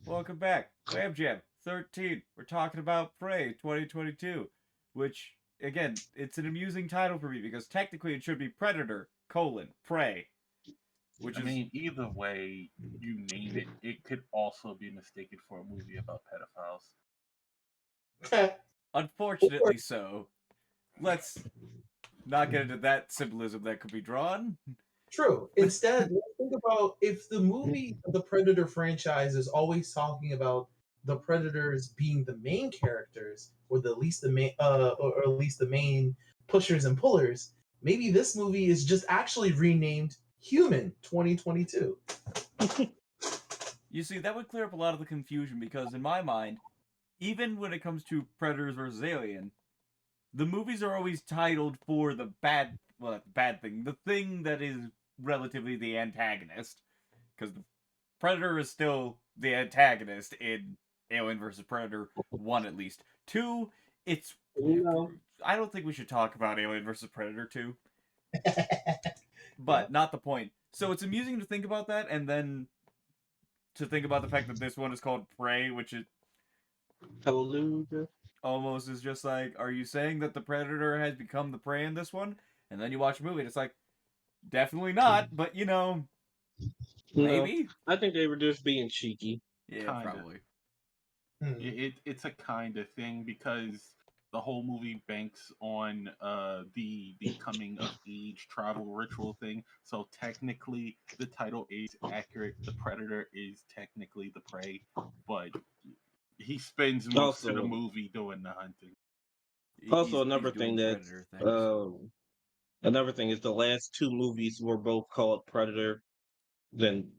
Welcome back. WAMM Jam 13. We're talking about Prey 2022, which, again, it's an amusing title for me because technically it should be Predator, Prey, which I is mean, either way you name it, it could also be mistaken for a movie about pedophiles. Or unfortunately so. Let's not get into that symbolism that could be drawn. true. Instead, let's think about if the movie, the Predator franchise, is always talking about the Predators being the main characters, or the least the main, or at least the main pushers and pullers. Maybe this movie is just actually renamed Human 2022. You see, that would clear up a lot of the confusion because, in my mind, even when it comes to Predators versus Alien, the movies are always titled for the bad thing, the thing that is relatively the antagonist, because the Predator is still the antagonist in Alien versus Predator 1 at least. 2, it's No. I don't think we should talk about Alien versus Predator 2, Yeah. but not the point. So it's amusing to think about that, and then to think about the fact that this one is called Prey, which is Hallelujah. almost is just like, are you saying that the Predator has become the prey in this one? And then you watch a movie and it's like, definitely not, but No, maybe? I think they were just being cheeky. Yeah, Kinda. probably. It's a kind of thing because the whole movie banks on the coming of age travel ritual thing. So technically, the title is accurate. The predator is technically the prey, but he spends most of the Also, movie doing the hunting. also He's another doing thing that's Predator things. another thing is the last two movies were both called Predator, then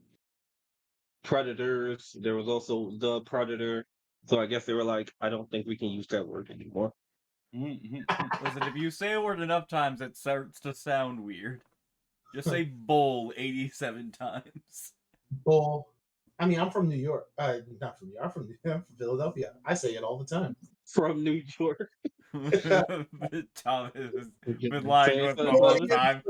Predators. There was also the Predator. So I guess they were like, I don't think we can use that word anymore. Listen, if you say a word enough times, it starts to sound weird. Just say bowl 87 times. Bull. I mean, I'm from New York. Not from New York. I'm from Philadelphia. I say it all the time. From New York. Thomas has been lying Say to it us the so, whole Thomas. time.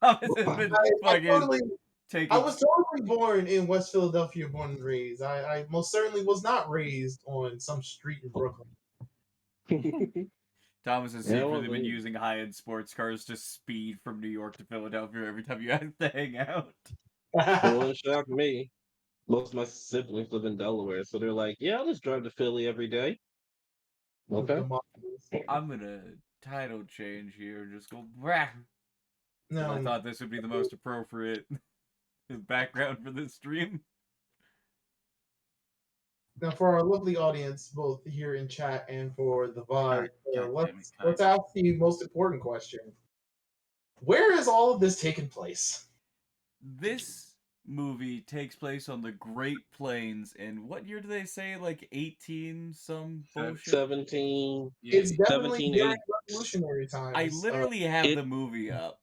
Thomas has been I fucking totally I taking. was totally born in West Philadelphia, born and raised. I most certainly was not raised on some street in Brooklyn. Thomas has Yeah, secretly well, been using high-end sports cars to speed from New York to Philadelphia every time you guys hang out. it wouldn't shock me. Most of my siblings live in Delaware, so they're like, yeah, I'll just drive to Philly every day. Okay. I'm gonna title change here and just go brah. Because I No, thought this would be the most appropriate background for this stream. now for our lovely audience, both here in chat and for the VOD, God damn it, let's Kyle. ask the most important question: where is all of this taking place? This movie takes place on the Great Plains in what year do they say? Like 18 some bullshit? 17, Yeah, It's definitely 17, during 8, revolutionary I times. literally have it, the movie up.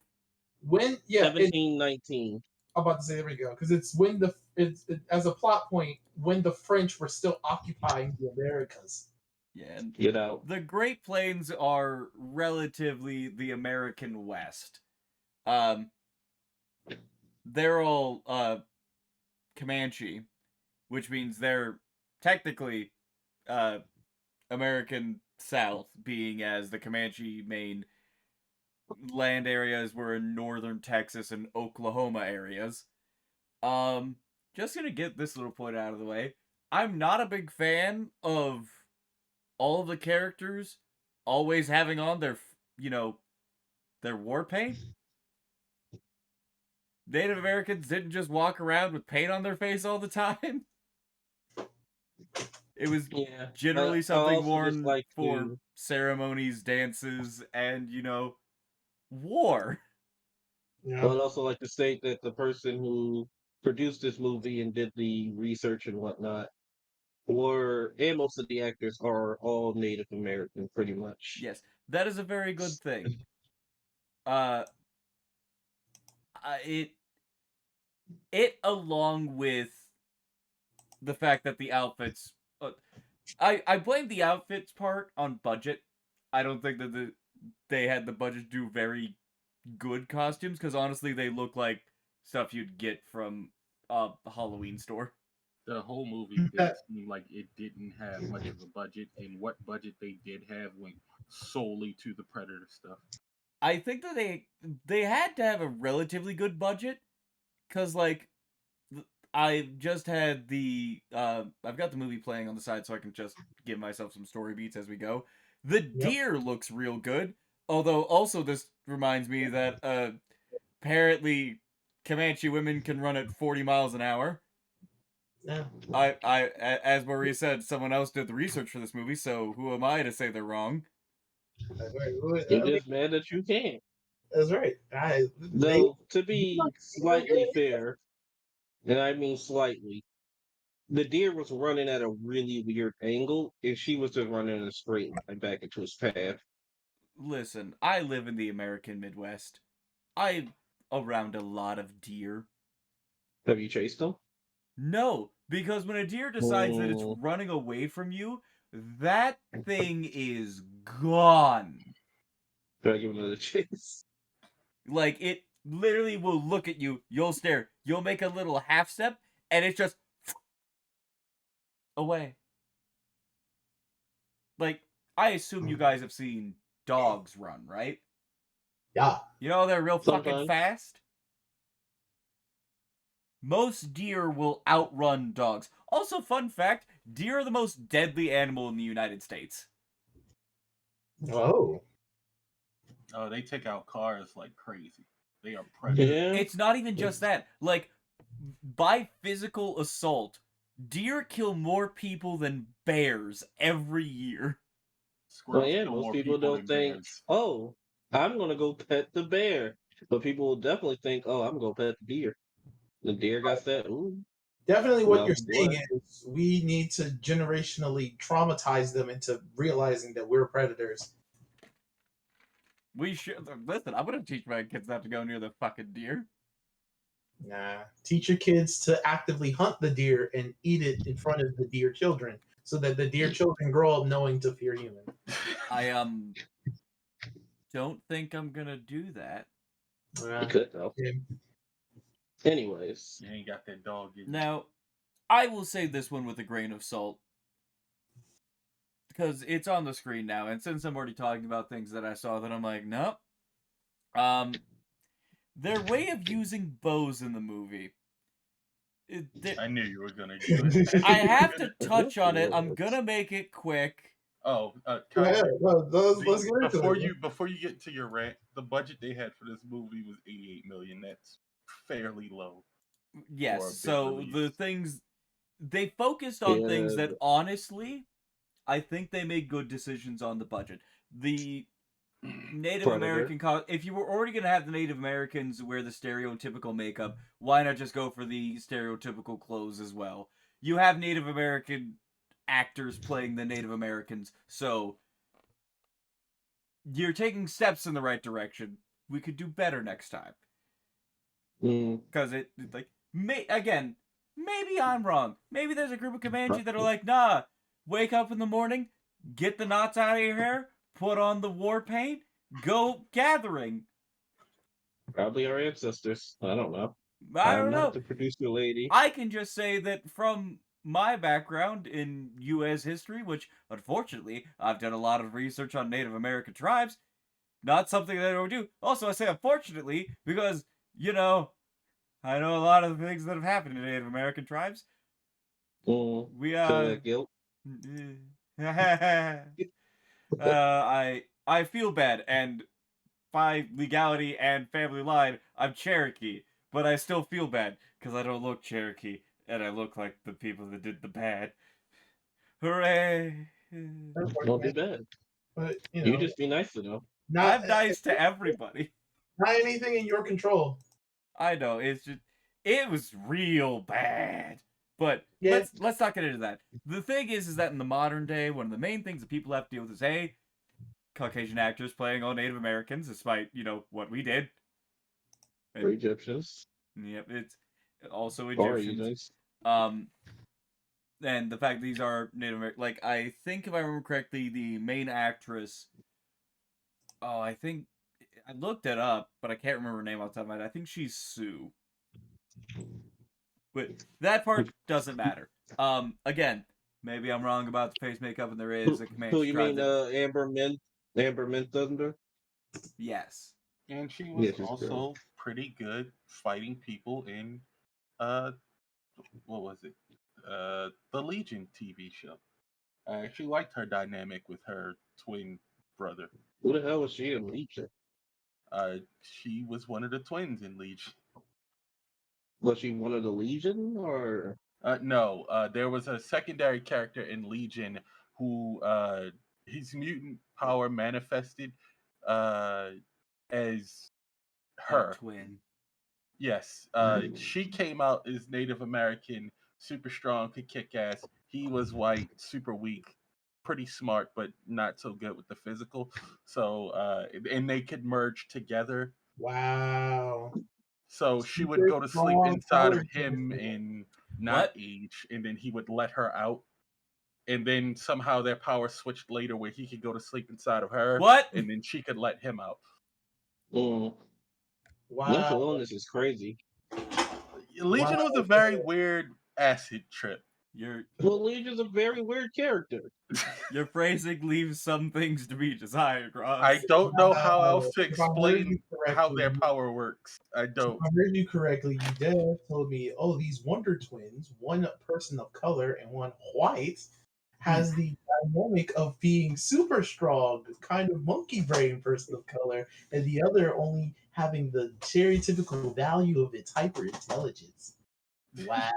When it's 17, 19. I'm about to say there we go because it's when as a plot point when the French were still occupying the Americas. Yeah, and You know, the Great Plains are relatively the American West. Um, they're all Comanche, which means they're technically uh, American South, being as the Comanche main land areas were in northern Texas and Oklahoma areas. Um, just gonna get this little point out of the way. I'm not a big fan of all of the characters always having on their war paint. Native Americans didn't just walk around with paint on their face all the time. It was yeah. generally I something also just worn like for to, ceremonies, dances, and, war. I Yeah. would also like to state that the person who produced this movie and did the research and whatnot and most of the actors are all Native American, pretty much. Yes, that is a very good thing. Uh, it along with the fact that the outfits, I blame the outfits part on budget. I don't think that they had the budget to do very good costumes because honestly, they look like stuff you'd get from a Halloween store. The whole movie did seem like it didn't have much of a budget, and what budget they did have went solely to the Predator stuff. I think that they had to have a relatively good budget, cause like I just had the I've got the movie playing on the side so I can just give myself some story beats as we go. The deer looks real good, although also this reminds me that apparently Comanche women can run at 40 miles an hour. Yeah. As Maria said, someone else did the research for this movie, so who am I to say they're wrong? That's right. You're just mad that you can't. That's right. Though, to be slightly fair, and I mean slightly, the deer was running at a really weird angle, and she was just running in a straight line back into his path. Listen, I live in the American Midwest. I'm around a lot of deer. Have you chased them? No, because when a deer decides that it's Oh. running away from you, that thing is gone. Should I give it another chase? Like, it literally will look at you, you'll stare, you'll make a little half step, and it's just away. Like, I assume you guys have seen dogs run, right? Yeah. You know they're real fucking Sometimes. fast? Most deer will outrun dogs. Also, fun fact, deer are the most deadly animal in the United States. Oh. Oh, they take out cars like crazy. They are predators. Yeah. It's not even just that. Like, by physical assault, deer kill more people than bears every year. Squirrels Well, yeah, kill most more people don't than think, bears. oh, I'm going to go pet the bear. But people will definitely think, oh, I'm going to pet the deer. The deer got that, ooh. Definitely what Mouth you're of saying blood. is we need to generationally traumatize them into realizing that we're predators. We should listen. I'm gonna teach my kids not to go near the fucking deer. Nah. Teach your kids to actively hunt the deer and eat it in front of the deer children so that the deer children grow up knowing to fear human. I don't think I'm gonna do that. You could, though. Okay. Anyways. You ain't got that dog in you. Now, I will say this one with a grain of salt. Because it's on the screen now, and since I'm already talking about things that I saw that I'm like, nope. Their way of using bows in the movie. I knew you were gonna do it. I have to touch on it. I'm gonna make it quick. Oh, Go ahead. Let's get into before it. before you get to your rant, the budget they had for this movie was 88 million. That's fairly low. Yes, for a big so release. the things they focused on things Yeah. that honestly, I think they made good decisions on the budget. The Native Predator. American if you were already gonna have the Native Americans wear the stereotypical makeup, why not just go for the stereotypical clothes as well? You have Native American actors playing the Native Americans, so you're taking steps in the right direction. We could do better next time. Because again, maybe I'm wrong. Maybe there's a group of Comanche that are like, nah, wake up in the morning, get the knots out of your hair, put on the war paint, go gathering. Probably our ancestors. I don't know. I don't I'm know. not the producer lady. I can just say that from my background in U.S. history, which unfortunately I've done a lot of research on Native American tribes, not something that I would do. Also, I say unfortunately because, you know, I know a lot of the things that have happened to Native American tribes. We Guilt. I feel bad, and by legality and family line, I'm Cherokee, but I still feel bad because I don't look Cherokee, and I look like the people that did the bad. Hooray! Don't be bad. But You just be nice to them. I'm nice to everybody. Not anything in your control. I know, it's just it was real bad. But Yeah. let's not get into that. The thing is that in the modern day, one of the main things that people have to deal with is hey, Caucasian actors playing all Native Americans, despite, you know, what we did. Or Egyptians. Yep, it's also Or Egyptians. Egyptians. And the fact that these are Native American, like, I think if I remember correctly, the main actress, I think, I looked it up, but I can't remember her name off the top of my head. I think she's Sue. But that part doesn't matter. Again, maybe I'm wrong about the face makeup, and there is a Who Comanche you tribe mean? that Amber Mint Thunder. yes. And she was Yes, it's girl. also pretty good fighting people in uh what was it? The Legion TV show. I actually liked her dynamic with her twin brother. Who the hell was she in Legion? She was one of the twins in Legion. Was she one of the Legion or? No, there was a secondary character in Legion who his mutant power manifested uh, as A her. twin. Yes, she came out as Native American, super strong, could kick ass. He was white, super weak, pretty smart, but not so good with the physical. So, and they could merge together. Wow. So she would Super go to sleep strong inside of power him transfer. and not What? age, and then he would let her out. And then somehow their power switched later where he could go to sleep inside of her, What? and then she could let him out. Mm. Wow. Mental illness is crazy. Wow. Legion was a very weird acid trip. Your Well, Legion's a very weird character. your phrasing leaves some things to be desired, I Ross. don't know how Wow. else to If I heard you explain how correctly, their power works. I don't. I heard you correctly. You did told me, oh, these Wonder Twins, one person of color and one white, has the dynamic of being super strong, kind of monkey brain person of color, and the other only having the stereotypical value of its hyper intelligence. Wow.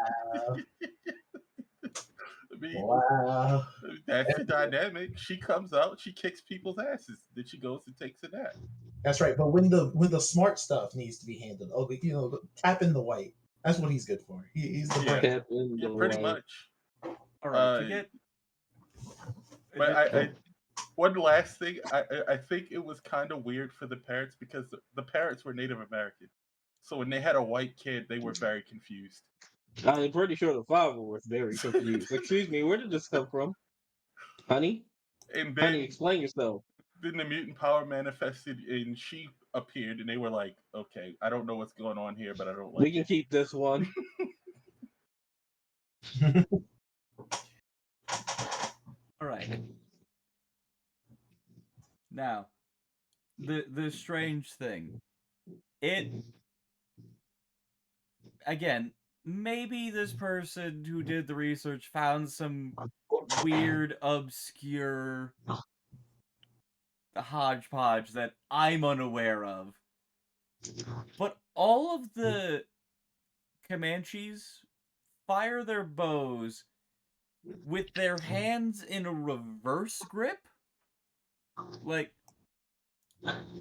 I mean, Wow. that's the dynamic. She comes out, she kicks people's asses, then she goes and takes a nap. That's right. But when the smart stuff needs to be handled, oh, tap in the white. That's what he's good for. He's the Yeah, brain. Tap in yeah, the pretty light. much. All right, Uh, to get but Oh. one last thing, I think it was kind of weird for the parents because the parents were Native American, so when they had a white kid, they were very confused. I'm pretty sure the father was very confused. Excuse me, where did this come from? Honey? And Honey, explain yourself. then the mutant power manifested and she appeared and they were like, okay, I don't know what's going on here, but I don't We like can it. keep this one. all right. Now, the strange thing. It again, maybe this person who did the research found some weird, obscure hodgepodge that I'm unaware of. But all of the Comanches fire their bows with their hands in a reverse grip. Like,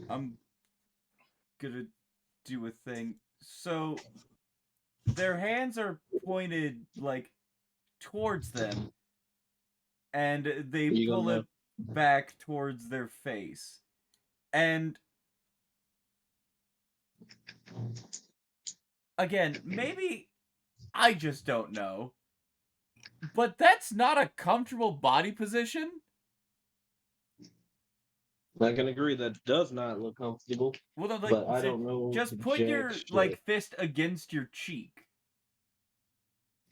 I'm gonna do a thing. So, their hands are pointed, like, towards them, and they You pull gonna it back towards their face. And again, maybe I just don't know, but that's not a comfortable body position. I can agree that does not look comfortable, Well, no, like, but I don't know just put jack your shit. like fist against your cheek.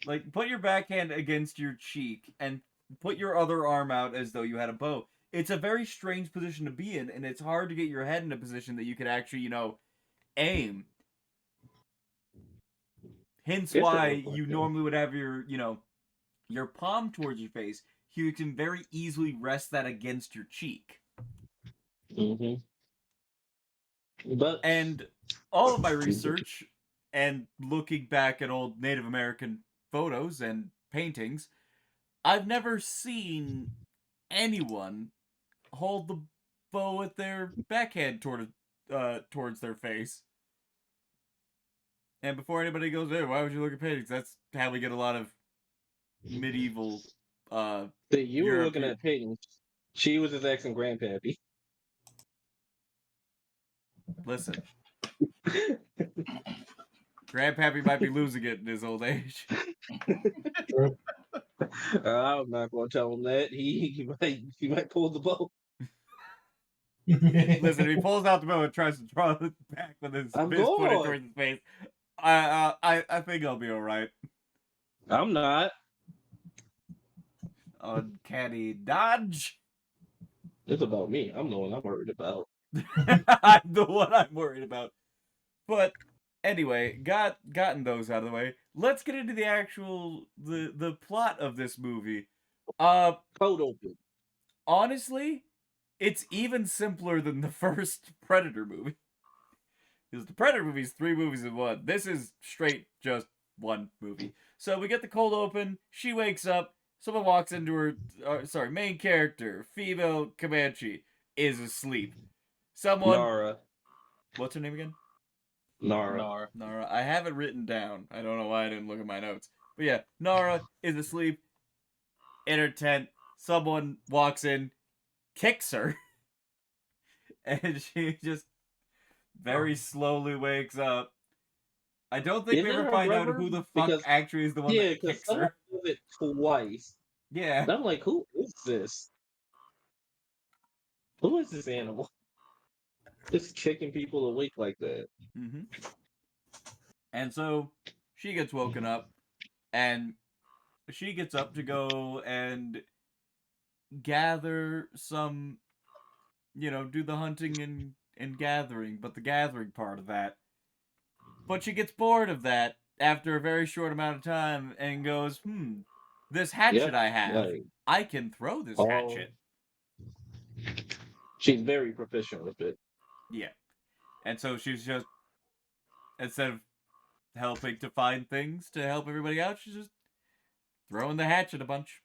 Like, put your backhand against your cheek and put your other arm out as though you had a bow. It's a very strange position to be in, and it's hard to get your head in a position that you could actually, aim. Hence Guess that why look like you them. normally would have your palm towards your face. You can very easily rest that against your cheek. Mm-hmm. But And all of my research and looking back at old Native American photos and paintings, I've never seen anyone hold the bow with their backhand towards their face. And before anybody goes, hey, why would you look at paintings? That's how we get a lot of medieval you were looking European. at paintings. She was his ex and grandpappy. Listen, Grandpappy might be losing it in his old age. I'm not going to tell him that. He might pull the bow. Listen, if he pulls out the bow and tries to draw it back with his I'm fist pointed going. towards his face, I think I'll be all right. I'm not. uncanny dodge. It's about me. I'm the one I'm worried about. I'm the one I'm worried about. But anyway, gotten those out of the way. Let's get into the actual the plot of this movie. Code open. Honestly, it's even simpler than the first Predator movie. Because the Predator movie's 3 movies in one. This is straight just one movie. So we get the cold open. She wakes up. Someone walks into her. Main character, female Comanche, is asleep. Someone. Nara. What's her name again? Nara. Nara. I have it written down. I don't know why I didn't look at my notes. But yeah, Nara is asleep in her tent. Someone walks in, kicks her, and she just very slowly wakes up. I don't think we Isn't ever her find out brother? who the fuck Because actually is the one yeah, that because kicks someone her. does it twice. Yeah. And I'm like, who is this? Who is this animal? Just kicking people awake like that. Mm-hmm. And so she gets woken up, and she gets up to go and gather some, do the hunting and gathering, but the gathering part of that. But she gets bored of that after a very short amount of time and goes, this hatchet Yep. I have, Like, I can throw this oh, hatchet. she's very proficient with it. Yeah. And so she's just, instead of helping to find things to help everybody out, she's just throwing the hatchet a bunch.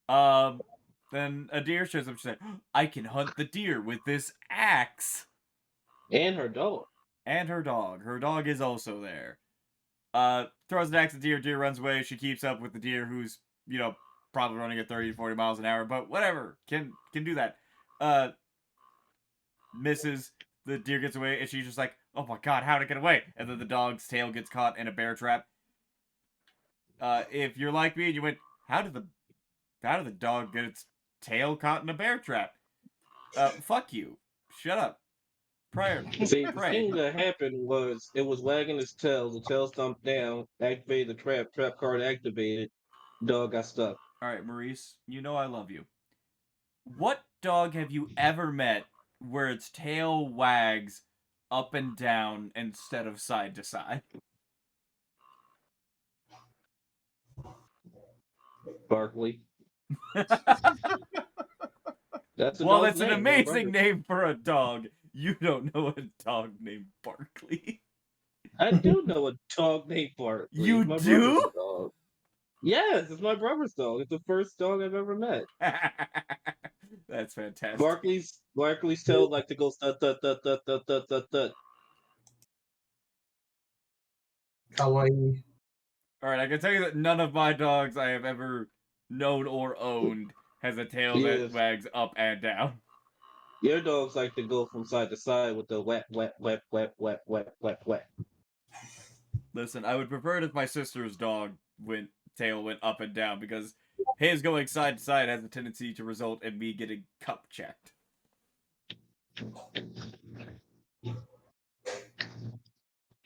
Then a deer shows up. She's like, I can hunt the deer with this axe. And her dog. And her dog. Her dog is also there. Throws an axe at the deer. Deer runs away. She keeps up with the deer, who's probably running at 30 to 40 miles an hour, but whatever, can do that. Misses. The deer gets away, and she's just like, oh my god, how'd it get away? And then the dog's tail gets caught in a bear trap. If you're like me and you went, how did the dog get its tail caught in a bear trap? Fuck you. Shut up. See, the thing that happened was it was wagging its tail. The tail stumped down, activated the trap. Trap card activated. Dog got stuck. All right, Maurice, you know I love you. What dog have you ever met where its tail wags up and down instead of side to side? Barkley. That's a Well, dog's it's an name, amazing name for a dog. You don't know a dog named Barkley. I do know a dog named Barkley. You it's my do? brother's dog. Yes, it's my brother's dog. It's the first dog I've ever met. That's fantastic. Barkley's tail like to go thud thud thud thud thud thud thud thud. Kawaii. All right, I can tell you that none of my dogs I have ever known or owned has a tail that wags up and down. Your dogs like to go from side to side with the wet, wet, wet, wet, wet, wet, wet, wet. Listen, I would prefer it if my sister's dog tail went up and down, because his going side to side has a tendency to result in me getting cup checked.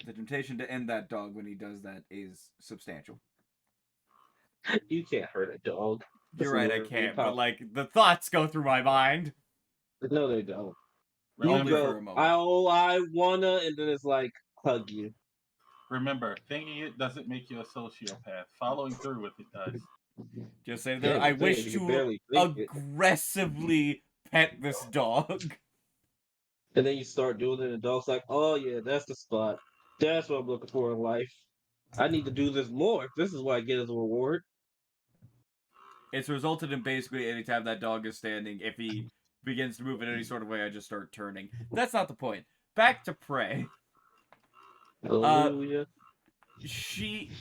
The temptation to end that dog when he does that is substantial. You can't hurt a dog. You're right, I can't, but the thoughts go through my mind. No, they don't. Only you go, for a moment. I wanna, and then it's like, hug you. Remember, thinking it doesn't make you a sociopath. Following through with it does. Just say there, I wish to aggressively pet this dog. And then you start doing it, and the dog's like, oh yeah, that's the spot. That's what I'm looking for in life. I need to do this more. This is what I get as a reward. It's resulted in basically anytime that dog is standing, if he begins to move in any sort of way, I just start turning. That's not the point. Back to Prey. Hallelujah. She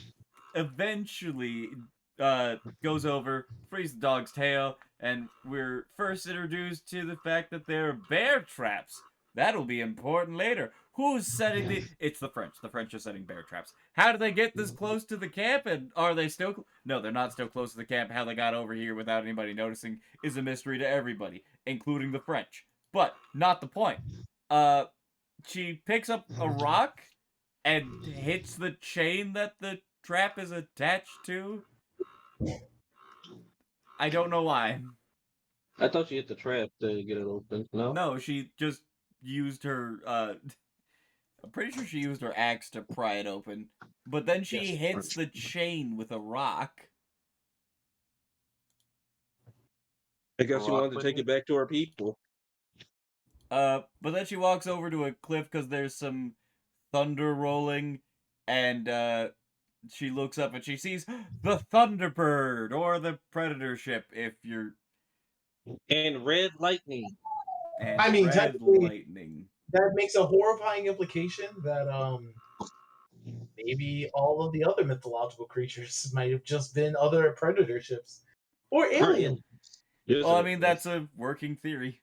eventually goes over, frees the dog's tail, and we're first introduced to the fact that there are bear traps. That'll be important later. Who's setting the... It's the French. The French are setting bear traps. How did they get this close to the camp, and are they still... No, they're not still close to the camp. How they got over here without anybody noticing is a mystery to everybody, including the French. But, not the point. She picks up a rock and hits the chain that the trap is attached to. I don't know why. I thought you hit the trap to get it open. No? No, she just used her. I'm pretty sure she used her axe to pry it open, but then she Yes. hits the chain with a rock. I guess she Rock wanted to with take it? it back to her people. But then she walks over to a cliff because there's some thunder rolling, and she looks up and she sees the Thunderbird or the Predator ship, if you're And red lightning. and I mean, red technically, lightning. that makes a horrifying implication that maybe all of the other mythological creatures might have just been other predator ships or alien. Yes, Well, I it mean was. that's a working theory.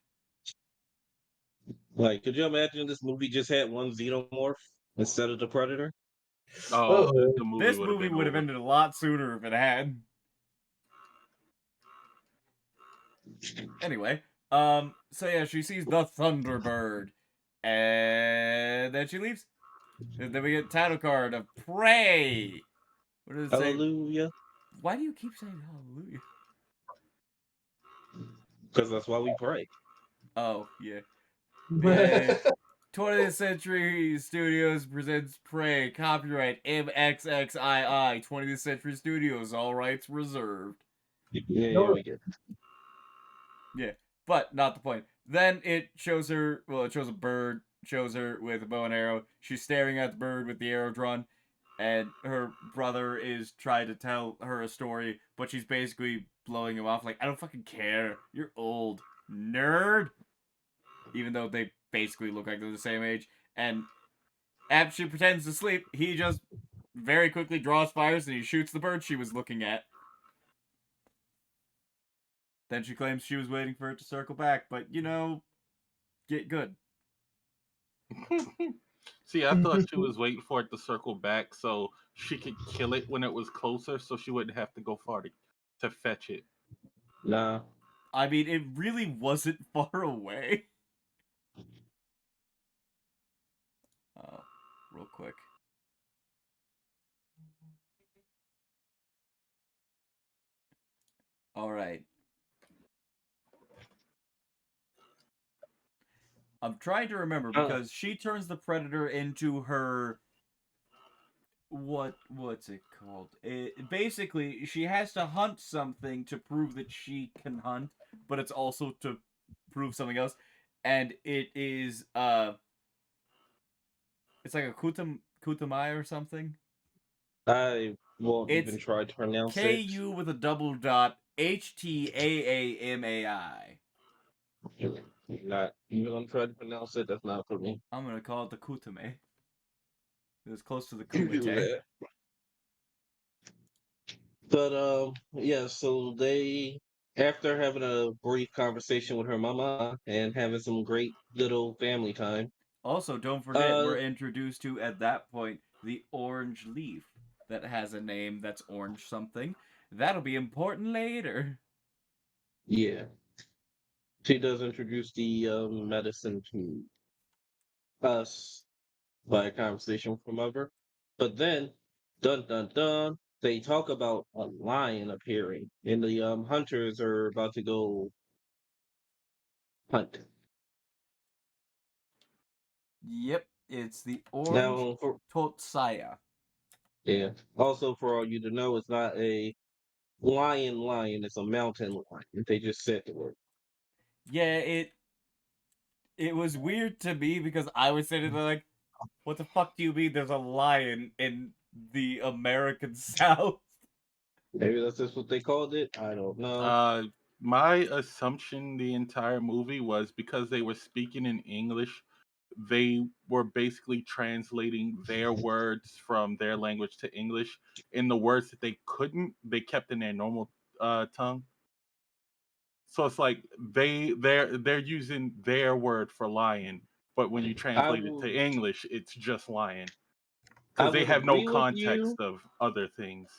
Like, could you imagine this movie just had one xenomorph instead of the predator? Oh, Oh, the movie This would have movie been would have over. ended a lot sooner if it had. Anyway, so yeah, she sees the Thunderbird, and then she leaves. And then we get title card of Prey. What does it say? Hallelujah. Why do you keep saying hallelujah? Because that's why we pray. Oh, yeah. Yeah. 20th Century Studios presents Prey. Copyright MXXII. 20th Century Studios. All rights reserved. Yeah, we get it. Yeah, but not the point. Then it shows her, well, it shows a bird, shows her with a bow and arrow. She's staring at the bird with the arrow drawn, and her brother is trying to tell her a story, but she's basically blowing him off like, I don't fucking care. You're old. Nerd! Even though they basically look like they're the same age. And after she pretends to sleep, he just very quickly draws fires and he shoots the bird she was looking at. Then she claims she was waiting for it to circle back, but get good. See, I thought she was waiting for it to circle back so she could kill it when it was closer, so she wouldn't have to go far to fetch it. Nah. I mean, it really wasn't far away. Oh, real quick. Alright. I'm trying to remember because she turns the predator into her what's it called? Basically she has to hunt something to prove that she can hunt, but it's also to prove something else. And it is it's like a kutamai or something. I won't It's even try to pronounce it. KU with a double dot HTAAMAI. Not even gonna try to pronounce it. That's not for me. I'm gonna call it the kutame. It's close to the You do kumite. that. But yeah. So they, after having a brief conversation with her mama and having some great little family time. Also, don't forget Uh, we're introduced to at that point the orange leaf that has a name that's orange something. That'll be important later. yeah. She does introduce the medicine to us by a conversation from over. But then, dun dun dun, they talk about a lion appearing, and the hunters are about to go hunt. Yep, it's the orange Now, totsaya. yeah. Also, for all you to know, it's not a lion, it's a mountain lion. They just said the word. Yeah, it was weird to me because I was sitting there like, what the fuck do you mean there's a lion in the American South? Maybe that's just what they called it. I don't know. Uh, my assumption the entire movie was because they were speaking in English, they were basically translating their words from their language to English. And the words that they couldn't, they kept in their normal tongue. So it's like they're using their word for lion, but when you I translate it to will. English, it's just lion I because they would have no agree with you. context of other things.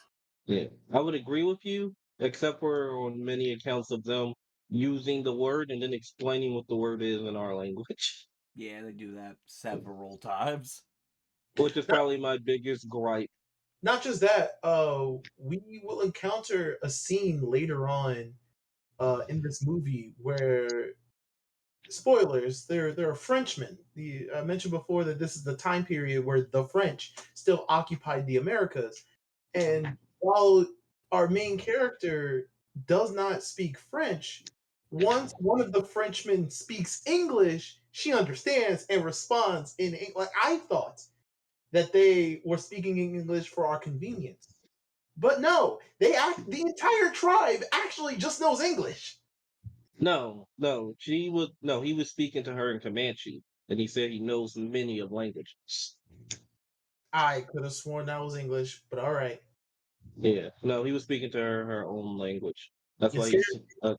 Yeah, I would agree with you, except for on many accounts of them using the word and then explaining what the word is in our language, Yeah, they do that several times. which is probably my biggest gripe. Not just that, we will encounter a scene later on in this movie where spoilers, they're Frenchmen. I mentioned before that this is the time period where the French still occupied the Americas, and while our main character does not speak French, once one of the Frenchmen speaks English, she understands and responds in English. Like I thought that they were speaking English for our convenience, but no, the entire tribe actually just knows English. No, he was speaking to her in Comanche, and he said he knows many of languages. I could have sworn that was English, but all right. Yeah, no, he was speaking to her own language. That's It why scared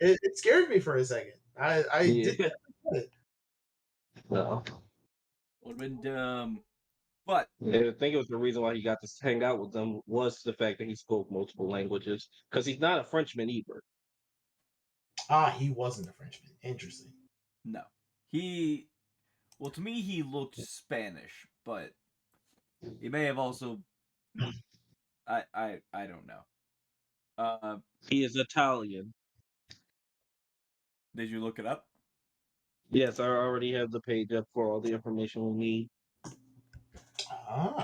he's it scared me for a second. I did yeah. get it. No. Would have been dumb. But And I think it was the reason why he got to hang out with them was the fact that he spoke multiple languages because he's not a Frenchman either. He wasn't a Frenchman. Interesting. no. Well, to me, he looked Spanish, but he may have also. I don't know. He is Italian. Did you look it up? Yes, I already have the page up for all the information we need.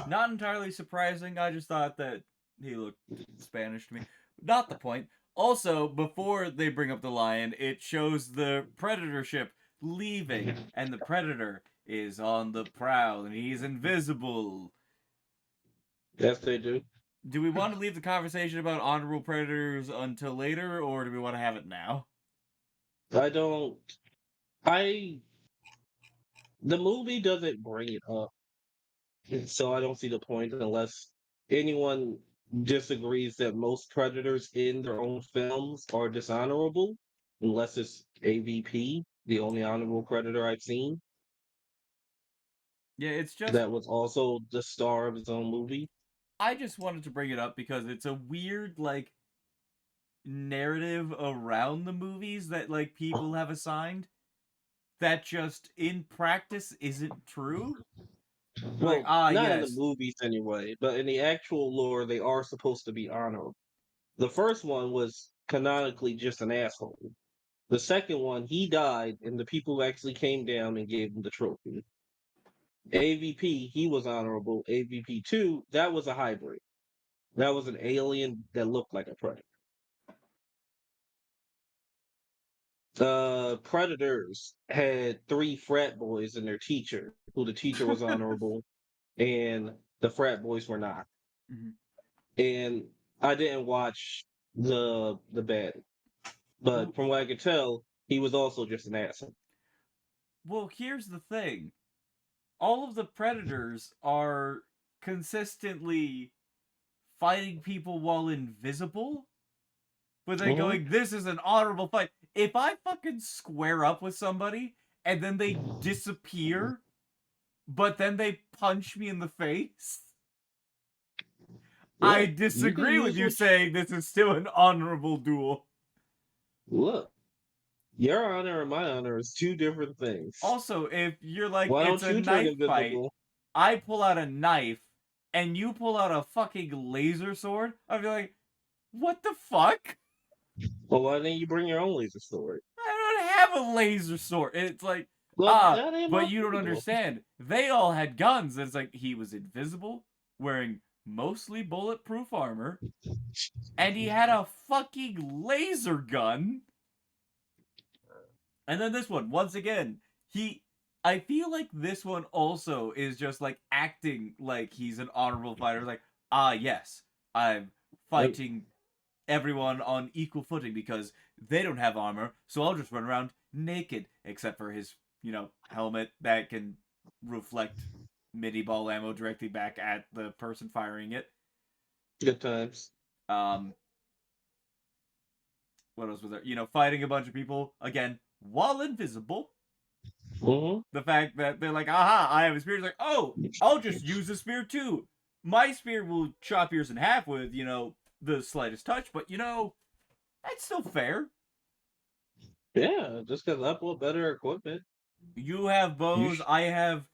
Not entirely surprising. I just thought that he looked Spanish to me. Not the point. Also, before they bring up the lion, it shows the predator ship leaving, and the predator is on the prowl, and he's invisible. Yes, they do. Do we want to leave the conversation about honorable predators until later, or do we want to have it now? I don't. I. The movie doesn't bring it up, so I don't see the point unless anyone disagrees that most predators in their own films are dishonorable, unless it's AVP, the only honorable predator I've seen. Yeah, it's just That was also the star of his own movie. I just wanted to bring it up because it's a weird like narrative around the movies that like people have assigned that just in practice isn't true. Like, Well, not in the yes. movies anyway, but in the actual lore, they are supposed to be honorable. The first one was canonically just an asshole. The second one, he died, and the people actually came down and gave him the trophy. AVP, he was honorable. AVP 2, that was a hybrid. That was an alien that looked like a predator. Predators had three frat boys and their teacher, who the teacher was honorable, and the frat boys were not. Mhm. And I didn't watch the bad, but Well, from what I could tell, he was also just an asshole. well, here's the thing. All of the predators are consistently fighting people while invisible, but then Hmm. going, this is an honorable fight. If I fucking square up with somebody and then they disappear, but then they punch me in the face, I Look, you can disagree with use you what saying this is still an honorable duel. look. Your honor and my honor is two different things. Also, if you're like, Why it's don't a you turn knife fight, invisible? I pull out a knife, and you pull out a fucking laser sword, I'd be like, what the fuck? Well, why didn't you bring your own laser sword? I don't have a laser sword. And it's like, Well, that ain't my but you don't problem. understand. They all had guns. And it's like, he was invisible, wearing mostly bulletproof armor, and he had a fucking laser gun. And then this one, once again, I feel like this one also is just like acting like he's an honorable fighter. Like, yes, I'm fighting everyone on equal footing because they don't have armor, so I'll just run around naked, except for his, helmet that can reflect mini ball ammo directly back at the person firing it. Good times. Um, what else was there? Fighting a bunch of people again while invisible. Hmm. The fact that they're like, aha, I have a spear. It's like, oh, I'll just use the spear too. My spear will chop yours in half with, the slightest touch, but that's still fair. Yeah, just because I bought better equipment. You have You bows, sh- I have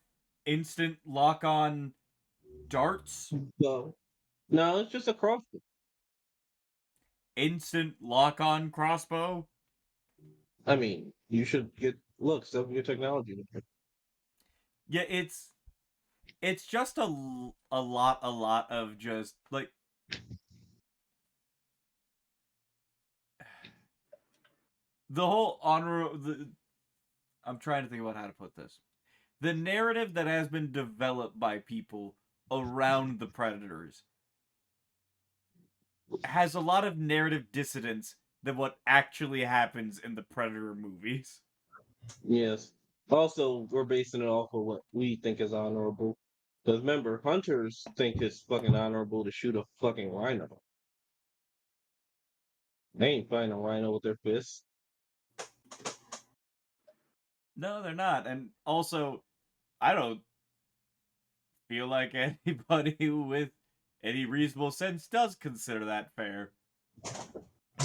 instant lock on darts, no, it's just a crossbow. instant lock on crossbow. I mean, you should step your technology. Yeah, it's just a lot of just like the whole I'm trying to think about how to put this. The narrative that has been developed by people around the Predators has a lot of narrative dissonance than what actually happens in the Predator movies. Yes. Also, we're basing it off of what we think is honorable. Because remember, hunters think it's fucking honorable to shoot a fucking rhino. They ain't fighting a rhino with their fists. No, they're not. And also, I don't feel like anybody with any reasonable sense does consider that fair.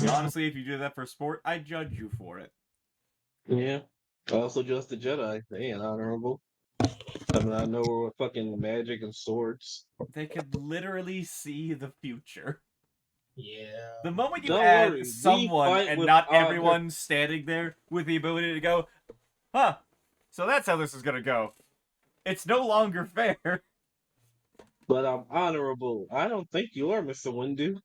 Honestly, if you do that for sport, I judge you for it. Yeah. Also, just the Jedi. They ain't honorable. I mean, I know we're fucking magic and swords. They could literally see the future. Yeah. The moment you Don't add worry, we someone fight and with not honor. everyone standing there with the ability to go, huh, so that's how this is gonna go. It's no longer fair. But I'm honorable. I don't think you are, Mr. Windu.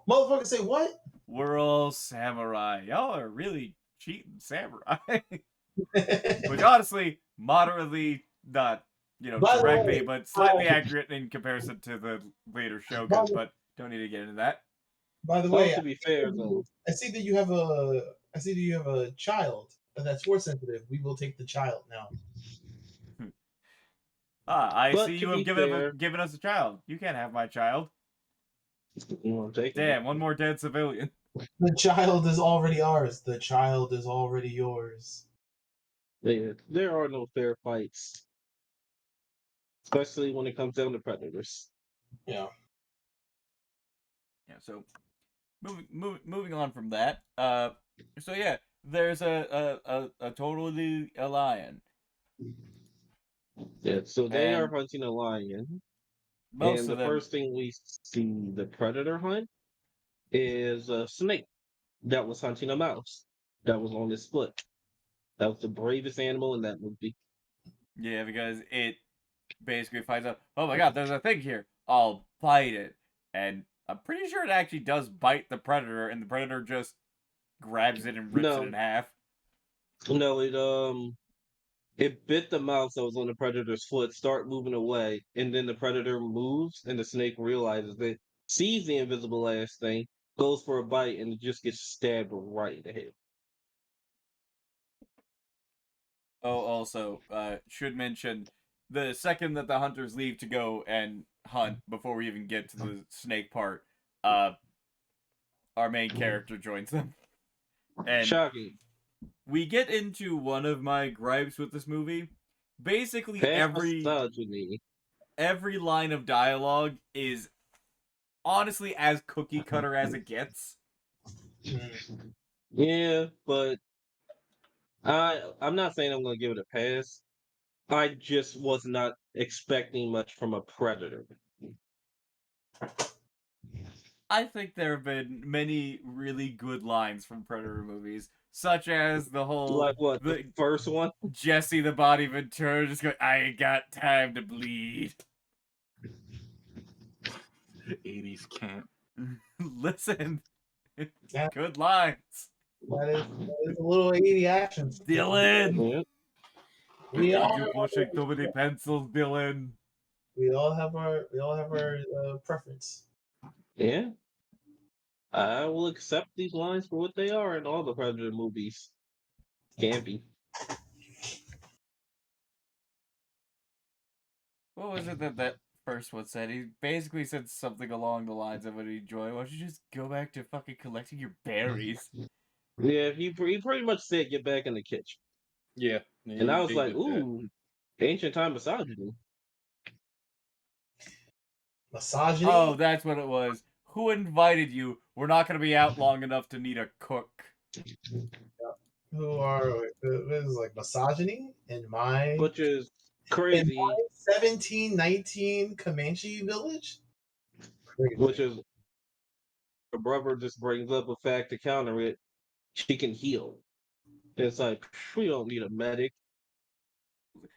Motherfucker say what? We're all samurai. Y'all are really cheating samurai. Which honestly, moderately not, By the directly, way, but slightly accurate in comparison to the later by, shoguns, but don't need to get into that. by the Oh, way, to be fair, though. I see that you have a child that's force sensitive. We will take the child now. I But see to you have be fair, given us a child. You can't have my child. you want to take it. Damn, one more dead civilian. The child is already ours. The child is already yours. There are no fair fights, especially when it comes down to predators. Yeah. Yeah, so moving on from that. So yeah, there's a totally a lion. Yeah, so they are And hunting a lion, most and of the them, first thing we see the predator hunt is a snake that was hunting a mouse that was on his foot. That was the bravest animal in that movie. yeah, because it basically finds out, oh my god, there's a thing here. I'll bite it. And I'm pretty sure it actually does bite the predator, and the predator just grabs it and rips it in No, half. no, it bit the mouse that was on the predator's foot, start moving away, and then the predator moves, and the snake realizes it, sees the invisible ass thing, goes for a bite, and it just gets stabbed right in the head. Oh, also, should mention the second that the hunters leave to go and hunt before we even get to the snake part, uh, our main character joins them. And Shocking. we get into one of my gripes with this movie. Basically, Past misogyny. every line of dialogue is honestly as cookie cutter as it gets. Yeah, but I'm not saying I'm gonna give it a pass. I just was not expecting much from a predator. I think there have been many really good lines from Predator movies, such as the whole Like what, the first one? Jesse the Body Ventura just going, "I ain't got time to bleed." 80s camp. Listen, Yeah. good lines. That is a little 80 action. Dylan, Yeah. We why all you pushing too many pencils, Dylan? have our preference. Yeah. I will accept these lines for what they are in all the Predator movies. Campy. What was it that first one said? He basically said something along the lines of what he enjoyed. Why don't you just go back to fucking collecting your berries? Yeah, he pretty much said get back in the kitchen. Yeah. And I was they like, did that. ooh, ancient time misogyny. Misogyny. Oh, that's what it was. Who invited you? We're not going to be out long enough to need a cook. Who are this is like misogyny in my Which is crazy. 1719 Comanche village? Crazy. Which is, a brother just brings up a fact to counter it. she can heal. It's like we don't need a medic.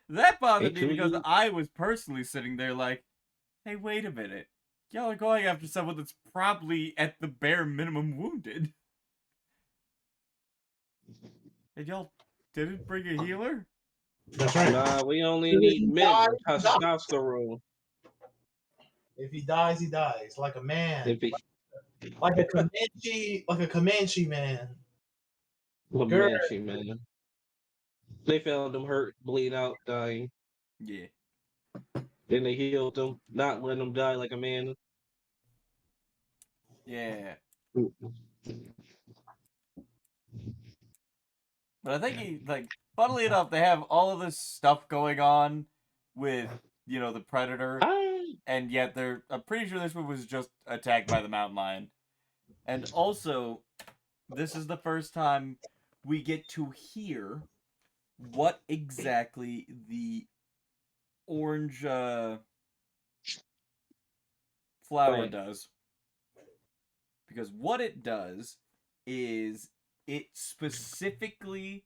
That bothered Ain't me two of because you. I was personally sitting there like, hey, wait a minute. Y'all are going after someone that's probably at the bare minimum wounded. And y'all didn't bring a healer? That's right. Nah, we only If need he men with dies, he dies. testosterone. If he dies, he dies like a man, If he like a Comanche man. Girl, Comanche, man. They found him hurt, bleeding out, dying. Yeah. Then they healed him, not letting him die like a man. Yeah. But I think funnily enough, they have all of this stuff going on with, the Predator, I and yet I'm pretty sure this one was just attacked by the mountain lion. And also, this is the first time we get to hear what exactly the orange flower Right. does. Because what it does is it specifically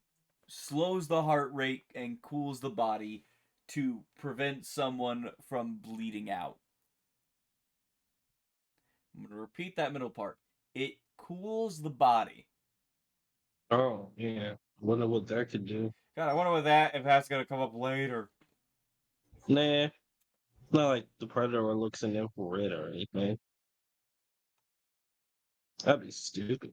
slows the heart rate and cools the body to prevent someone from bleeding out. I'm going to repeat that middle part. It cools the body. Oh, yeah. Wonder what that could do. God, I wonder if that's going to come up later. Nah. Not like the Predator looks in infrared or anything. That'd be stupid.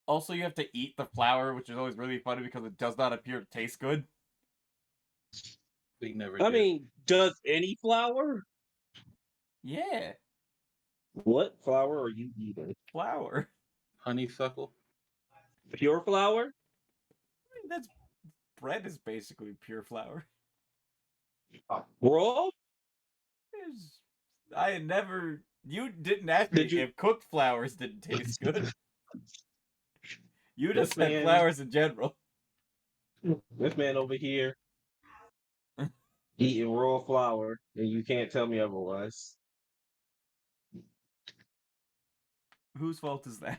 Also, you have to eat the flower, which is always really funny because it does not appear to taste good. They never I did. mean, does any flower? Yeah, What flower are you eating? flower. Honeysuckle. Pure flower? I mean, bread is basically pure flour. Raw? I had never. You didn't ask me Did you? if cooked flowers didn't taste good. You just This said man, flowers in general. this man over here eating raw flour, and you can't tell me otherwise. Whose fault is that?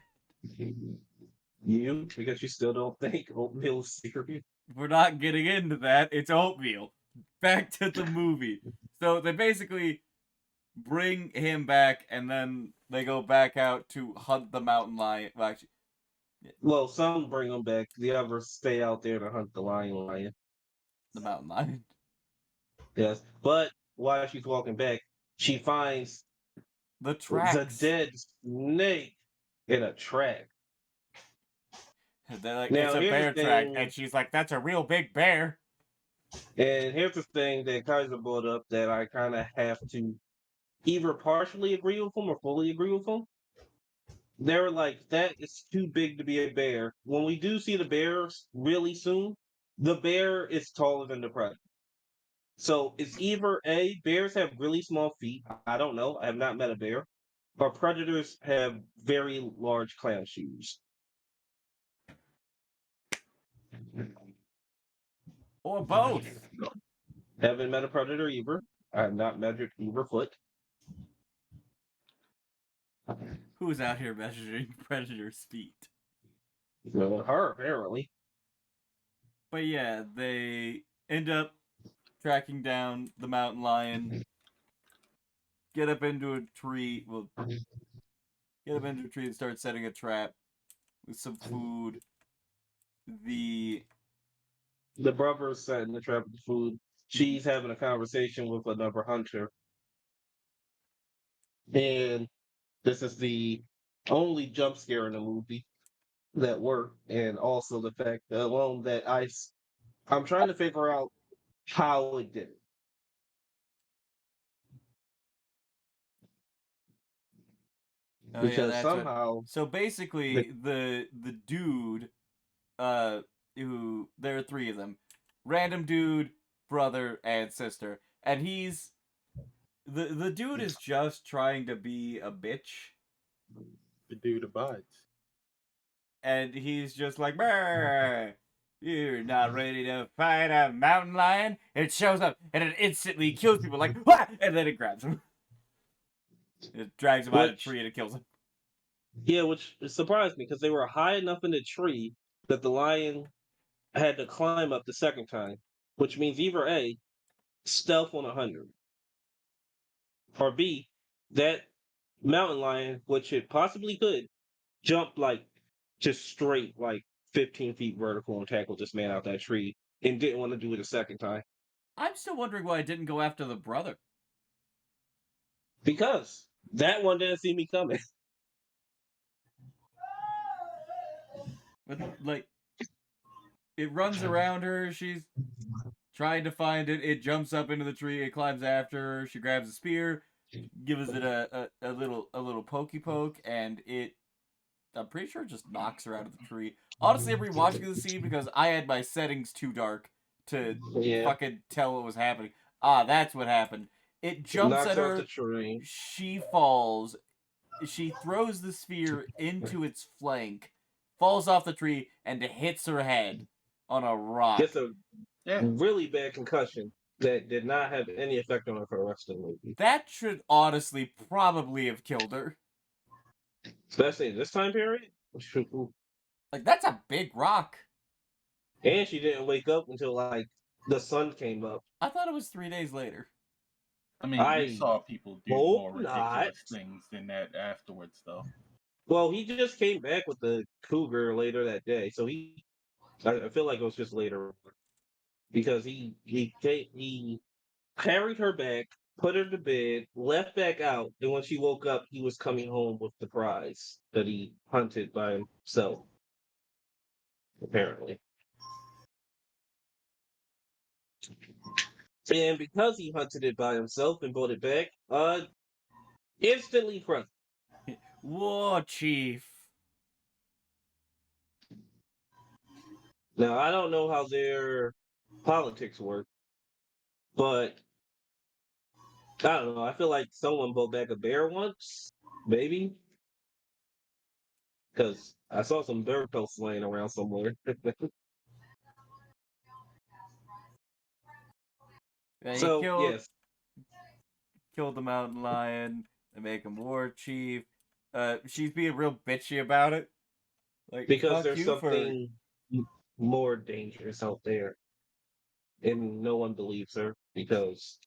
You, because you still don't think oatmeal is cereal. We're not getting into that. It's oatmeal. Back to the movie. So they basically bring him back, and then they go back out to hunt the mountain lion. Well, actually, Well, some bring them back. The others stay out there to hunt the lion. the mountain lion. Yes, but while she's walking back, she finds The the tracks. dead snake in a track. They're like, it's Now, a here's the bear track, thing, and she's like, that's a real big bear. and here's the thing that Kaiser brought up that I kind of have to either partially agree with him or fully agree with him. They were like, that is too big to be a bear. When we do see the bears really soon, the bear is taller than the predator. So it's either A, bears have really small feet. I don't know. I have not met a bear. Or predators have very large clown shoes. Or both. Haven't met a predator either. I have not measured either foot. Who's out here measuring predators' feet? Her, apparently. But yeah, they end up tracking down the mountain lion, get up into a tree, and start setting a trap with some food. The brother's setting the trap with the food. She's having a conversation with another hunter. And this is the only jump scare in the movie that worked. And also the fact that alone that I'm trying to figure out how it did it. Oh yeah, Because that's what. somehow So basically, the dude, who there are three of them, random dude, brother, and sister, and the dude is just trying to be a bitch, The dude abides. and he's just like, "Brr, you're not ready to fight a mountain lion." And it shows up, and it instantly kills people, like, "Wah!" And then it grabs him. It drags him out of a Which tree, and it kills him. Yeah, which surprised me because they were high enough in the tree that the lion had to climb up the second time, which means either A, stealth on 100, or B, that mountain lion, which it possibly could, jump like just straight like 15 feet vertical and tackle this man out that tree and didn't want to do it a second time. I'm still wondering why I didn't go after the brother. Because that one didn't see me coming. But, like, it runs around her. She's trying to find it. It jumps up into the tree. It climbs after her. She grabs a spear, gives it a little pokey poke, and it. I'm pretty sure it just knocks her out of the tree. Honestly, I'm rewatching the scene because I had my settings too dark to Yeah. fucking tell what was happening. Ah, that's what happened. It jumps Knocks at off the her. tree. She falls. She throws the sphere into its flank, falls off the tree, and hits her head on a rock. Gets a really bad concussion that did not have any effect on her for the rest of the movie. That should honestly probably have killed her. Especially in this time period. Like, that's a big rock. And she didn't wake up until like the sun came up. I thought it was 3 days later. I mean, we saw people do hope more not. ridiculous things than that afterwards, though. Well, he just came back with the cougar later that day, so I feel like it was just later because he carried her back, put her to bed, left back out, and when she woke up, he was coming home with the prize that he hunted by himself. Apparently. And because he hunted it by himself and brought it back, instantly present. War chief. Now I don't know how their politics work, but I don't know. I feel like someone brought back a bear once, maybe, because I saw some bear pelts laying around somewhere. Yeah, he So yes, killed the mountain lion. They make him war chief. She's being real bitchy about it. Like, because fuck there's you for. something more dangerous out there, and no one believes her because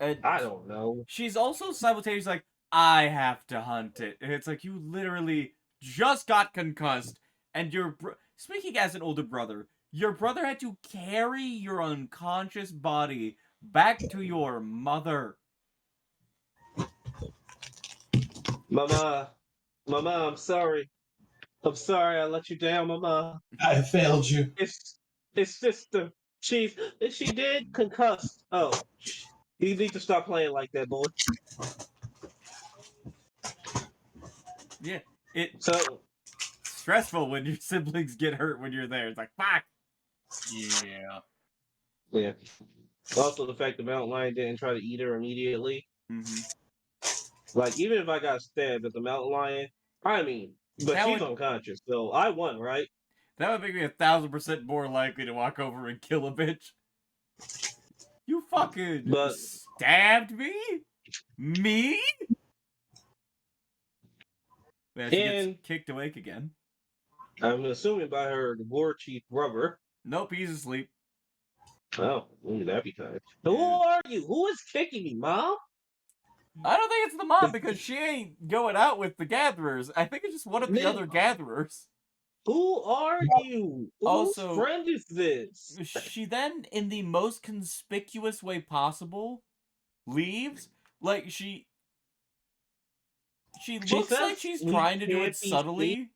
I don't know. She's also simultaneously like, I have to hunt it. And it's like, you literally just got concussed, and speaking as an older brother, your brother had to carry your unconscious body back to your mother. Mama, I'm sorry. I'm sorry I let you down, Mama. I failed you. It's just the chief. She did concuss. Oh, you need to stop playing like that, boy. Yeah, it's So stressful when your siblings get hurt when you're there. It's like, fuck. Yeah. yeah. Also, the fact the mountain lion didn't try to eat her immediately. Mm-hmm. Like, even if I got stabbed at the mountain lion, I mean, but That she's would- unconscious, so I won, right? That would make me 1,000% more likely to walk over and kill a bitch. You fucking But stabbed me? Me? Yeah, she and gets kicked awake again. I'm assuming by her war chief brother. Nope, he's asleep. Oh, that'd be kind. Who are you? Who is kicking me, Mom? I don't think it's the mom because she ain't going out with the gatherers. I think it's just one of the other gatherers. Who are you? Also, whose friend is this? She then, in the most conspicuous way possible, leaves. Like, she looks like she's trying to do it subtly.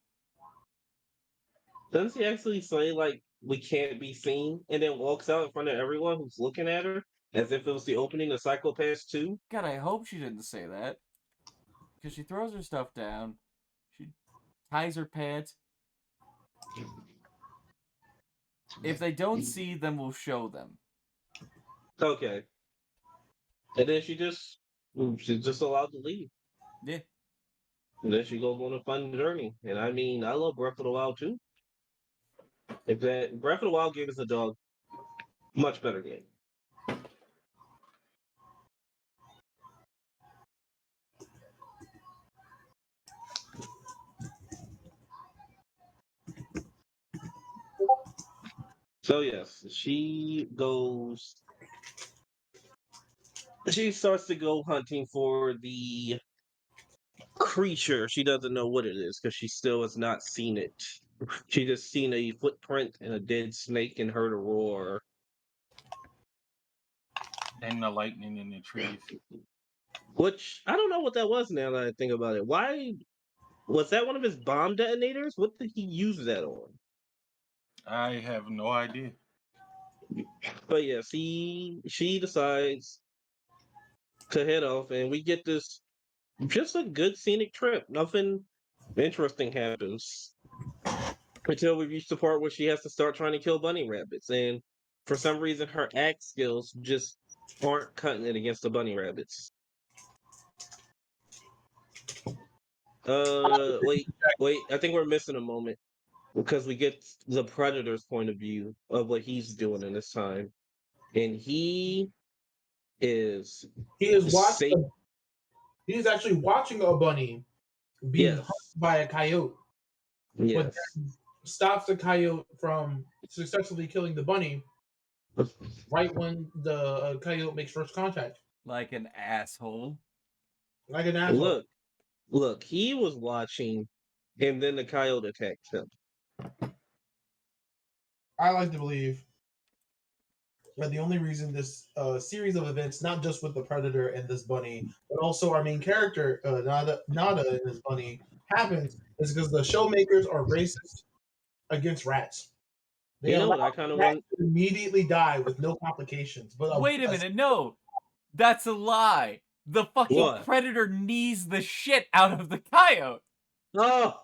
Doesn't she actually say, like, we can't be seen, and then walks out in front of everyone who's looking at her, as if it was the opening of Psycho-Pass 2? God, I hope she didn't say that. Because she throws her stuff down. She ties her pants. If they don't see them, we'll show them. Okay. And then she's just allowed to leave. Yeah. And then she goes on a fun journey. And I mean, I love Breath of the Wild too. If that Breath of the Wild gave us a dog, much better game. So yes, she goes. She starts to go hunting for the creature. She doesn't know what it is because she still has not seen it. She just seen a footprint and a dead snake and heard a roar. And the lightning in the trees. Which I don't know what that was now that I think about it. Why was that one of his bomb detonators? What did he use that on? I have no idea. But yes, she decides to head off and we get this just a good scenic trip. Nothing interesting happens until we reach the part where she has to start trying to kill bunny rabbits. And for some reason her axe skills just aren't cutting it against the bunny rabbits. Wait, I think we're missing a moment. Because we get the predator's point of view of what he's doing in this time, and he is He is safe. watching. He is actually watching a bunny being hunted Yes, by a coyote, but yes. then stops the coyote from successfully killing the bunny right when the coyote makes first contact, Like an asshole. like an asshole. Look. He was watching, and then the coyote attacked him. I like to believe that the only reason this series of events, not just with the predator and this bunny, but also our main character Nada and this bunny happens, is because the showmakers are racist against rats. They You know allow what I kind of rats want? to immediately die with no complications. But Wait a minute, no! That's a lie! The fucking What? predator knees the shit out of the coyote! Oh,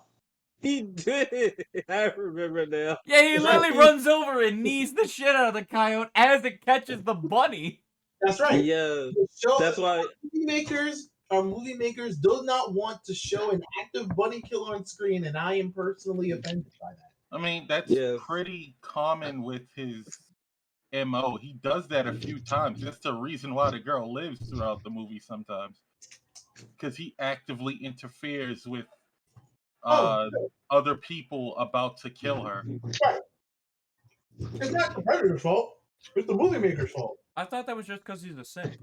he did. I remember now. Yeah, he literally runs over and knees the shit out of the coyote as it catches the bunny! that's right. Yeah, The show, that's why. our movie makers do not want to show an active bunny kill on screen, and I am personally offended by that. I mean, that's Yes, pretty common with his MO. He does that a few times. That's the reason why the girl lives throughout the movie sometimes. Because he actively interferes with Oh, other people about to kill her. right. It's not the predator's fault. It's the movie maker's fault. I thought that was just because he's a simp.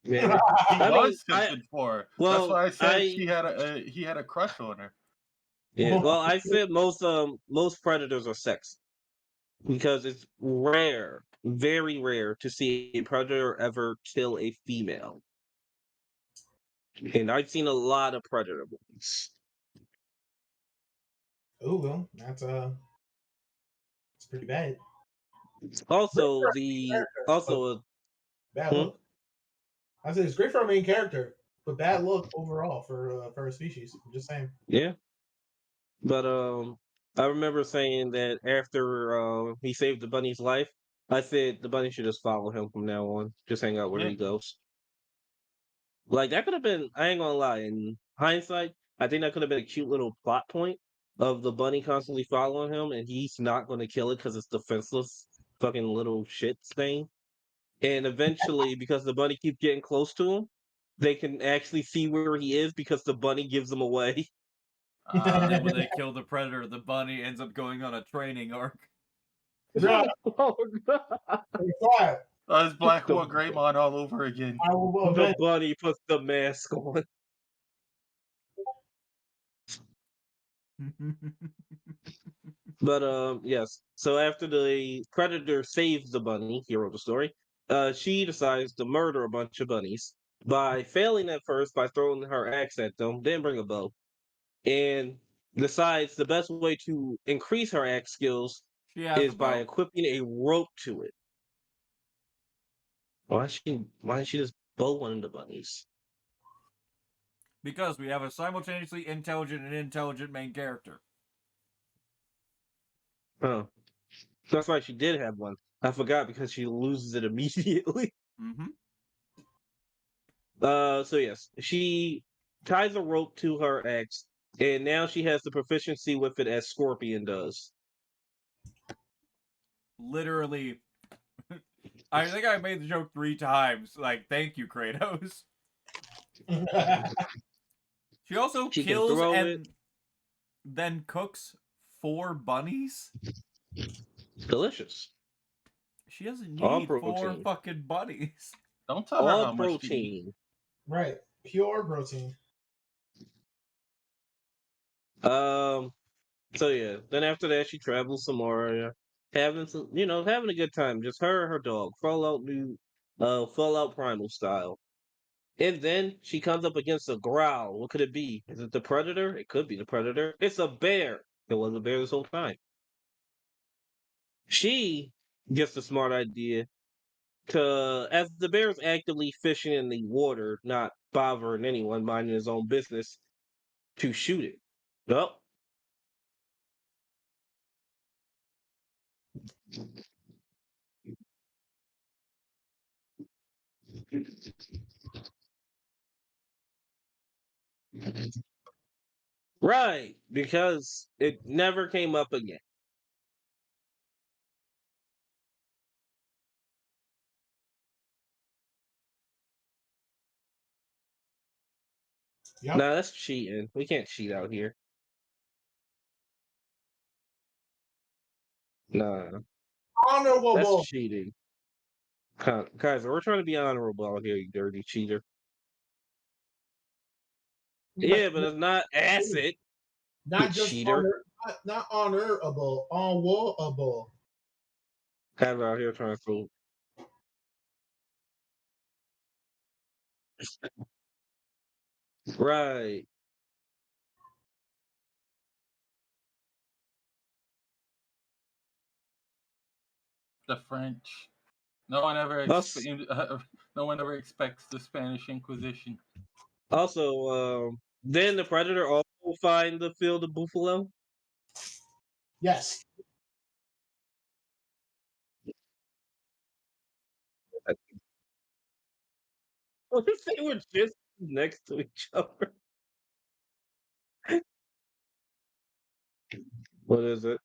yeah. He I mean, was simping for her. That's well, why I said he had a crush on her. yeah. Well, I said most predators are sex. Because it's rare, very rare, to see a predator ever kill a female. And I've seen a lot of predator movies. Oh well, it's pretty bad. Also, But bad hmm? look. I said it's great for our main character, but bad look overall for a species. I'm just saying. Yeah. But I remember saying that after he saved the bunny's life, I said the bunny should just follow him from now on, just hang out where Yeah. he goes. Like that could have been, I ain't gonna lie, in hindsight, I think that could have been a cute little plot point of the bunny constantly following him and he's not gonna kill it because it's defenseless fucking little shit thing. And eventually, because the bunny keeps getting close to him, they can actually see where he is because the bunny gives them away. And then when they kill the predator, the bunny ends up going on a training arc. Right. Oh no. Quiet. It's Blackmore Greymon all over again. I will The avenge. bunny puts the mask on. But yes. So after the predator saves the bunny, hero of the story, she decides to murder a bunch of bunnies by failing at first by throwing her axe at them, then bring a bow, and decides the best way to increase her axe skills She has is a by bow. equipping a rope to it. Why did she just bow one of the bunnies? Because we have a simultaneously intelligent and intelligent main character. Huh. That's why she did have one. I forgot because she loses it immediately. Mm-hmm. So yes, she ties a rope to her axe, and now she has the proficiency with it as Scorpion does. Literally, I think I made the joke 3 times. Like, thank you, Kratos. She also She can kills throw it. and then cooks 4 bunnies. Delicious. She doesn't All need 4 protein. fucking buddies. Don't tell her All how much to eat. protein. Right. Pure protein. So yeah. Then after that, she travels some more, having some, having a good time. Just her and her dog. Fallout Primal style. And then she comes up against a growl. What could it be? Is it the predator? It could be the predator. It's a bear. It was a bear this whole time. She gets the smart idea to, as the bear's actively fishing in the water, not bothering anyone, minding his own business, to shoot it. Well, right, because it never came up again. Yep. Nah, that's cheating. We can't cheat out here. Nah, that's Honorable. cheating. Kaiser, we're trying to be honorable out here, you dirty cheater. Yeah, but it's not acid, you Not just cheater. honor, not honorable, honorable. Kaiser out here trying to fool. Right. The French. No one ever Us. no one ever expects the Spanish Inquisition. Also, then the predator also find the field of buffalo. Yes. What if they were just next to each other? What is it?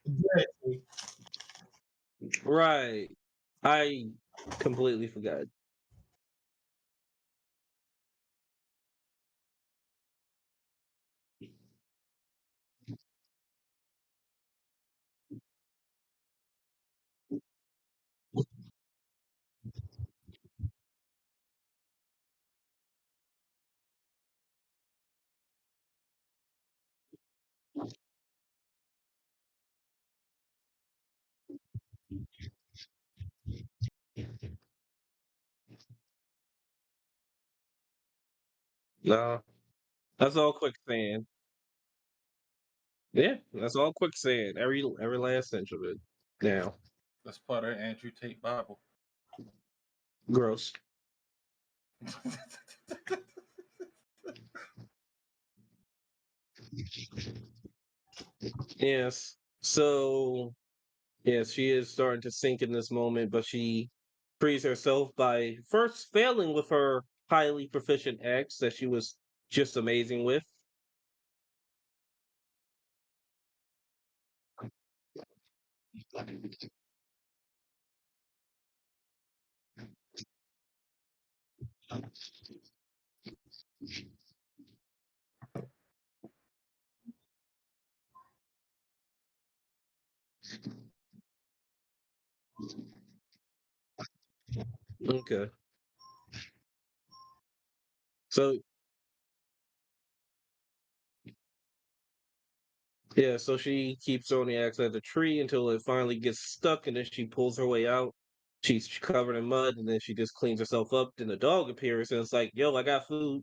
Exactly. Right. I completely forgot. No, that's all quicksand. Yeah, that's all quicksand. Every last inch of it. Now, That's part of Andrew Tate Bible. gross. Yes. So, yes, she is starting to sink in this moment, but she frees herself by first failing with her highly proficient axe that she was just amazing with. Okay. So, yeah, so she keeps throwing the axe at the tree until it finally gets stuck, and then she pulls her way out. She's covered in mud, and then she just cleans herself up. Then the dog appears, and it's like, "Yo, I got food."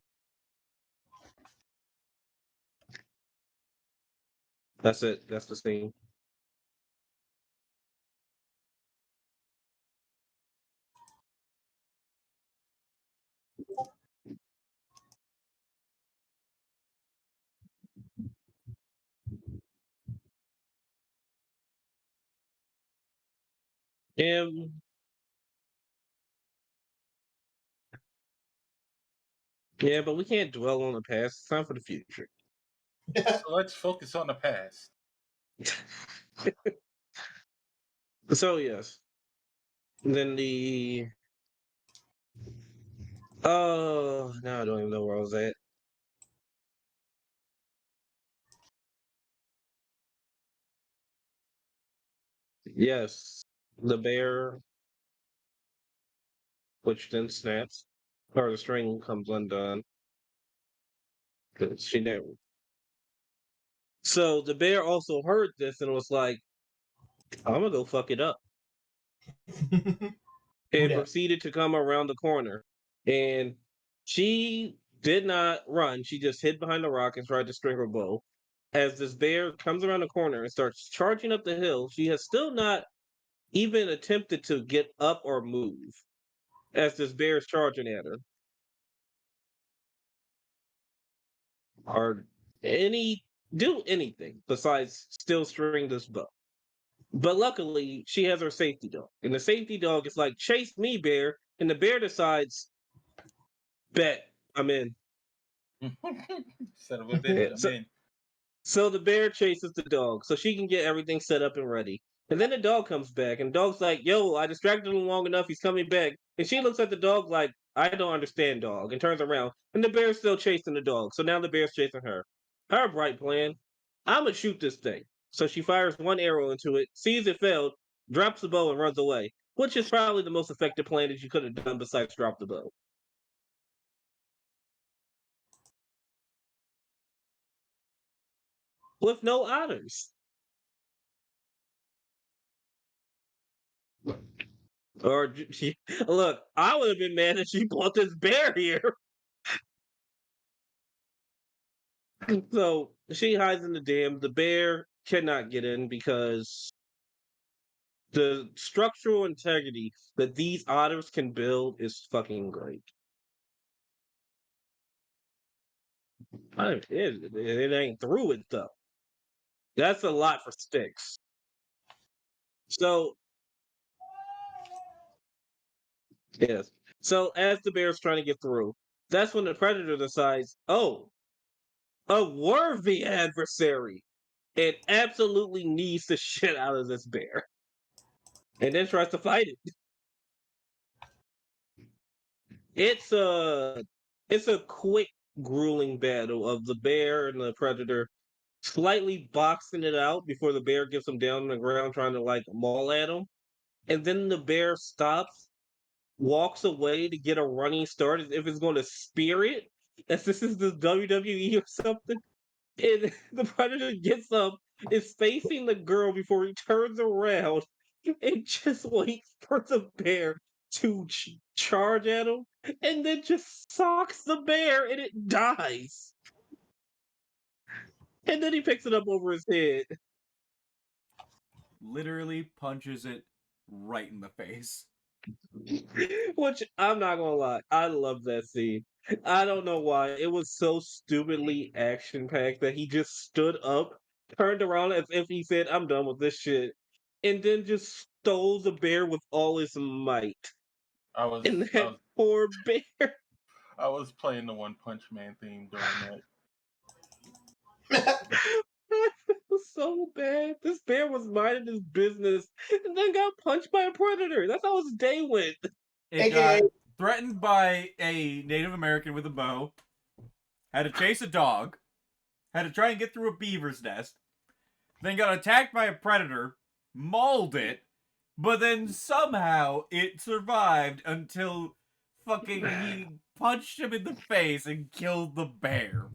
That's it. That's the scene. And yeah, but we can't dwell on the past. It's time for the future. So let's focus on the past. So yes, then Oh, now I don't even know where I was at. Yes, the bear, which then snaps, or the string comes undone. 'Cause she never. So the bear also heard this and was like, "I'm gonna go fuck it up," Who and that? proceeded to come around the corner. And she did not run; she just hid behind the rock and tried to string her bow. As this bear comes around the corner and starts charging up the hill, she has still not even attempted to get up or move as this bear is charging at her, or any do anything besides still string this bow. But luckily, she has her safety dog, and the safety dog is like, "Chase me, bear," and the bear decides, "Bet, I'm in." Son of a bitch, Yeah, I'm so in. So the bear chases the dog so she can get everything set up and ready. And then the dog comes back, and the dog's like, "Yo, I distracted him long enough. He's coming back." And she looks at the dog like, "I don't understand, dog," and turns around. And the bear's still chasing the dog. So now the bear's chasing her. Her bright plan: I'm going to shoot this thing. So she fires one arrow into it, sees it failed, drops the bow, and runs away, which is probably the most effective plan that you could have done besides drop the bow. With no otters. Or she, look, I would have been mad if she brought this bear here. So she hides in the dam. The bear cannot get in because the structural integrity that these otters can build is fucking great. It ain't through it though. That's a lot for sticks. So yes. So as the bear's trying to get through, that's when the predator decides, oh, a worthy adversary. It absolutely needs the shit out of this bear. And then tries to fight it. It's a it's a quick, grueling battle of the bear and the predator slightly boxing it out before the bear gets him down on the ground trying to like maul at him. And then the bear stops, walks away to get a running start as if it's going to spear it, as this is the WWE or something. And the predator gets up, is facing the girl before he turns around and just waits for the bear to charge at him, and then just socks the bear and it dies. And then he picks it up over his head. Literally punches it right in the face. Which I'm not gonna lie, I love that scene. I don't know why. It was so stupidly action packed that he just stood up, turned around as if he said, "I'm done with this shit," and then just stole the bear with all his might. I was And I that was poor bear. I was playing the One Punch Man theme during that. It was so bad. This bear was minding his business and then got punched by a predator. That's how his day went. It AKA got threatened by a Native American with a bow, had to chase a dog, had to try and get through a beaver's nest, then got attacked by a predator, mauled it, but then somehow it survived until fucking he punched him in the face and killed the bear.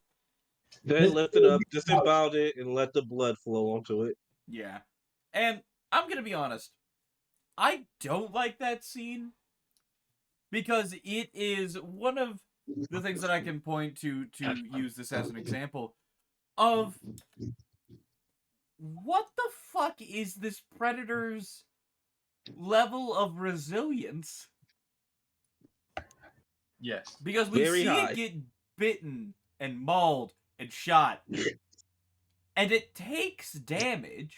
Then lift it up, disemboweled it, and let the blood flow onto it. Yeah. And I'm gonna be honest, I don't like that scene because it is one of the things that I can point to use this as an example of what the fuck is this predator's level of resilience? Yes. Because we Very see it high. get bitten and mauled and shot, and it takes damage.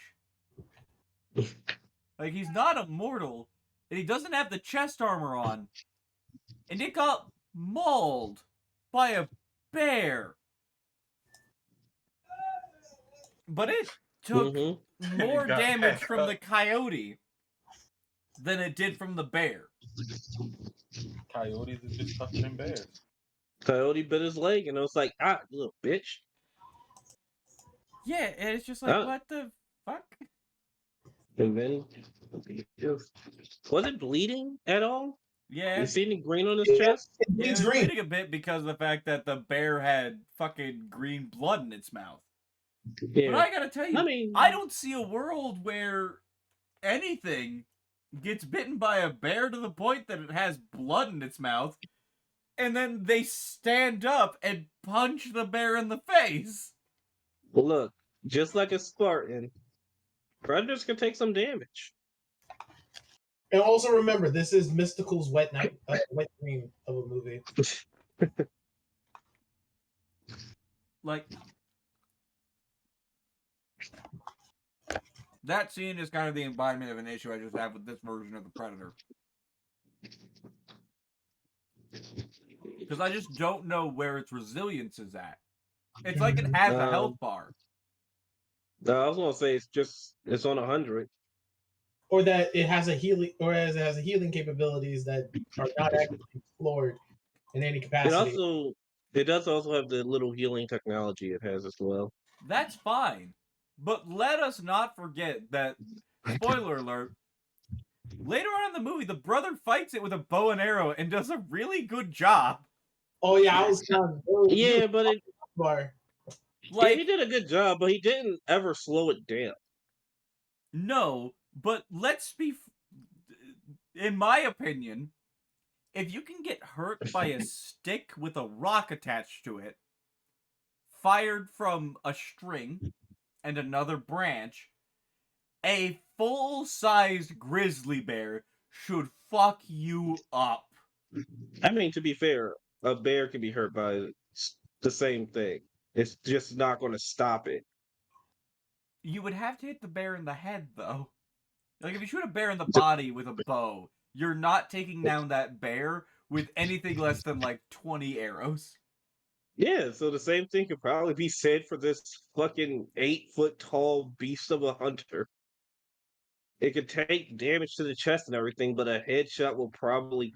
Like, he's not immortal, and he doesn't have the chest armor on, and it got mauled by a bear. But it took Mm-hmm. And it more got damage back from up. the coyote. than it did from the bear. Coyotes are just tougher than bears. Coyote bit his leg, and it was like, ah, you little bitch. Yeah, and it's just like, Ah. what the fuck? And then, was it bleeding at all? Yeah. You see any green on his Yeah, chest? it Yeah, it bleeds was green. bleeding a bit because of the fact that the bear had fucking green blood in its mouth. Yeah. But I gotta tell you, I mean, I don't see a world where anything gets bitten by a bear to the point that it has blood in its mouth, and then they stand up and punch the bear in the face. well, look, just like a Spartan, predators can take some damage. And also remember, this is Mystical's wet dream of a movie. Like, that scene is kind of the embodiment of an issue I just have with this version of the Predator. Because I just don't know where its resilience is at. It's like it has a health bar. I was gonna say it's on 100. Or that it has a healing, or as it has a healing capabilities that are not actually explored in any capacity. It does also have the little healing technology it has as well. That's fine. But let us not forget that, spoiler alert, later on in the movie, the brother fights it with a bow and arrow and does a really good job. Oh yeah, I was done. Yeah, but Bar. Like, he did a good job, but he didn't ever slow it down. no, but let's be. In my opinion, if you can get hurt by a stick with a rock attached to it, fired from a string and another branch, a full-sized grizzly bear should fuck you up. I mean, to be fair, a bear can be hurt by the same thing. It's just not going to stop it. You would have to hit the bear in the head, though. Like, if you shoot a bear in the body with a bow, you're not taking down that bear with anything less than, like, 20 arrows. Yeah, so the same thing could probably be said for this fucking 8-foot tall beast of a hunter. It could take damage to the chest and everything, but a headshot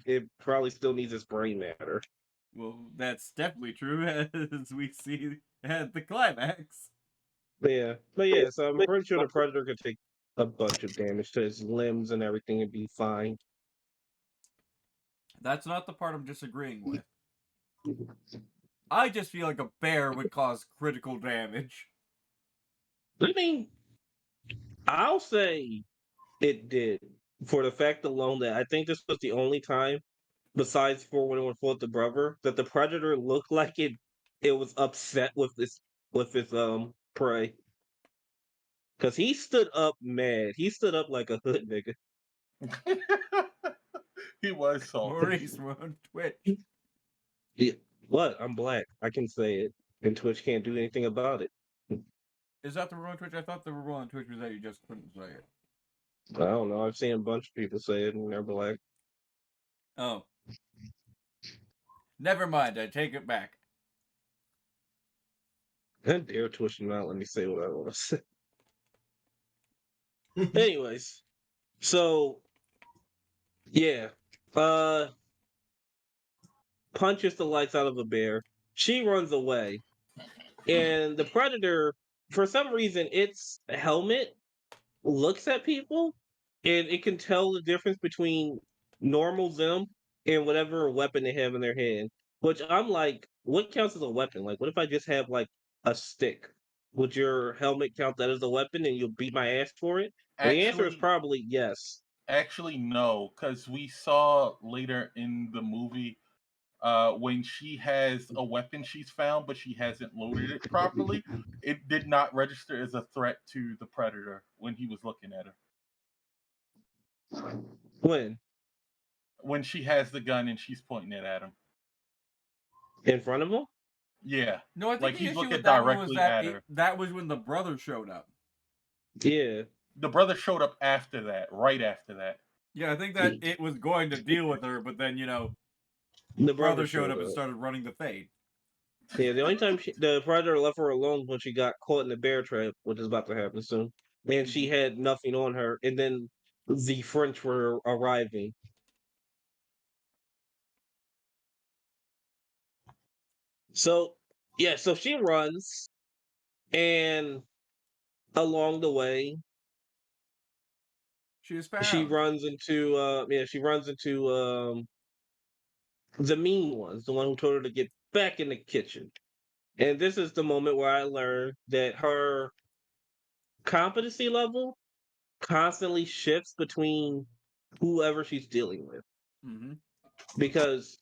it probably still needs its brain matter. Well, that's definitely true, as we see at the climax. But yeah, so I'm pretty sure the predator could take a bunch of damage to his limbs and everything and be fine. That's not the part I'm disagreeing with. I just feel like a bear would cause critical damage. I mean, I'll say it did for the fact alone that I think this was the only time, besides for when it would fought the brother, that the predator looked like it was upset with its prey. Cause he stood up mad. He stood up like a hood nigga. He was salty. Maurice, we're on Twitch. Yeah. What? I'm black. I can say it. And Twitch can't do anything about it. Is that the rule on Twitch? I thought the rule on Twitch was that you just couldn't say it. I don't know. I've seen a bunch of people say it and they're black. Oh. Never mind, I take it back. How dare Twitch not let me say what I want to say. Anyways, so yeah. Punches the lights out of a bear. She runs away. And the predator, for some reason, its helmet looks at people and it can tell the difference between normal them and whatever weapon they have in their hand. Which I'm like, what counts as a weapon? Like, what if I just have like a stick? Would your helmet count that as a weapon and you'll beat my ass for it? And the answer is probably yes. Actually, no, because we saw later in the movie when she has a weapon she's found, but she hasn't loaded it properly, it did not register as a threat to the predator when he was looking at her. When? When she has the gun and she's pointing it at him. In front of him? Yeah. No, I think like the he's issue looking with that one was directly that at her. that was when the brother showed up. Yeah. The brother showed up after that, right after that. Yeah, I think that it was going to deal with her, but then, the brother showed up and started running the fade. Yeah, the only time the predator left her alone when she got caught in the bear trap, which is about to happen soon, and she had nothing on her. And then the French were arriving. So yeah, so she runs, and along the way, She is she found. runs into the mean ones, the one who told her to get back in the kitchen. And this is the moment where I learned that her competency level constantly shifts between whoever she's dealing with. Mm-hmm. Because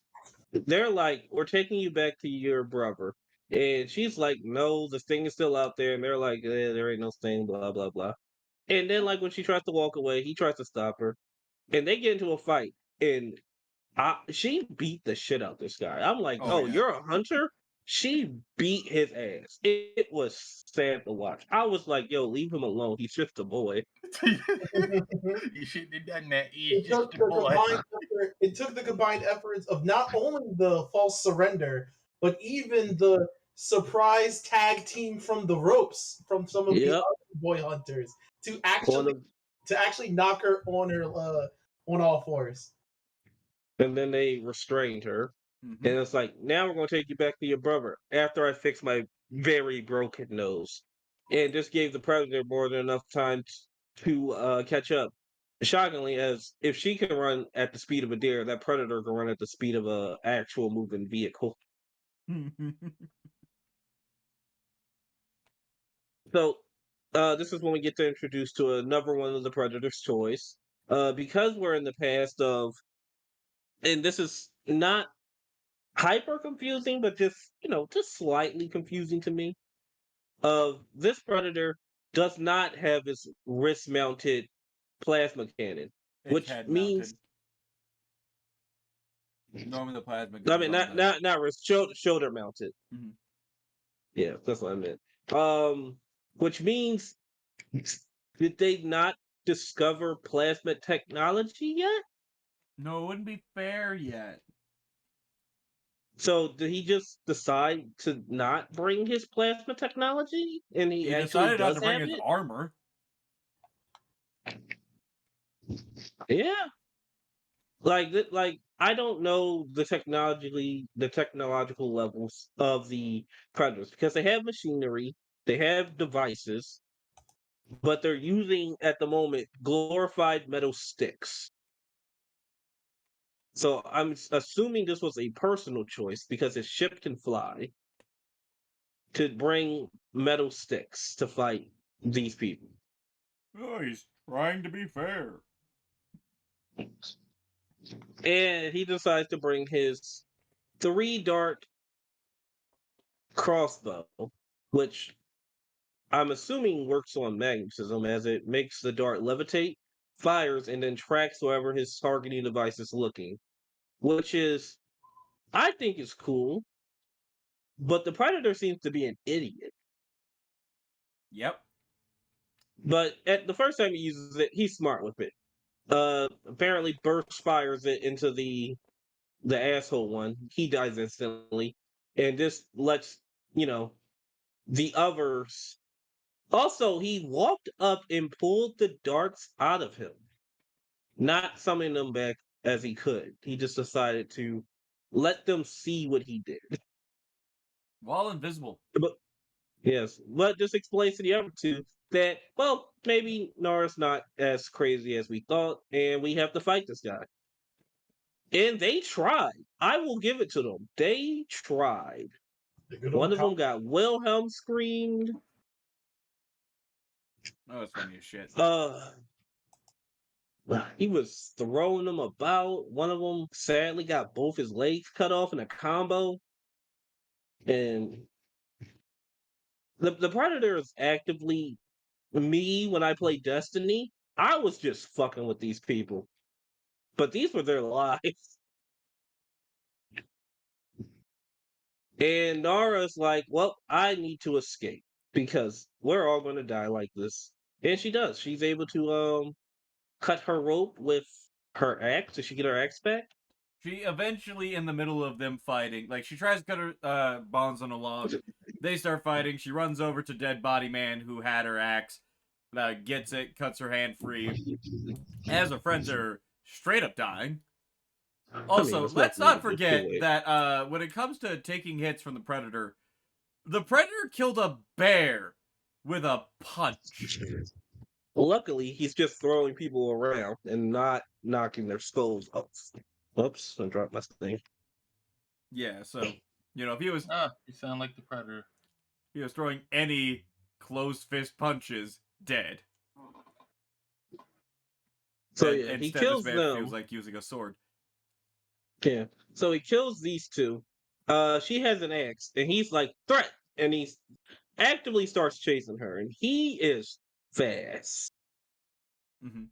they're like, we're taking you back to your brother. And she's like, no, the thing is still out there. And they're like, there ain't no thing, blah, blah, blah. And then, like, when she tries to walk away, he tries to stop her. And they get into a fight. And she beat the shit out this guy. I'm like, Oh oh, yeah. you're a hunter? She beat his ass. It was sad to watch. I was like, yo, leave him alone. He's just a boy. You shouldn't have done that. He's It just took a the boy. combined effort. It took the combined efforts of not only the false surrender, but even the surprise tag team from the ropes from some of the Yep. other boy hunters to On actually knock her on all fours. and then they restrained her. Mm-hmm. And it's like, now we're going to take you back to your brother after I fix my very broken nose. And this gave the predator more than enough time to catch up. Shockingly, as if she can run at the speed of a deer, that predator can run at the speed of a actual moving vehicle. So, this is when we get to introduce to another one of the predator's choice. Because we're in the past of, and this is not hyper confusing, but just just slightly confusing to me. Of this predator does not have its wrist mounted plasma cannon, It's which head means mounted. Normally the plasma I goes mean on the. not wrist shoulder mounted. Mhm. Yeah, that's what I meant. Which means did they not discover plasma technology yet? No, it wouldn't be fair yet. So did he just decide to not bring his plasma technology, and he He actually decided not does to bring have his it? armor. Yeah. Like I don't know the technological levels of the predators because they have machinery, they have devices, but they're using at the moment glorified metal sticks. So I'm assuming this was a personal choice because his ship can fly to bring metal sticks to fight these people. Oh, he's trying to be fair. And he decides to bring his three dart crossbow, which I'm assuming works on magnetism as it makes the dart levitate, fires, and then tracks wherever his targeting device is looking, which is, I think, is cool. But the predator seems to be an idiot. Yep. But at the first time he uses it, he's smart with it. Apparently burst fires it into the asshole one. He dies instantly, and this lets you know the others. Also, he walked up and pulled the darts out of him, not summoning them back as he could. He just decided to let them see what he did. While invisible. But yes, but this explains to the other two that, well, maybe Nora's not as crazy as we thought, and we have to fight this guy. And they tried. I will give it to them. They tried. The good One old of them got Wilhelm screamed. Oh, it's funny as shit. He was throwing them about. One of them sadly got both his legs cut off in a combo. And the Predator is actively me when I play Destiny. I was just fucking with these people. But these were their lives. And Nara's like, well, I need to escape because we're all gonna die like this. And she does. She's able to cut her rope with her axe. Does she get her axe back? She eventually, in the middle of them fighting, like she tries to cut her bonds on a log. They start fighting. She runs over to Dead Body Man, who had her axe, gets it, cuts her hand free, as her friends are straight up dying. I mean, Also, there's let's nothing not really to do forget it. that when it comes to taking hits from the Predator killed a bear with a punch. Luckily, he's just throwing people around and not knocking their skulls off. Oops, I dropped my thing. Yeah, so if he was You sound like the Predator. throwing any closed fist punches, dead. So And yeah, he instead, this kills man them. feels like using a sword. Yeah. So he kills these two. She has an axe, and he's like threat, and he's actively starts chasing her, and he is fast. Mm-hmm.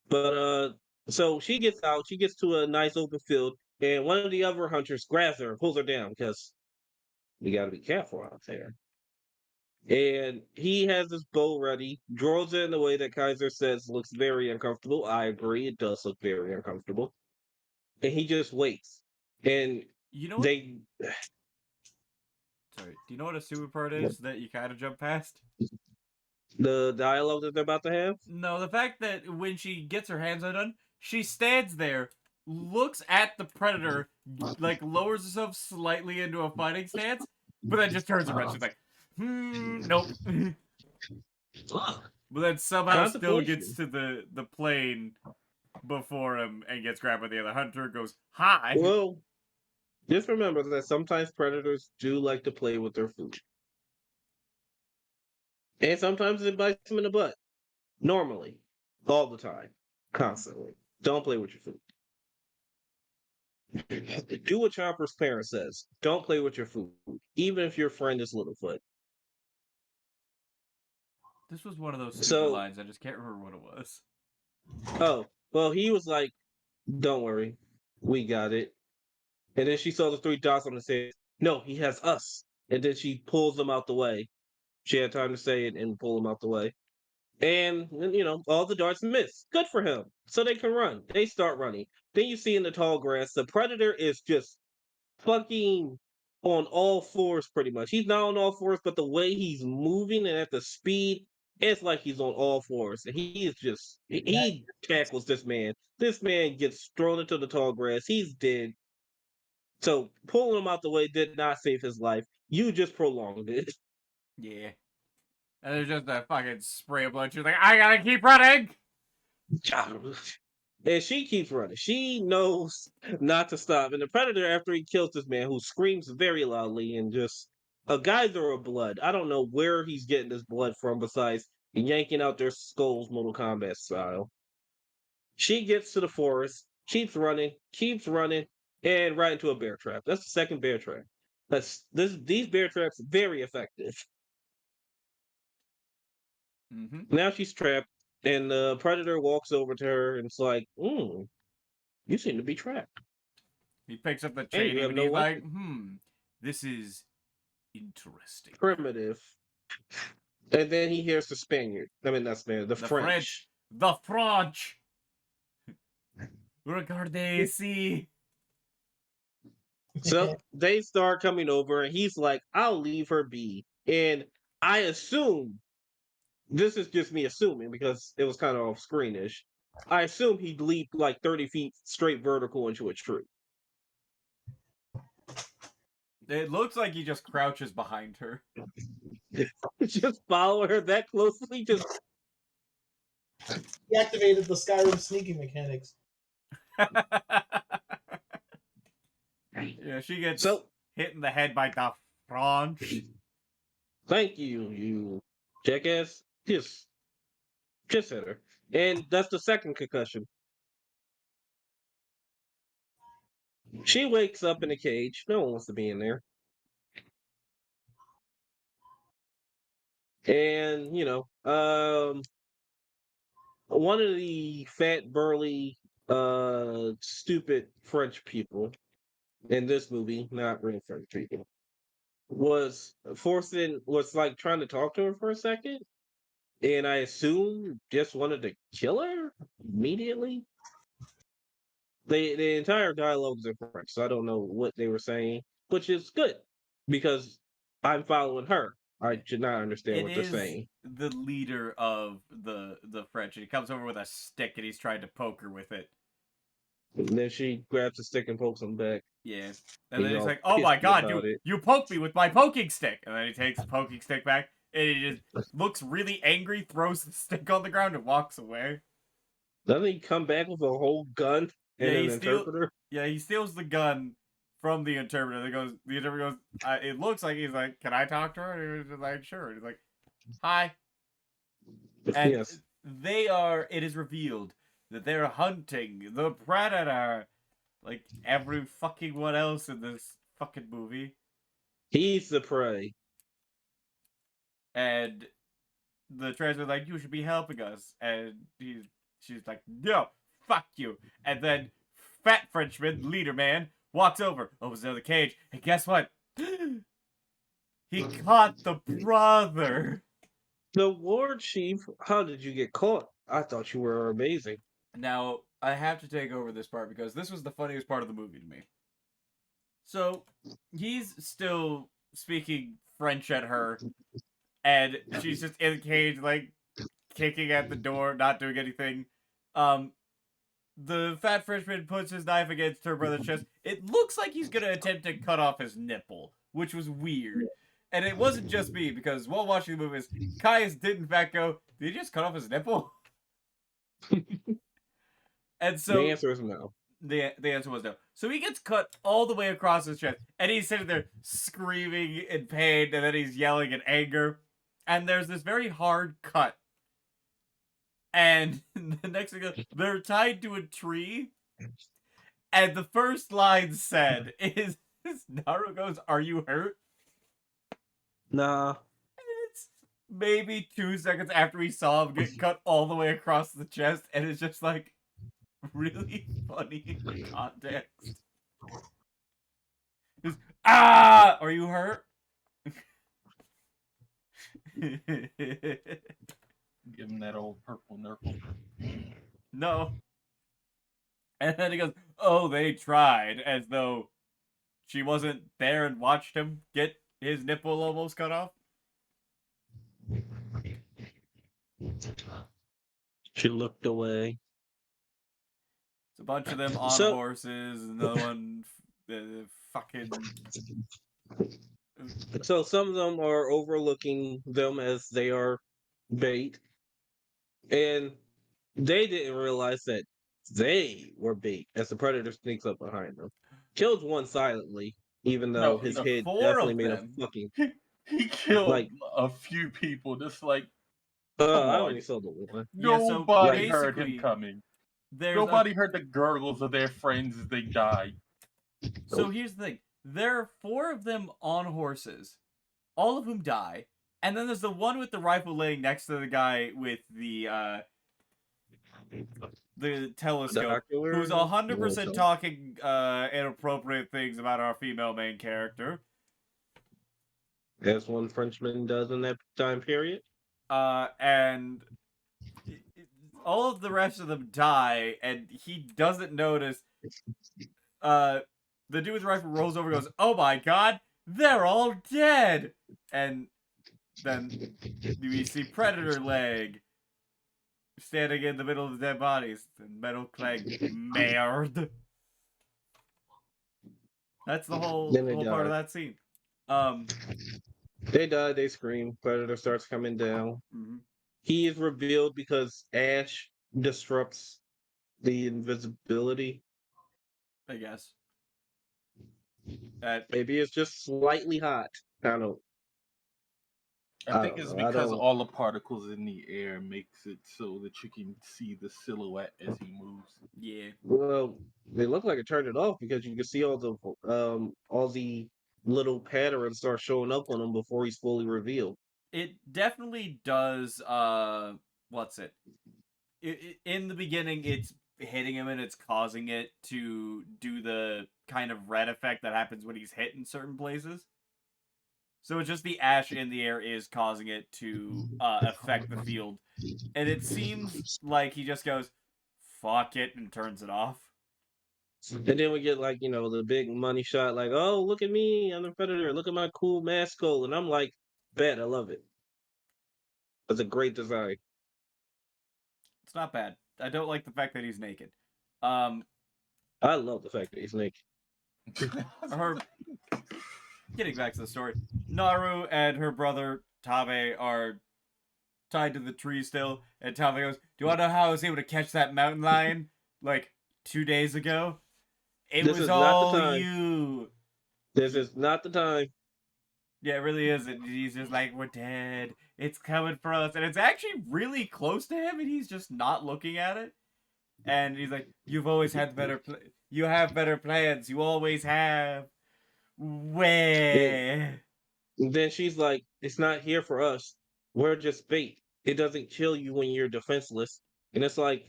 But so she gets out. She gets to a nice open field, and one of the other hunters grabs her and pulls her down because you got to be careful out there. And he has his bow ready, draws it in a way that Kaiser says looks very uncomfortable. I agree, it does look very uncomfortable. And he just waits. And You know what? they Sorry. Do you know what a super part is that you kind of jump past? the dialogue that they're about to have. No, the fact that when she gets her hands undone, she stands there, looks at the Predator, like lowers herself slightly into a fighting stance, but then just turns around. She's like, nope. But then somehow still gets to the plane before him and gets grabbed by the other hunter, goes, hi. Well, just remember that sometimes predators do like to play with their food. And sometimes it bites them in the butt. Normally. All the time. Constantly. Don't play with your food. Do what Chopper's parent says. Don't play with your food. Even if your friend is Littlefoot. This was one of those stupid So, lines. I just can't remember what it was. oh, well, he was like, don't worry. We got it. And then she saw the three dots on the stage. No, he has us. And then she pulls them out the way. She had time to say it and pull them out the way. And, all the darts miss. Good for him. So they can run. They start running. Then you see in the tall grass, the predator is just fucking on all fours pretty much. He's not on all fours, but the way he's moving and at the speed, it's like he's on all fours. And he is just, he tackles this man. This man gets thrown into the tall grass. He's dead. So pulling him out the way did not save his life. You just prolonged it. Yeah. And there's just a fucking spray of blood. She's like, I gotta keep running! And she keeps running. She knows not to stop. And the predator, after he kills this man, who screams very loudly and just a geyser of blood. I don't know where he's getting this blood from besides yanking out their skulls Mortal Kombat style. She gets to the forest, keeps running, and right into a bear trap. That's the second bear trap. These bear traps very effective. Mm-hmm. Now she's trapped, and the predator walks over to her and it's like, you seem to be trapped. He picks up the And chain you have and no he's like, weapon. this is interesting. Primitive. And then he hears the Spaniard. I mean, not Spaniard, the French. The French! Regardez ici! So they start coming over, and he's like, I'll leave her be. And I assume, this is just me assuming because it was kind of off screenish. I assume he leaped like 30 feet straight vertical into a tree. It looks like he just crouches behind her. Just follow her that closely, just He activated the Skyrim sneaking mechanics. Yeah, she gets so hit in the head by the French. thank you, you jackass. Just hit her. And that's the second concussion. She wakes up in a cage. No one wants to be in there. And, one of the fat, burly, stupid French people in this movie, not real French people, was like trying to talk to her for a second. And I assume just wanted to kill her immediately. The entire dialogue is in French, so I don't know what they were saying, which is good because I'm following her. I did not understand It what they're is saying. the leader of the French, and he comes over with a stick, and he's trying to poke her with it. And then she grabs a stick and pokes him back. Yeah. And then He's he's all like, "Oh my pissy god, about it. you poked me with my poking stick!" And then he takes the poking stick back, and he just looks really angry, throws the stick on the ground, and walks away. Doesn't he come back with a whole gun and an interpreter? He steals the gun from the interpreter. The interpreter goes, it looks like he's like, "Can I talk to her?" And he was just like, "Sure." And he's like, "Hi." And Yes. it is revealed that they're hunting the predator. Like every fucking one else in this fucking movie. He's the prey. And the translator's like, "You should be helping us." And she's like, "No, fuck you." And then Fat Frenchman, leader man, walks over, opens the other cage, and guess what? He caught the brother. The war chief, how did you get caught? I thought you were amazing. Now, I have to take over this part because this was the funniest part of the movie to me. So, he's still speaking French at her, and she's just in the cage, like, kicking at the door, not doing anything. The fat Frenchman puts his knife against her brother's chest. It looks like he's gonna attempt to cut off his nipple, which was weird. And it wasn't just me, because while watching the movies, Caius did in fact go, "Did he just cut off his nipple?" And so The answer is no. the answer was no. So he gets cut all the way across his chest, and he's sitting there screaming in pain, and then he's yelling in anger. And there's this very hard cut. And the next thing, they're tied to a tree. And the first line said is Naru goes, "Are you hurt?" Nah. And it's maybe 2 seconds after we saw him get cut all the way across the chest, and it's just like really funny in the context. Just, are you hurt? Give him that old purple nurple. No. And then he goes, "Oh, they tried," as though she wasn't there and watched him get his nipple almost cut off. She looked away. It's a bunch of them on So- horses, another one fucking... So some of them are overlooking them as they are bait. And they didn't realize that they were bait as the predator sneaks up behind them. Kills one silently, even though No, his no, head 4 definitely of made a them. fucking. He killed Like- a few people. Just like I on. only saw the one. Yeah, so nobody heard basically, him coming. There's Nobody heard the gurgles of their friends as they died. So here's the thing. There are 4 of them on horses, all of whom die. And then there's the one with the rifle laying next to the guy with the telescope, who's 100% talking inappropriate things about our female main character. As one Frenchman does in that time period. And all of the rest of them die, and he doesn't notice. The dude with the rifle rolls over and goes, "Oh my god, they're all dead!" And then we see Predator leg standing in the middle of the dead bodies. And Metal Clegg, merde. That's the whole part of that scene. They die, they scream. Predator starts coming down. Mm-hmm. He is revealed because Ash disrupts the invisibility. I guess. Maybe it's just slightly hot. I don't. I think it's because all the particles in the air makes it so that you can see the silhouette as he moves. Yeah. Well, they look like it turned it off because you can see all the little patterns start showing up on him before he's fully revealed. It definitely does. What's it? In the beginning, it's hitting him and it's causing it to do the kind of red effect that happens when he's hit in certain places. So it's just the ash in the air is causing it to affect the field. And it seems like he just goes, "Fuck it," and turns it off. And then we get like, the big money shot, like, "Oh, look at me, I'm the Predator, look at my cool mask coat." And I'm like, bad. I love it. It's a great design. It's not bad. I don't like the fact that he's naked. I love the fact that he's naked. Her getting back to the story, Naru and her brother Tabe are tied to the tree still, and Tabe goes, "Do you want to know how I was able to catch that mountain lion like 2 days ago? It This was is not the all time. you." This is not the time. Yeah, it really isn't. He's just like, "We're dead. It's coming for us," and it's actually really close to him, and he's just not looking at it. And he's like, "You've always had you have better plans. You always have." And Where? then she's like, "It's not here for us. We're just bait. It doesn't kill you when you're defenseless." And it's like,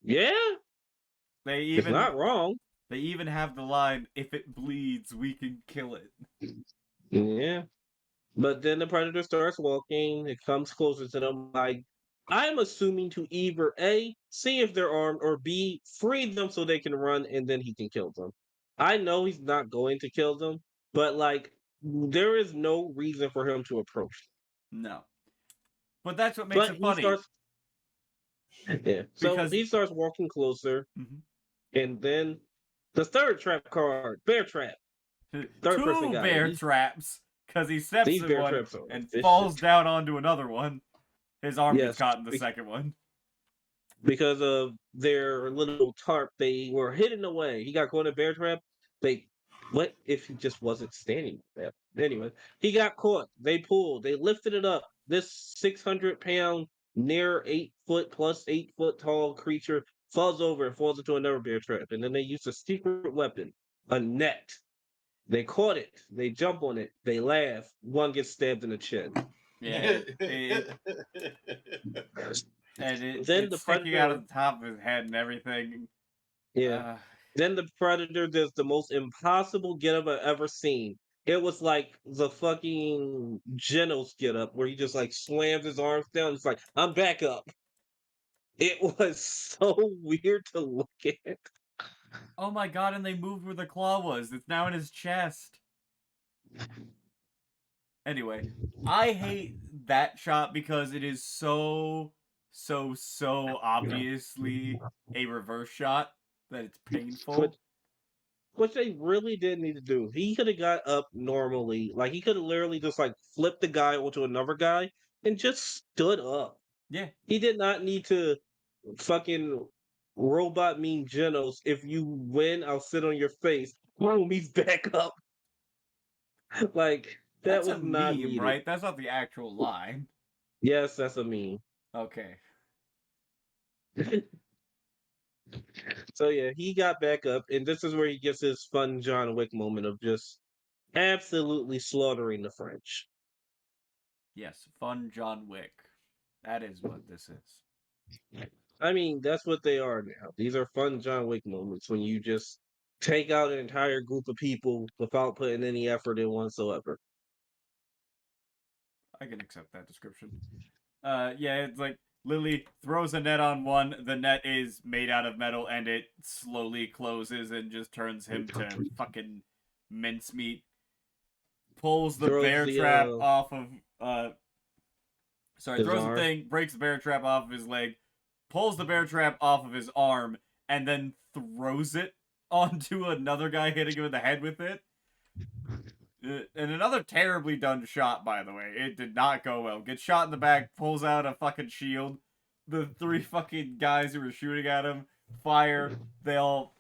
yeah, They it's even not wrong. they even have the line, "If it bleeds, we can kill it." Yeah. But then the predator starts walking. It comes closer to them. Like, I'm assuming to either A, see if they're armed, or B, free them so they can run and then he can kill them. I know he's not going to kill them, but like, there is no reason for him to approach No, but that's what them. makes But it he funny starts, yeah. So because he starts walking closer, mhm. and then the third trap card, bear trap. Third person Two got it. bear traps because he steps These in bear one traps are and falls efficient. down onto another one. His arm gets Yes, caught in the second one. because of their little tarp, they were hidden away. He got caught in a bear trap. They, what if he just wasn't standing there? Anyway, he got caught. They pulled. They lifted it up. This 600-pound, near 8 foot plus 8 foot tall creature falls over and falls into another bear trap. And then they used a secret weapon, a net. They caught it. They jump on it. They laugh. One gets stabbed in the chin. Yeah, and Then it's the sticking out predator, of the top of his head and everything. yeah. Uh, Then the Predator does the most impossible getup I've ever seen. It was like the fucking Genos getup where he just like slams his arms down. It's like, I'm back up. It was so weird to look at. oh my god! And they moved where the claw was. It's now in his chest. Anyway, I hate that shot because it is so obviously a reverse shot that it's Which, painful. which they really didn't need to do. He could have got up normally. Like, he could have literally just like flipped the guy onto another guy and just stood up. Yeah, He did not need to fucking robot mean Genos. If you win, I'll sit on your face. Boom, he's back up. Like, that that's a was not meme, needed. right? That's not the actual line. Yes, that's a meme. Okay. So yeah, he got back up, and this is where he gets his fun John Wick moment of just absolutely slaughtering the French. Yes, fun John Wick. That is what this is. I mean, that's what they are now. These are fun John Wick moments when you just take out an entire group of people without putting any effort in whatsoever. I can accept that description. Yeah, it's like Lily throws a net on one. The net is made out of metal, and it slowly closes and just turns him to fucking mincemeat. Pulls the Throws bear the trap off of his throws the arm. thing, breaks the bear trap off of his leg, pulls the bear trap off of his arm, and then throws it onto another guy, hitting him in the head with it. And another terribly done shot, by the way. It did not go well. Gets shot in the back, pulls out a fucking shield. The three fucking guys who were shooting at him fire. They all,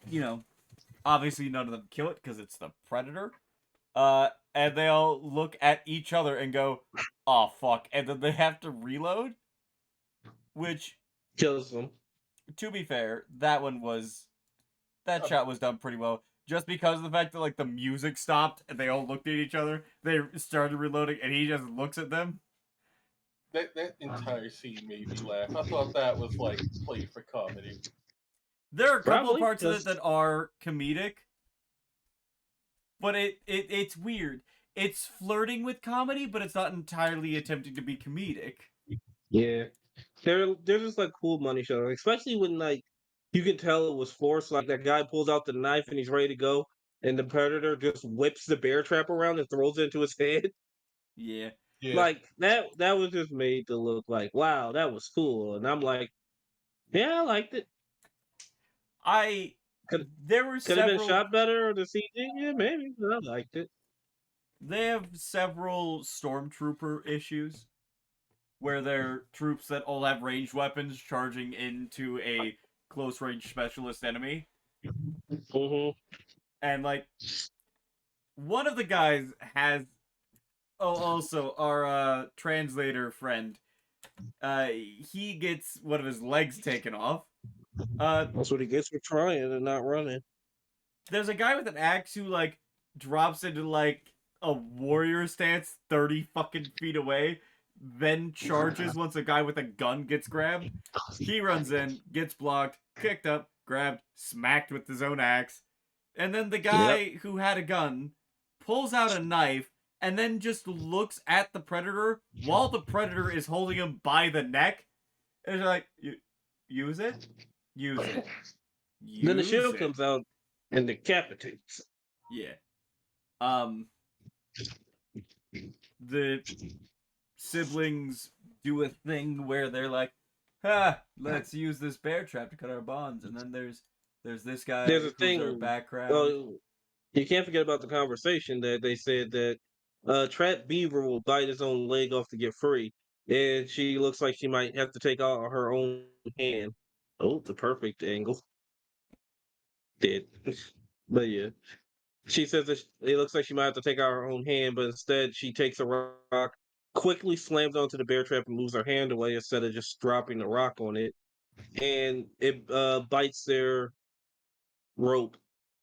obviously none of them kill it because it's the Predator. And they all look at each other and go, "Oh fuck!" And then they have to reload. Which, Kills him. to be fair, that shot was done pretty well. Just because of the fact that like the music stopped and they all looked at each other, they started reloading, and he just looks at them. That entire scene made me laugh. I thought that was like played for comedy. There are a couple of Probably parts of it because that are comedic, but it's weird. It's flirting with comedy, but it's not entirely attempting to be comedic. yeah, they're just like cool money shots, especially when like you can tell it was forced. Like that guy pulls out the knife and he's ready to go, and the Predator just whips the bear trap around and throws it into his head. Yeah. Yeah. Like that was just made to look like, wow, that was cool. And I'm like, yeah, I liked it. There were Could have been several. shot better or the CG, yeah, maybe. But I liked it. They have several stormtrooper issues where they're troops that all have ranged weapons charging into a close range specialist enemy. Mm-hmm. And like one of the guys has also our translator friend, he gets one of his legs taken off. That's what he gets for trying and not running. There's a guy with an axe who like drops into like a warrior stance 30 fucking feet away, then charges once a guy with a gun gets grabbed. He runs in, gets blocked, kicked up, grabbed, smacked with his own axe. And then the guy who had a gun pulls out a knife and then just looks at the predator while the predator is holding him by the neck. And it's like, use it? Use it. Then the shield Use it. comes out and decapitates. Yeah. The siblings do a thing where they're like, let's use this bear trap to cut our bonds. And then there's this guy There's a who's thing. our background. Well, you can't forget about the conversation that they said that trapped beaver will bite his own leg off to get free, and she looks like she might have to take out her own hand. Oh, the perfect angle. Did, but yeah, she says that it looks like she might have to take out her own hand, but instead she takes a rock, quickly slams onto the bear trap, and moves her hand away instead of just dropping the rock on it, and it bites their rope,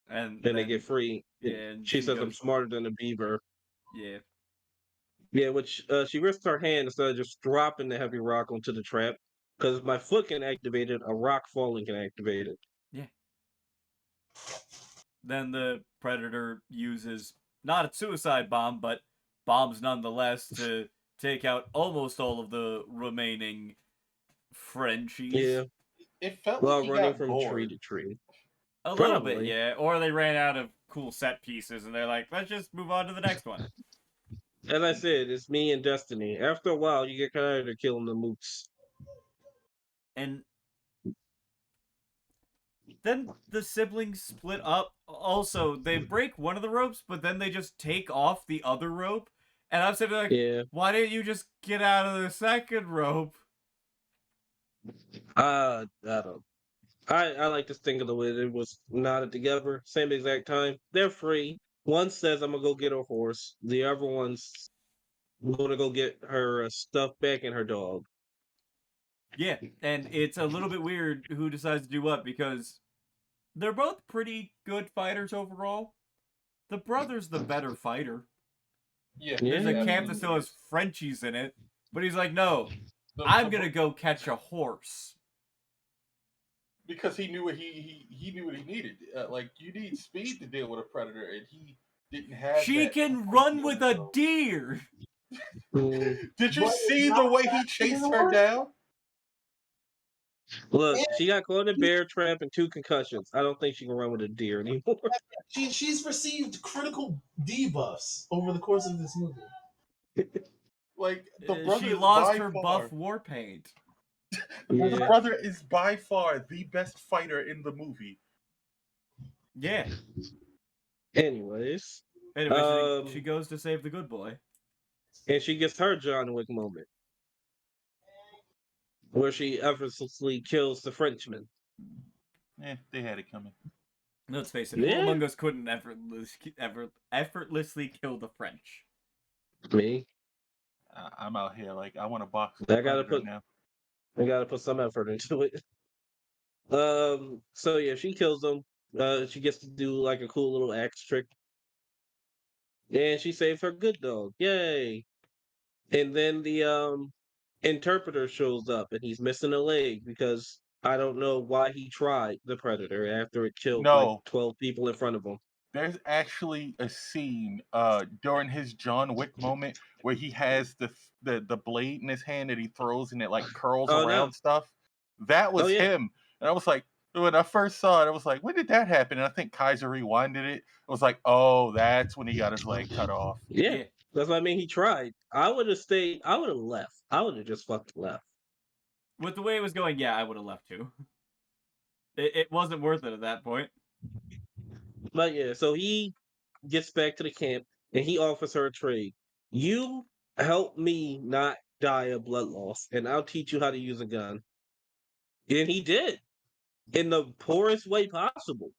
And they get free. Yeah, and She says, "I'm smarter than a beaver." Yeah. Yeah, which she risks her hand instead of just dropping the heavy rock onto the trap. Because if my foot can activate it, a rock falling can activate it. Yeah. Then the predator uses not a suicide bomb, but bombs nonetheless to take out almost all of the remaining Frenchies. Yeah. It felt While like he running got from bored. tree to tree. A little bit, Probably. yeah. Or they ran out of cool set pieces and they're like, let's just move on to the next one. As I said, it's me and Destiny. After a while, you get tired of killing the mooks. And then the siblings split up. Also, they break one of the ropes, but then they just take off the other rope. And I'm sitting there like, Yeah. why didn't you just get out of the second rope? I don't. I like to think of the way it was knotted together, same exact time. They're free. One says, "I'm gonna go get a horse." The other one's gonna go get her stuff back and her dog. Yeah, and it's a little bit weird who decides to do what because they're both pretty good fighters overall. The brother's the better fighter. Yeah. There's a Yeah. camp that still has Frenchies in it, but he's like, no, I'm gonna go catch a horse. Because he knew what he knew what he needed. Like you need speed to deal with a predator, and he didn't have. She that. can run with a deer. Did you But see it's the not way he that chased her anymore? down? Look, she got caught in a bear trap and 2 concussions. I don't think she can run with a deer anymore. She's received critical debuffs over the course of this movie. Like the brother She is lost by her far, buff war paint. The Yeah. brother is by far the best fighter in the movie. Yeah. Anyways, Anyway, she goes to save the good boy. and she gets her John Wick moment, where she effortlessly kills the Frenchman. They had it coming. Let's face it, Yeah. who among us couldn't effortlessly kill the French? Me, I'm out here like I want to box. I gotta Predator put now. I gotta put some effort into it. So yeah, she kills him. She gets to do like a cool little axe trick, and she saves her good dog. Yay! And then the interpreter shows up, and he's missing a leg because I don't know why he tried the predator after it killed like No, 12 people in front of him. there's actually a scene during his John Wick moment where he has the blade in his hand that he throws and it like curls Oh, around no. stuff. That was yeah. him. And I was like, when I first saw it, I was like, when did that happen? And I think Kaiser rewinded it. It was like, oh, that's when he got his leg cut off. Yeah. That's what I mean. He tried. I would have stayed. I would have left. I would have just fucking left. With the way it was going, yeah, I would have left too. It wasn't worth it at that point. But yeah, so he gets back to the camp and he offers her a trade. You help me not die of blood loss, and I'll teach you how to use a gun. And he did in the poorest way possible.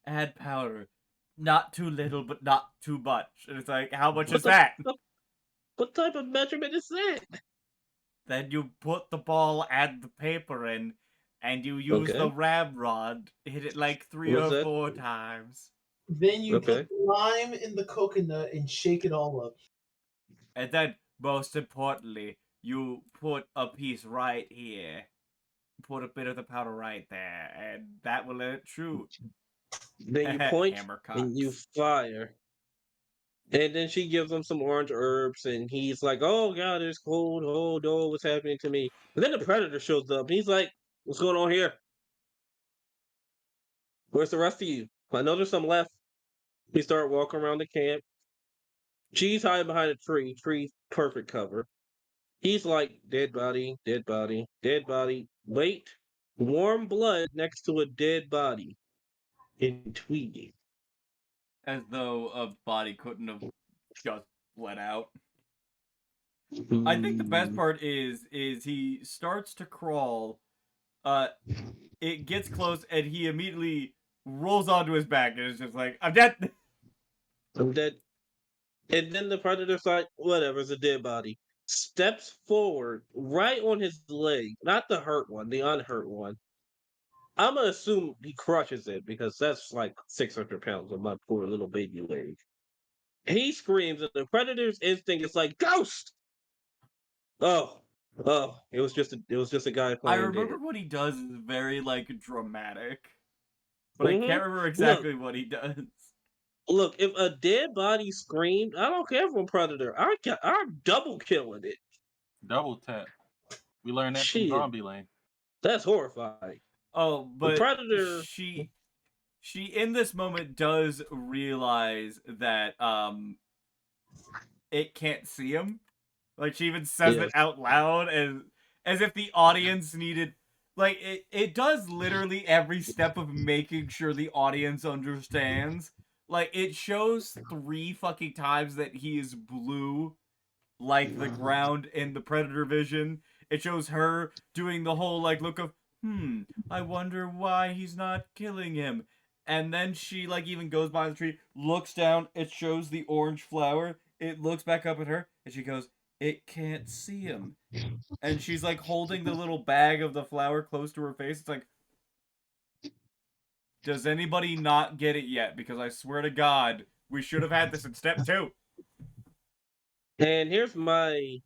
Add powder. Not too little, but not too much. And it's like, how much is What the that? fuck? What type of measurement is that? Then you put the ball and the paper in, and you use the Okay. ramrod. Hit it like 3 What's or that? 4 times. Then you Okay. put the lime in the coconut and shake it all up. And then, most importantly, you put a piece right here. Put a bit of the powder right there, and that will let it shoot. Then you point Hammer and you cocks. fire. And then she gives him some orange herbs, and he's like, "Oh God, it's cold. Oh no, what's happening to me?" And then the predator shows up. And he's like, "What's going on here? Where's the rest of you?" I know there's some left. We start walking around the camp. She's hiding behind a tree. Tree, perfect cover. He's like, "Dead body, dead body, dead body." Wait, warm blood next to a dead body. Intriguing. As though a body couldn't have just let out. I think the best part is he starts to crawl. It gets close, and he immediately rolls onto his back, and is just like, "I'm dead." I'm dead. And then the predator's like, whatever, it's a dead body. Steps forward right on his leg, not the hurt one, the unhurt one. I'm gonna assume he crushes it because that's like 600 pounds on my poor little baby leg. He screams, and the predator's instinct is like, "Ghost!" Oh, it was just a guy I playing remember dead. what he does is very like dramatic, but I hmm can't remember Look, exactly what he does. look, if a dead body screamed, I don't care if I'm predator. I'm double killing it. Double tap. We learned that from Shit, Zombieland. that's horrifying. Oh, The but predator. she in this moment does realize that it can't see him. Like she even says it Yes. out loud as if the audience needed like it does literally every step of making sure the audience understands. Like it shows 3 fucking times that he is blue like the ground in the predator vision. It shows her doing the whole like look of I wonder why he's not killing him. And then she like even goes by the tree, looks down, it shows the orange flower, it looks back up at her, and she goes, "It can't see him." And she's like holding the little bag of the flower close to her face. It's like, does anybody not get it yet? Because I swear to God, we should have had this in step 2. And here's my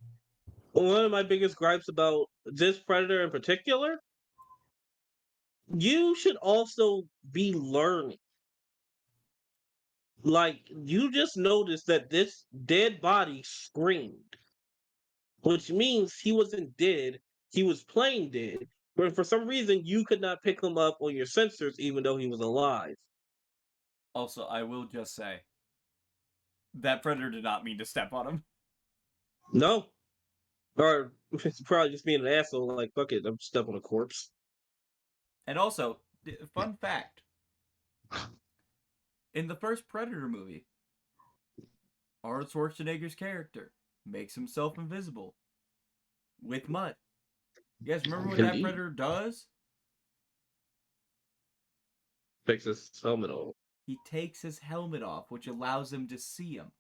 one of my biggest gripes about this predator in particular. You should also be learning. Like you just noticed that this dead body screamed, which means he wasn't dead. He was playing dead. But for some reason, you could not pick him up on your sensors, even though he was alive. Also, I will just say that predator did not mean to step on him. No, or it's probably just being an asshole. Like fuck it, I'm stuck on a corpse. And also, fun fact: in the first Predator movie, Arnold Schwarzenegger's character makes himself invisible with mud. You guys remember what that Indeed. predator does? Fix his helmet off. He takes his helmet off, which allows him to see him.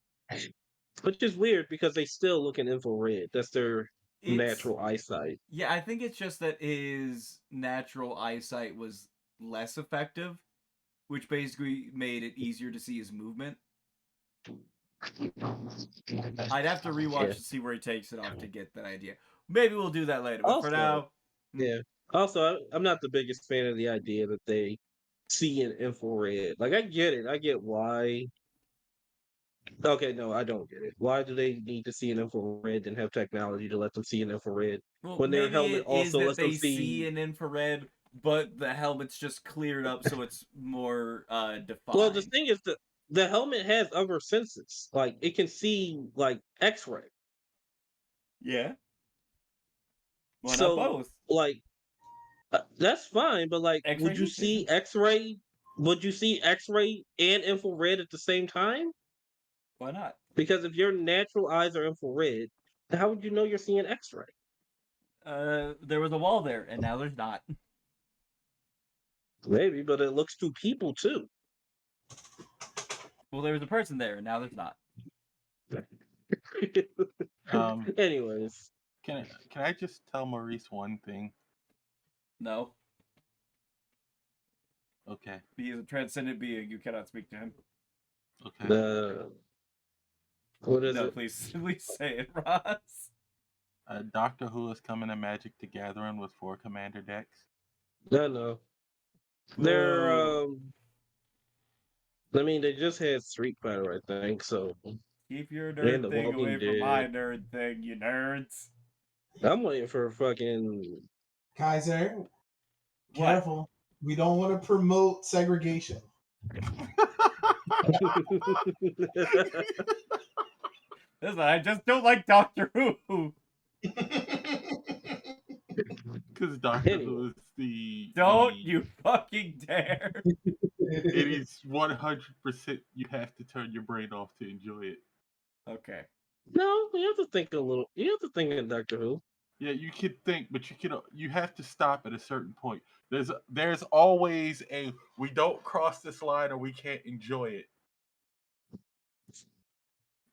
Which is weird because they still look in infrared. That's their It's natural eyesight. yeah, I think it's just that his natural eyesight was less effective, which basically made it easier to see his movement. I'd have to rewatch to see where he takes it off to get that idea. Maybe we'll do that later, but for now, yeah. Also, I'm not the biggest fan of the idea that they see in infrared. Like, I get it. I get why. Okay, no, I don't get it. Why do they need to see in infrared and have technology to let them see in infrared well, when their maybe helmet it is also that lets them they see in infrared, but the helmet's just cleared up so it's more Well, defined. the helmet has other senses. Like it can see like X-ray. Yeah. Why not So both? like that's fine, but like, X-ray would you heat see vision. X-ray? Would you see X-ray and infrared at the same time? Why not? Because if your natural eyes are infrared, how would you know you're seeing X-ray? There was a wall there, and now there's not. Maybe, but it looks to people too. Well, there was a person there, and now there's not. Anyways, can I just tell Maurice one thing? No. Okay. He is a transcendent being. You cannot speak to him. Okay. What is No, it? please say it, Ross. Doctor Who is coming to Magic the Gathering with 4 commander decks. No. They're Whoa. I mean, they just had Street Fighter, I think. So Keep your and nerd The thing Walking away from my Dead. nerd thing, you nerds. I'm waiting for fucking. Kaiser, What? careful. We don't want to promote segregation. Listen, I just don't like Doctor Who. Because Doctor Anyway. Who is the. Don't you fucking dare. It is 100% you have to turn your brain off to enjoy it. Okay. No, you have to think a little. You have to think in Doctor Who. Yeah, you could think, but you have to stop at a certain point. There's always a we don't cross this line or we can't enjoy it.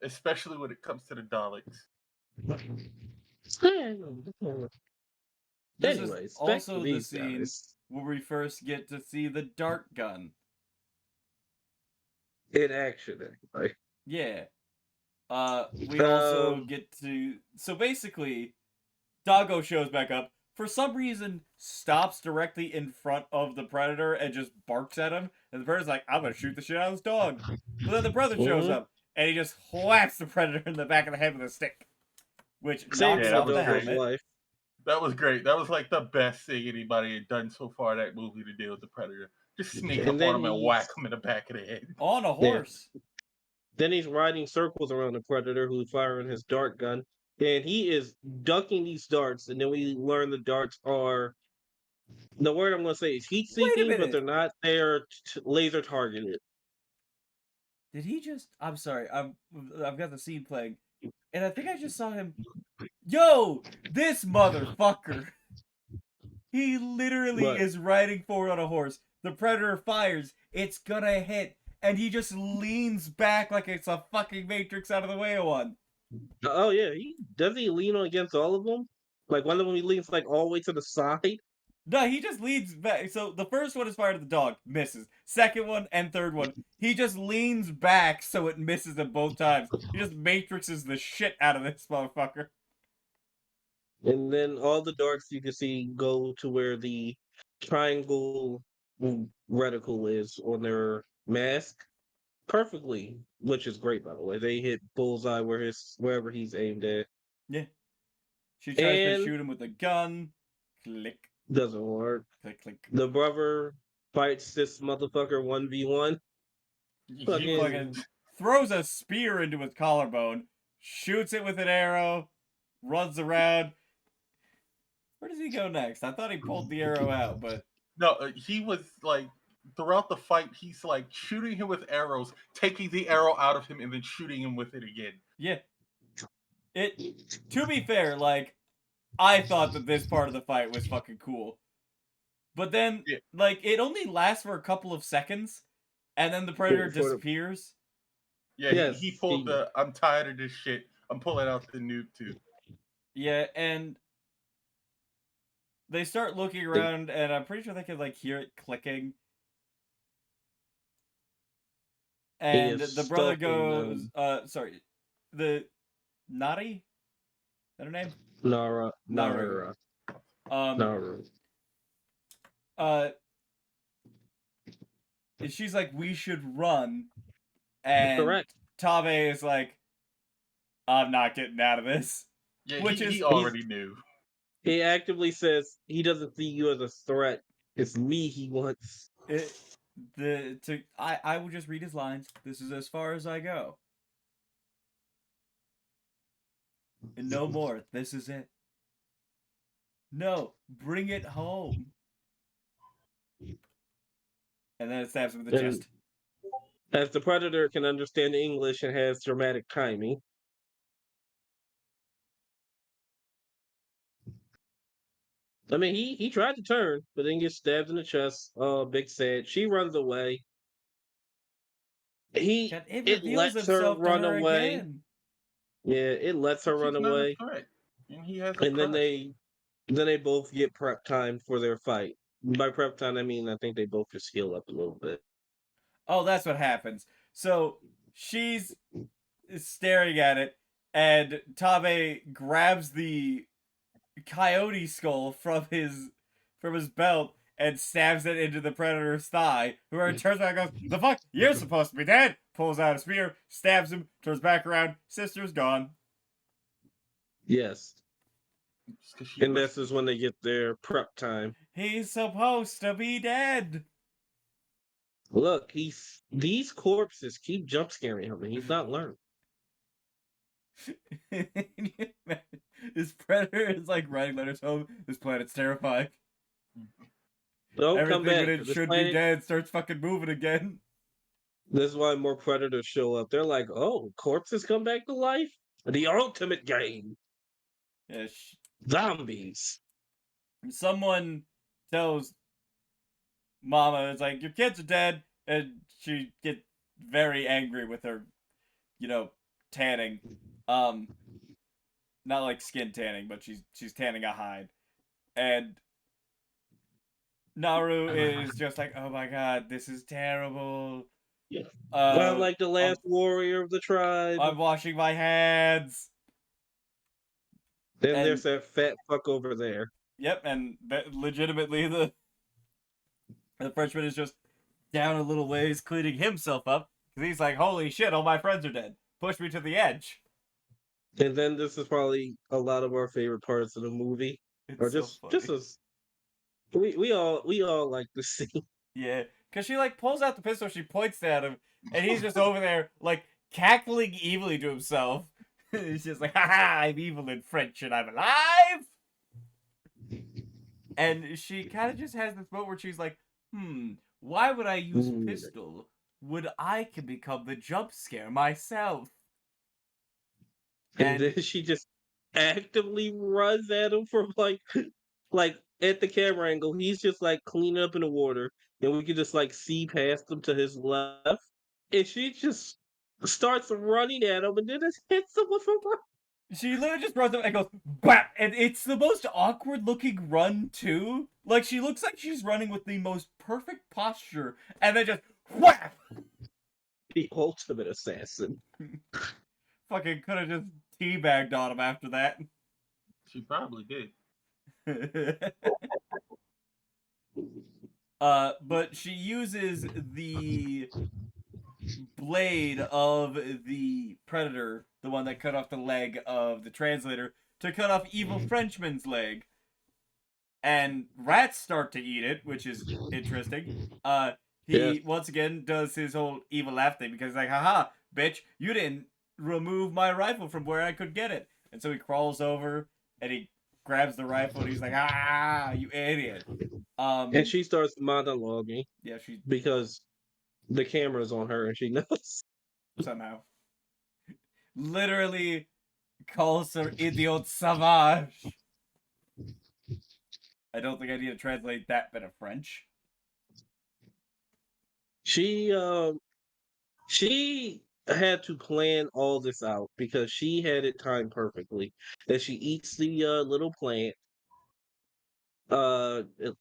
Especially when it comes to the Daleks. This Anyways, is back to also the these scene guys. where we first get to see the dart gun. In action, anyway. Yeah. We also get to. So basically, Doggo shows back up. For some reason, stops directly in front of the Predator and just barks at him. And the Predator's like, I'm gonna shoot the shit out of this dog. But then the brother shows up and he just whacks the Predator in the back of the head with a stick, which Saves knocks that off was the Doggo's helmet. life. That was great. That was like the best thing anybody had done so far in that movie to deal with the Predator. Just sneak And up then on him and he's whack him in the back of the head. On a horse. Then he's riding circles around the Predator who's firing his dart gun. And he is ducking these darts. And then we learn the darts are the word I'm going to say is heat Wait a seeking, but minute. they're not. They're laser targeted. Did he just? I'm sorry. I've got the scene playing, and I think I just saw him. Yo, this motherfucker. He literally But is riding forward on a horse. The Predator fires. It's gonna hit. And he just leans back like it's a fucking Matrix out of the way of one. oh yeah, does he lean on against all of them? Like one of them he leans like all the way to the side. No, he just leans back. So the first one is fired at the dog, misses. Second one and third one, he just leans back so it misses him both times. He just matrixes the shit out of this motherfucker. And then all the darts you can see go to where the triangle reticle is on their mask perfectly, which is great by the way. They hit bullseye wherever he's aimed at. Yeah. She tries to And shoot him with a gun. Click, doesn't work. click, click. The brother fights this motherfucker 1v1. He Fucking fucking throws a spear into his collarbone, shoots it with an arrow, runs around. Where does he go next? I thought he pulled the arrow out, but No, he was like throughout the fight, he's like shooting him with arrows, taking the arrow out of him, and then shooting him with it again. yeah. To be fair, like, I thought that this part of the fight was fucking cool. But then, Yeah. like, it only lasts for a couple of seconds, and then the Predator disappears. Yeah, Yes, he pulled the I'm tired of this shit. I'm pulling out the nuke too. Yeah, and they start looking around, and I'm pretty sure they can, like, hear it clicking. And the brother goes, sorry, the Nari? Is that her name? Nara. She's like, we should run. And Correct. Tabe is like, I'm not getting out of this. Yeah, Which he already knew. He actively says he doesn't see you as a threat. It's me he wants. I will just read his lines. This is as far as I go. And no more. This is it. No, bring it home. And then it stabs him in the And chest. as the Predator can understand English and has dramatic timing, I mean, he tried to turn, but then gets stabbed in the chest. Oh, big sad. She runs away. It It reveals lets her himself to run her away. again. Yeah, it lets her run She's not a away, threat, and he has a and crush. then they both get prep time for their fight. By prep time, I mean I think they both just heal up a little bit. Oh, that's what happens. So she's staring at it, and Tabe grabs the coyote skull from his belt and stabs it into the predator's thigh, who turns around and goes, "The fuck? You're supposed to be dead!" Pulls out a spear, stabs him, turns back around, sister's gone. Yes, Just 'cause she and this whispers is when it. they get their prep time. He's supposed to be dead. Look, these corpses keep jump scaring him, and he's not learned. This predator is like writing letters home. This planet's terrifying. Don't come Everything when back it to this should be planet. dead starts fucking moving again. This is why more predators show up. They're like, oh, corpses come back to life? The ultimate game. Yeah, Zombies. someone tells Mama, it's like, your kids are dead, and she gets very angry with her, tanning. Um, not like skin tanning, but she's tanning a hide. And Naru is just like, oh my god, this is terrible. Yeah. I'm Uh, like the last warrior of the tribe. I'm washing my hands. Then And there's that fat fuck over there. yep, and legitimately the Frenchman is just down a little ways, cleaning himself up because he's like, holy shit, all my friends are dead. Push me to the edge. And then this is probably a lot of our favorite parts of the movie. Or It's so just funny. as we all like to see. Yeah, because she like pulls out the pistol, she points at him, and he's just over there like cackling evilly to himself. He's just like, haha, I'm evil in French and I'm alive. And she kind of just has this moment where she's like, why would I use pistol? Would I can become the jump scare myself? And then she just actively runs at him from like at the camera angle. He's just like cleaning up in the water, and we can just like see past him to his left. And she just starts running at him, and then just hits him with a. She literally just runs up and goes, BAP! And it's the most awkward looking run, too. Like, she looks like she's running with the most perfect posture, and then just whap! The ultimate assassin. Fucking could have just teabagged on him after that. She probably did. But she uses the blade of the predator, the one that cut off the leg of the translator, to cut off evil Frenchman's leg. And rats start to eat it, which is interesting. He once again does his whole evil laugh thing because he's like, haha, bitch, you didn't remove my rifle from where I could get it. And so he crawls over and he grabs the rifle and he's like, you idiot. And she starts monologuing. Yeah, because the camera's on her and she knows. Somehow. Literally calls her idiot savage. I don't think I need to translate that bit of French. She had to plan all this out because she had it timed perfectly. That she eats the little plant. Uh, it-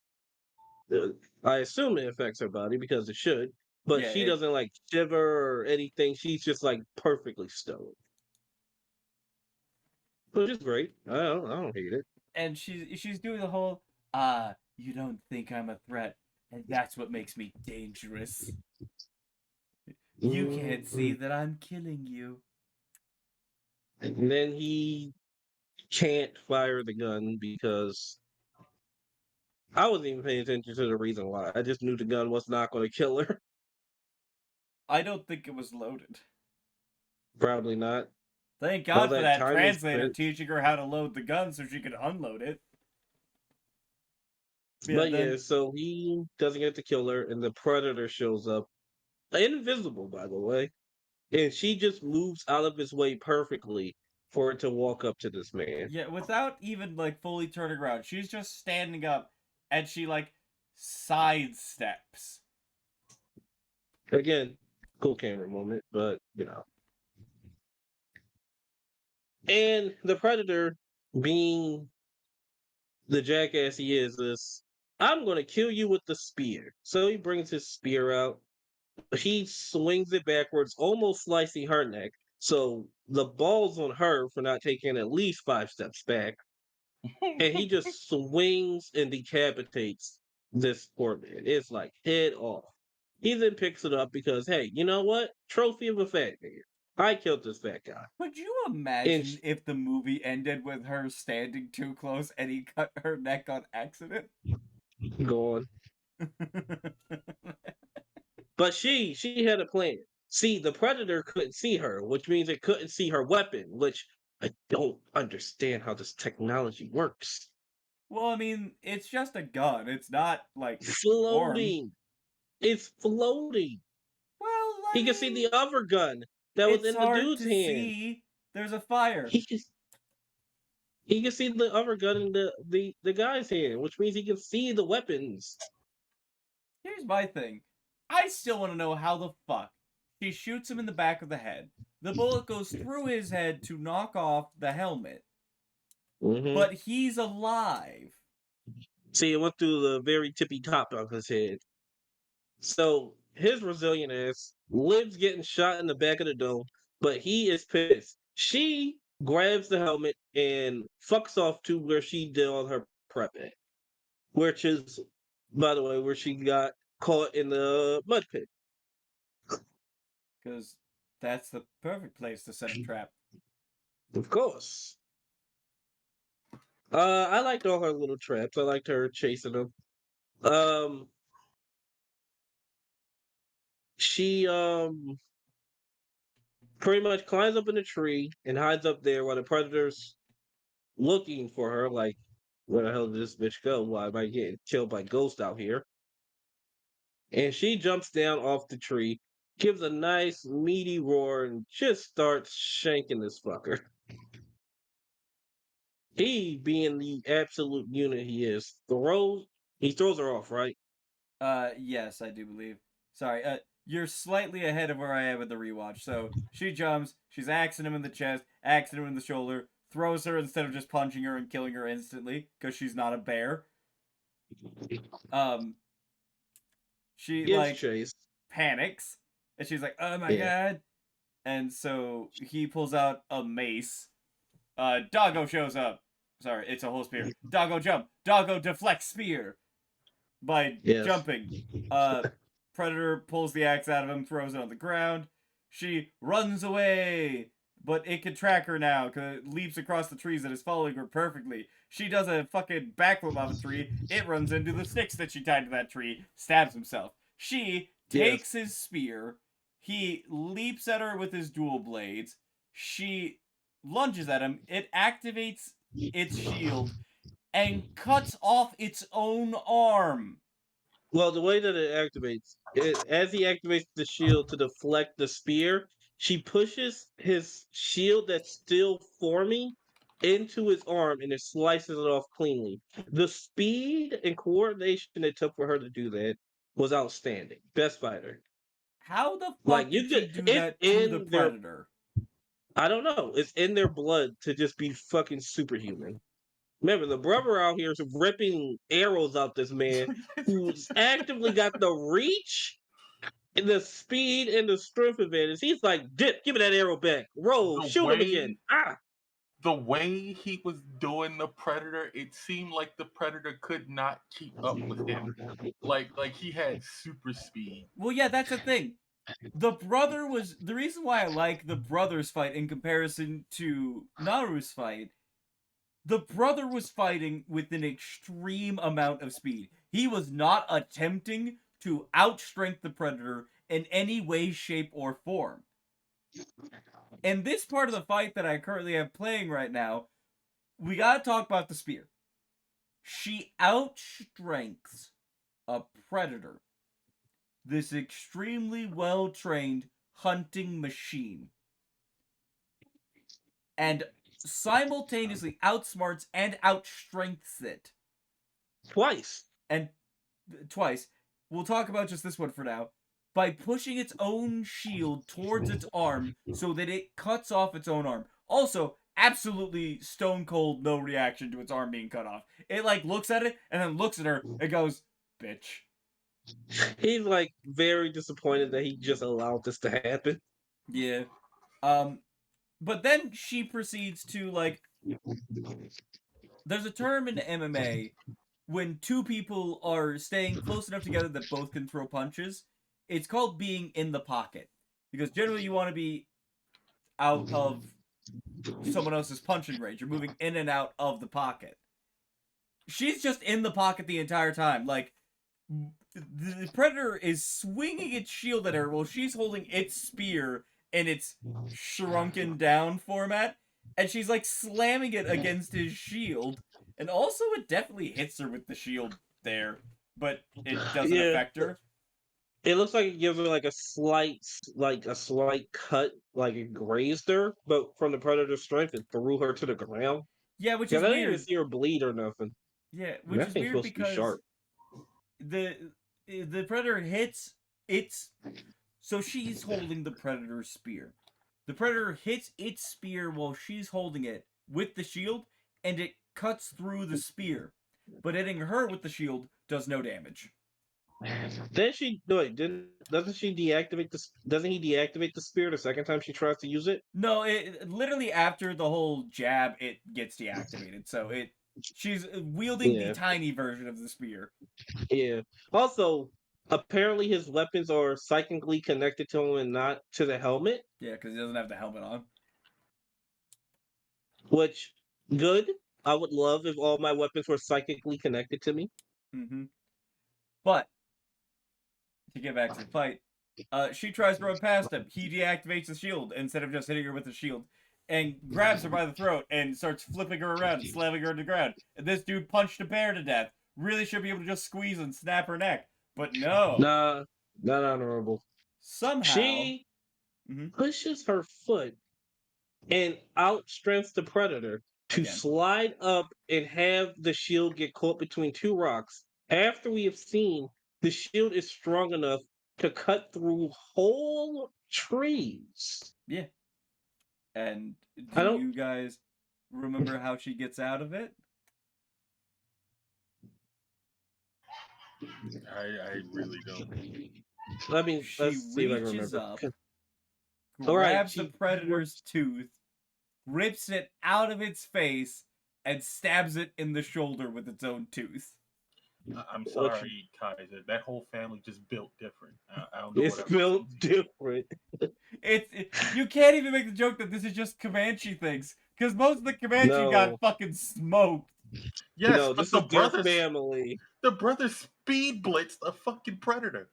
I assume it affects her body because it should, but Yeah, she doesn't like shiver or anything. She's just like perfectly stoned, which is great. I don't hate it. and she's doing the whole you don't think I'm a threat, and that's what makes me dangerous. You can't see that I'm killing you. And then he can't fire the gun because I wasn't even paying attention to the reason why. I just knew the gun was not going to kill her. I don't think it was loaded. Probably not. Thank All God for that that time they translator spent. teaching her how to load the gun so she could unload it. Yeah, But yeah, then so he doesn't get to kill her, and the predator shows up. Invisible, by the way. And she just moves out of his way perfectly for it to walk up to this man. yeah, without even like fully turning around, she's just standing up and she like sidesteps. Again, cool camera moment, but you know. And the predator, being the jackass he is, I'm gonna kill you with the spear. So he brings his spear out. He swings it backwards, almost slicing her neck. So the ball's on her for not taking at least 5 steps back. And he just swings and decapitates this poor man. It's like head off. He then picks it up because, hey, you know what? Trophy of a fat nigga. I killed this fat guy. Could you And imagine if the movie ended with her standing too close and he cut her neck on accident? gone. But she had a plan. See, the predator couldn't see her, which means it couldn't see her weapon, which I don't understand how this technology works. Well, I mean, it's just a gun. It's not like warm. Floating. It's floating. Well, I He could see mean, the other gun that was it's in the hard dude's to hand. see. There's a fire. He can he can see the other gun in the guy's hand, which means he can see the weapons. Here's my thing. I still want to know how the fuck she shoots him in the back of the head. The bullet goes through his head to knock off the helmet, Hmm. but he's alive. See, it went through the very tippy top of his head. So his resilient ass lives getting shot in the back of the dome, but he is pissed. She grabs the helmet and fucks off to where she did all her prep at, which is, by the way, where she got caught in the mud pit. Because that's the perfect place to set a trap. Of course. I liked all her little traps. I liked her chasing them. Um, she pretty much climbs up in the tree and hides up there while the predators looking for her. Like, where the hell did this bitch go? Why am I getting killed by ghosts out here? And she jumps down off the tree, gives a nice meaty roar, and just starts shanking this fucker. He, being the absolute unit he throws her off, right? Yes, I do believe. Sorry, you're slightly ahead of where I am with the rewatch. So she jumps, she's axing him in the chest, axing him in the shoulder, throws her instead of just punching her and killing her instantly, because she's not a bear. Um, she, Gives like, chase. panics, and she's like, oh my Yeah. god. And so he pulls out a mace. Doggo shows up. Sorry, it's a whole spear. Doggo jump. Doggo deflects spear by Yes. jumping. Predator pulls the axe out of him, throws it on the ground. She runs away, but it can track her now because it leaps across the trees and is following her perfectly. She does a fucking backflip off a tree. It runs into the sticks that she tied to that tree, stabs himself. She takes his spear. He leaps at her with his dual blades. She lunges at him. It activates its shield and cuts off its own arm. Well, the way that it activates, as he activates the shield to deflect the spear, she pushes his shield that's still forming into his arm and it slices it off cleanly. The speed and coordination it took for her to do that was outstanding. Best fighter. How the fuck Like did you she could, do it's that to the in their. Predator? I don't know. It's in their blood to just be fucking superhuman. Remember, the brother out here is ripping arrows out this man who's actively got the reach and the speed and the strength advantage. He's like, dip, give me that arrow back. Roll, The shoot him again. way Ah! the way he was doing the Predator, it seemed like the Predator could not keep up with him. Like he had super speed. Well, yeah, that's the thing. The brother was the reason why I like the brother's fight in comparison to Naru's fight The brother was fighting with an extreme amount of speed. He was not attempting to outstrength the predator in any way, shape, or form. In this part of the fight that I currently have playing right now, we gotta talk about the spear. She outstrengths a predator. This extremely well trained hunting machine. And simultaneously outsmarts and outstrengths it. Twice. And twice. We'll talk about just this one for now. By pushing its own shield towards its arm so that it cuts off its own arm. Also, absolutely stone cold no reaction to its arm being cut off. It like looks at it and then looks at her and goes, bitch. He's like very disappointed that he just allowed this to happen. Yeah. But then she proceeds to like there's a term in MMA when two people are staying close enough together that both can throw punches. It's called being in the pocket. Because generally you want to be out of someone else's punching range. You're moving in and out of the pocket. She's just in the pocket the entire time. Like, the predator is swinging its shield at her while she's holding its spear in its shrunken down format. And she's like slamming it against his shield. And also it definitely hits her with the shield there. But it doesn't affect her. It looks like it gives her like a slight cut, like it grazed her, but from the predator's strength, it threw her to the ground. Yeah, which I is didn't even weird. see her bleed or nothing. Yeah, which That is thing's weird supposed to be because sharp. the predator hits its. So she's holding the predator's spear. The predator hits its spear while she's holding it with the shield, and it cuts through the spear. But hitting her with the shield does no damage. Then she doesn't she deactivate the doesn't he deactivate the spear the second time she tries to use it? No, it literally after the whole jab, it gets deactivated. So she's wielding the tiny version of the spear. Yeah. Also, apparently his weapons are psychically connected to him and not to the helmet. Yeah, because he doesn't have the helmet on. Which, good. I would love if all my weapons were psychically connected to me. Mm-hmm. But to get back to the fight, she tries to run past him. He deactivates the shield instead of just hitting her with the shield, and grabs her by the throat and starts flipping her around and slamming her to the ground. And this dude punched a bear to death. Really should be able to just squeeze and snap her neck, but no. Nah, not honorable. Somehow She pushes her foot and outstrengths the predator to slide up and have the shield get caught between two rocks. After we have seen the shield is strong enough to cut through whole trees. Yeah. And do you guys remember how she gets out of it? I really don't. I mean, she let's see if I can reaches remember. up, grabs the predator's tooth, rips it out of its face, and stabs it in the shoulder with its own tooth. I'm sorry, Kaiser. That whole family just built different. I don't know. It's built different. You can't even make the joke that this is just Comanche things, because most of the Comanche got fucking smoked. Yes, no, but this the is their brothers, family. The brothers speed blitzed a fucking predator.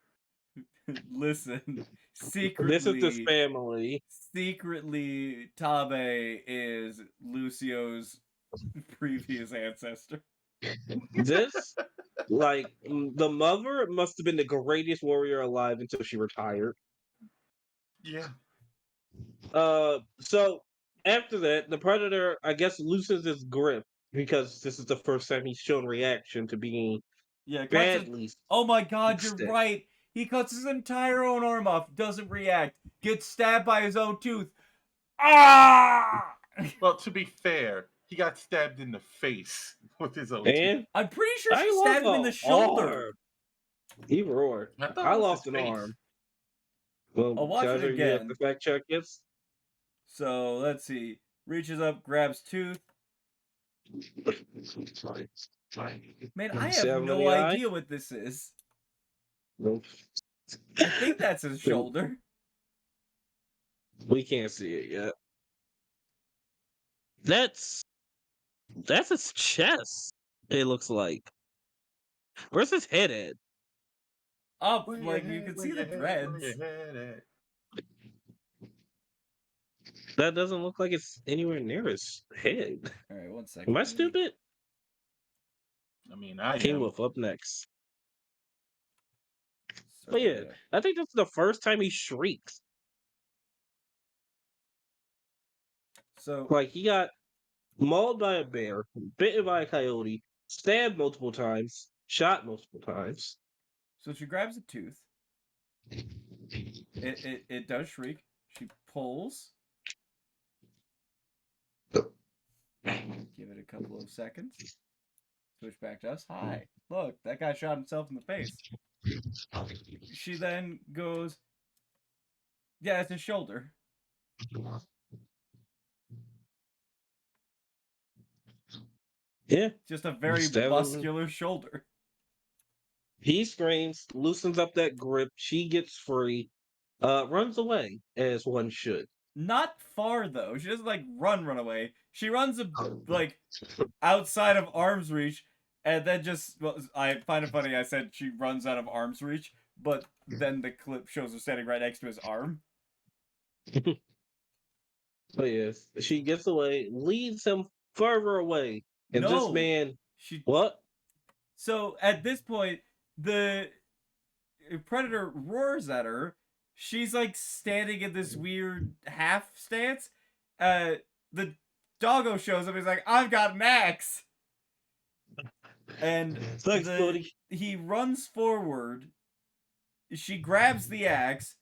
Listen, secretly, this is this family. Secretly, Tabe is Lucio's previous ancestor. This, like, the mother must have been the greatest warrior alive until she retired. Yeah. So after that, the predator, I guess, loosens his grip because this is the first time he's shown reaction to being badly. Oh my god, you're right. He cuts his entire own arm off, doesn't react, gets stabbed by his own tooth. Ah! Well, to be fair, he got stabbed in the face with his own tooth. I'm pretty sure she stabbed him in the shoulder. He roared. I lost an arm. Well, I'll watch it again. The fact check is. So let's see. Reaches up, grabs tooth. Man, I have no idea what this is. Nope. I think that's his shoulder. We can't see it yet. That's That's his chest. It looks like. Where's his head at? Up, Where like your you head, can where see the your head, where dreads. your head at? That doesn't look like it's anywhere near his head. All right, 1 second. Am I let me- stupid? I mean, I King am. Wolf up next. Sorry, But I yeah, gotta- I think that's the first time he shrieks. So Like he got mauled by a bear, bitten by a coyote, stabbed multiple times, shot multiple times. so she grabs a tooth. It does shriek. She pulls. Give it a couple of seconds. Switch back to us. Hi. Look, that guy shot himself in the face. She then goes, yeah, it's his shoulder. Yeah, Just a very Stab him. muscular shoulder. he screams, loosens up that grip. She gets free, runs away as one should. Not far though. She doesn't like run away. She runs like outside of arm's reach, and then just well, I find it funny. I said she runs out of arm's reach, but then the clip shows her standing right next to his arm. But yes, she gets away, leads him further away, and this No, man, she. what? So at this point, the predator roars at her. She's like standing in this weird half stance. The doggo shows up. He's like, "I've got an axe," and Thanks, buddy. he runs forward. She grabs the axe,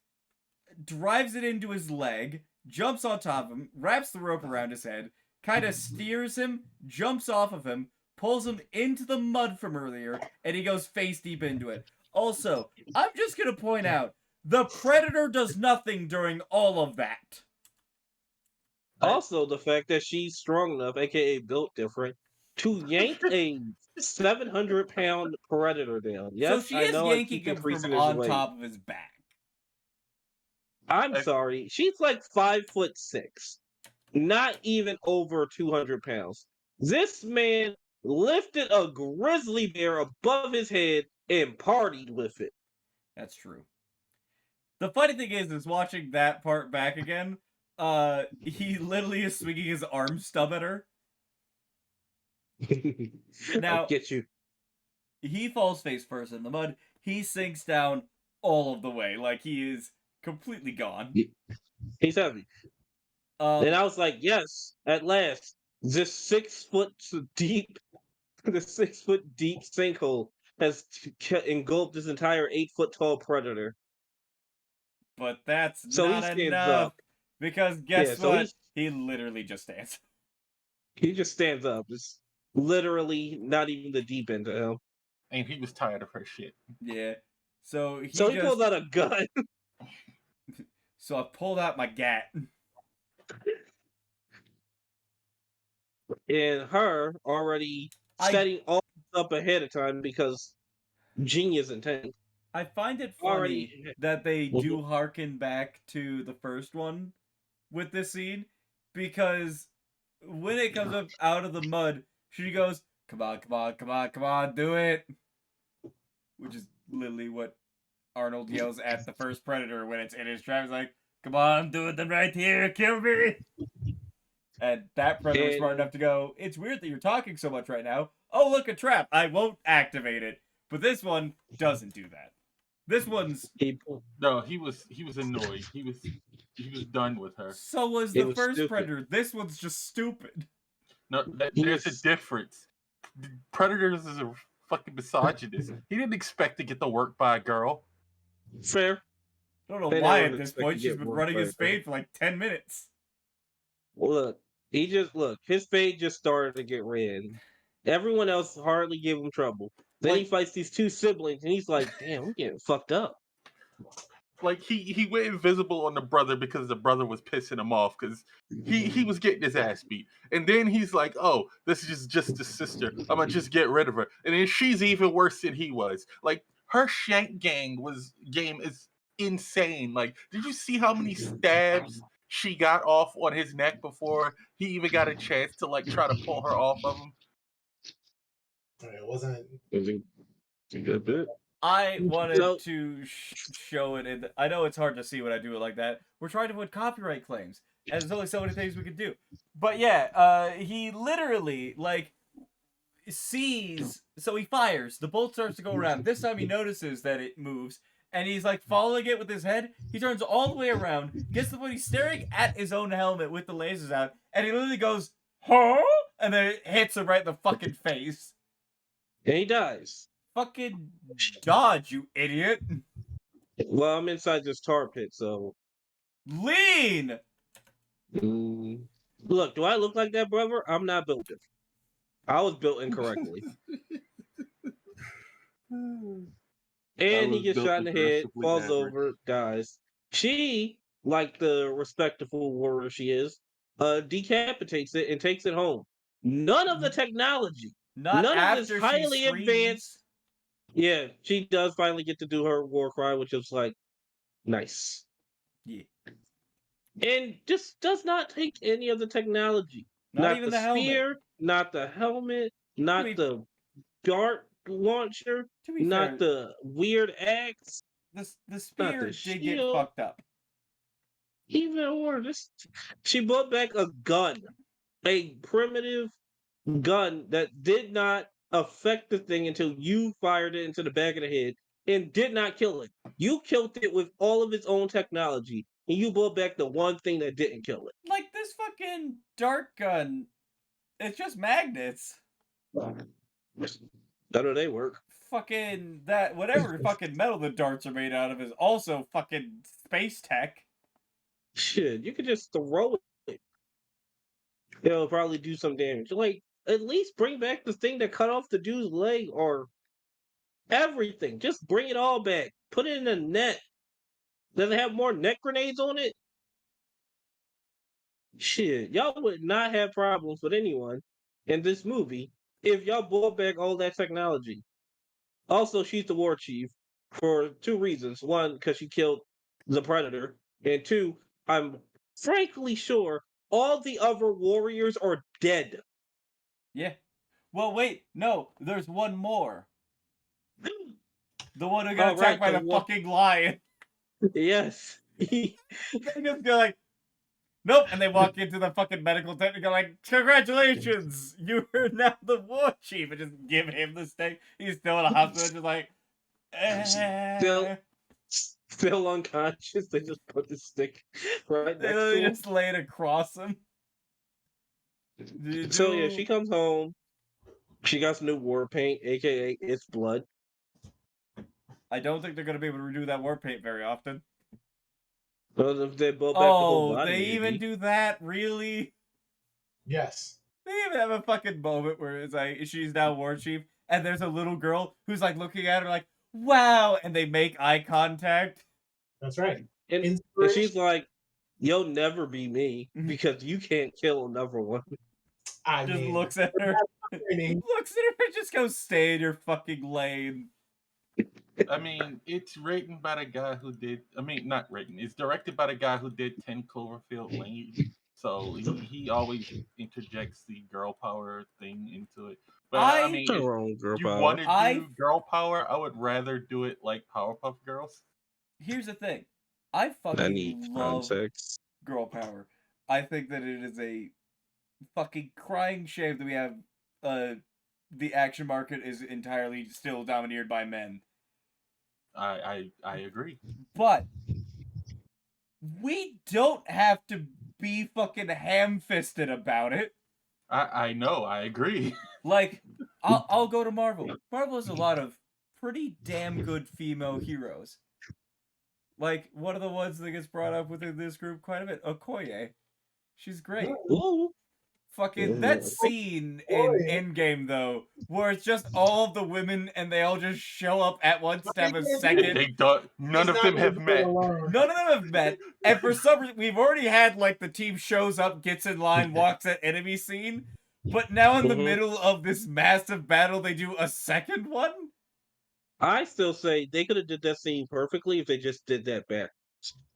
drives it into his leg, jumps on top of him, wraps the rope around his head, kind of steers him, jumps off of him, pulls him into the mud from earlier, and he goes face deep into it. Also, I'm just going to point out, the predator does nothing during all of that. Also, the fact that she's strong enough, aka built different, to yank a 700-pound predator down. Yes, So she I is know I yanking keep him from increasing his on weight. top of his back. I'm sorry, she's like 5'6", not even over 200 pounds. This man lifted a grizzly bear above his head and partied with it. That's true. The funny thing is watching that part back again, he literally is swinging his arm stub at her. Now, I'll get you. He falls face first in the mud. He sinks down all of the way, like he is completely gone. He's heavy. And I was like, yes, at last, this 6 foot deep, the 6 foot deep sinkhole has engulfed this entire 8 foot tall predator. But that's So he not stands enough. up. Because guess Yeah, so what? He literally just stands. He just stands up. It's literally not even the deep end to him. And he was tired of her shit. Yeah. So he So he just... pulled out a gun. So I pulled out my gat. And her already setting all up ahead of time because genius intent. I find it funny that they do harken back to the first one with this scene, because when it comes up out of the mud, she goes, "Come on, come on, come on, come on, do it," which is literally what Arnold yells at the first predator when it's in his trap. He's like, "Come on, do it then right here, kill me." And that predator was smart enough to go, "It's weird that you're talking so much right now. Oh, look, a trap. I won't activate it." But this one doesn't do that. This one's... No, he was annoyed. He was done with her. So was the first predator. This one's just stupid. No, there's a difference. Predators is a fucking misogynist. He didn't expect to get the work by a girl. Fair. I don't know why at this point she's been running his fade for like 10 minutes. Look, his fade just started to get red. Everyone else hardly gave him trouble. Then he fights these two siblings, and he's like, damn, I'm getting fucked up. Like, he went invisible on the brother because the brother was pissing him off because he was getting his ass beat. And then he's like, oh, this is just his sister. I'm going to just get rid of her. And then she's even worse than he was. Like, her shank game is insane. Like, did you see how many stabs she got off on his neck before he even got a chance to like try to pull her off of him. It wasn't. It was a good bit. I wanted So- to show it. I know it's hard to see when I do it like that. We're trying to put copyright claims, and there's only so many things we can do. But yeah, he literally like sees. So he fires. The bolt starts to go around. This time he notices that it moves, and he's like following it with his head. He turns all the way around, gets to the point he's staring at his own helmet with the lasers out, and he literally goes, "Huh?" And then it hits him right in the fucking face. And he dies. Fucking dodge, you idiot. Well, I'm inside this tar pit, so. Lean! Look, do I look like that, brother? I'm not built different. I was built incorrectly. And he gets shot in the head, falls over, dies. She, like the respectful warrior she is, decapitates it and takes it home. None of the technology, Not none of after this highly she advanced. Yeah, she does finally get to do her war cry, which is like nice. Yeah. And just does not take any of the technology. Not even the the helmet. spear, not the helmet, not be- the dart launcher, To be not fair, the weird axe. the spear the did get shield. fucked up. Even worse, she brought back a gun, a primitive gun that did not affect the thing until you fired it into the back of the head and did not kill it. You killed it with all of its own technology, and you brought back the one thing that didn't kill it. Like this fucking dart gun, it's just magnets. How do they work? Fucking that whatever fucking metal the darts are made out of is also fucking space tech. Shit, you could just throw it. It'll probably do some damage. Like, at least bring back the thing that cut off the dude's leg or everything. Just bring it all back. Put it in a net. Does it have more net grenades on it? Shit, y'all would not have problems with anyone in this movie if y'all brought back all that technology. Also, she's the war chief for two reasons. One, because she killed the Predator. And two, I'm frankly sure all the other warriors are dead. Yeah. Well, wait, no, there's one more. The one who got attacked by the fucking lion. Yes. They just go like, nope, and they walk into the fucking medical tent and go like, congratulations, you are now the war chief, and just give him the stick. He's still in a hospital, just like, Still unconscious. They just put the stick right next to They him. just lay it across him. So yeah, she comes home. She got some new war paint, aka it's blood. I don't think they're gonna be able to redo that war paint very often. Well, if they build back the whole body, they maybe. even do that? Really? Yes. They even have a fucking moment where it's like she's now war chief, and there's a little girl who's like looking at her like, "Wow!" and they make eye contact. That's right. And she's like, "You'll never be me because you can't kill another one." Looks at her, looks at her, and just goes, "Stay in your fucking lane." I mean, it's written by the guy who did. I mean, not written. It's directed by the guy who did 10 Cloverfield Lane. So he always interjects the girl power thing into it. But I mean, if you want to do girl power, I would rather do it like Powerpuff Girls. Here's the thing. I fucking love girl power. I think that it is a fucking crying shame that we have the action market is entirely still domineered by men. I agree. But we don't have to be fucking ham-fisted about it. I know, I agree. Like, I'll go to Marvel. Marvel has a lot of pretty damn good female heroes. Like, one of the ones that gets brought up within this group quite a bit, Okoye. She's great. Ooh. Fucking that scene in Endgame though, where it's just all of the women and they all just show up at once to have a second. They don't. None of them have met. None of them have met, and for some reason, we've already had like the team shows up, gets in line, walks at enemy scene, but now in the middle of this massive battle, they do a second one. I still say they could have did that scene perfectly if they just did that back.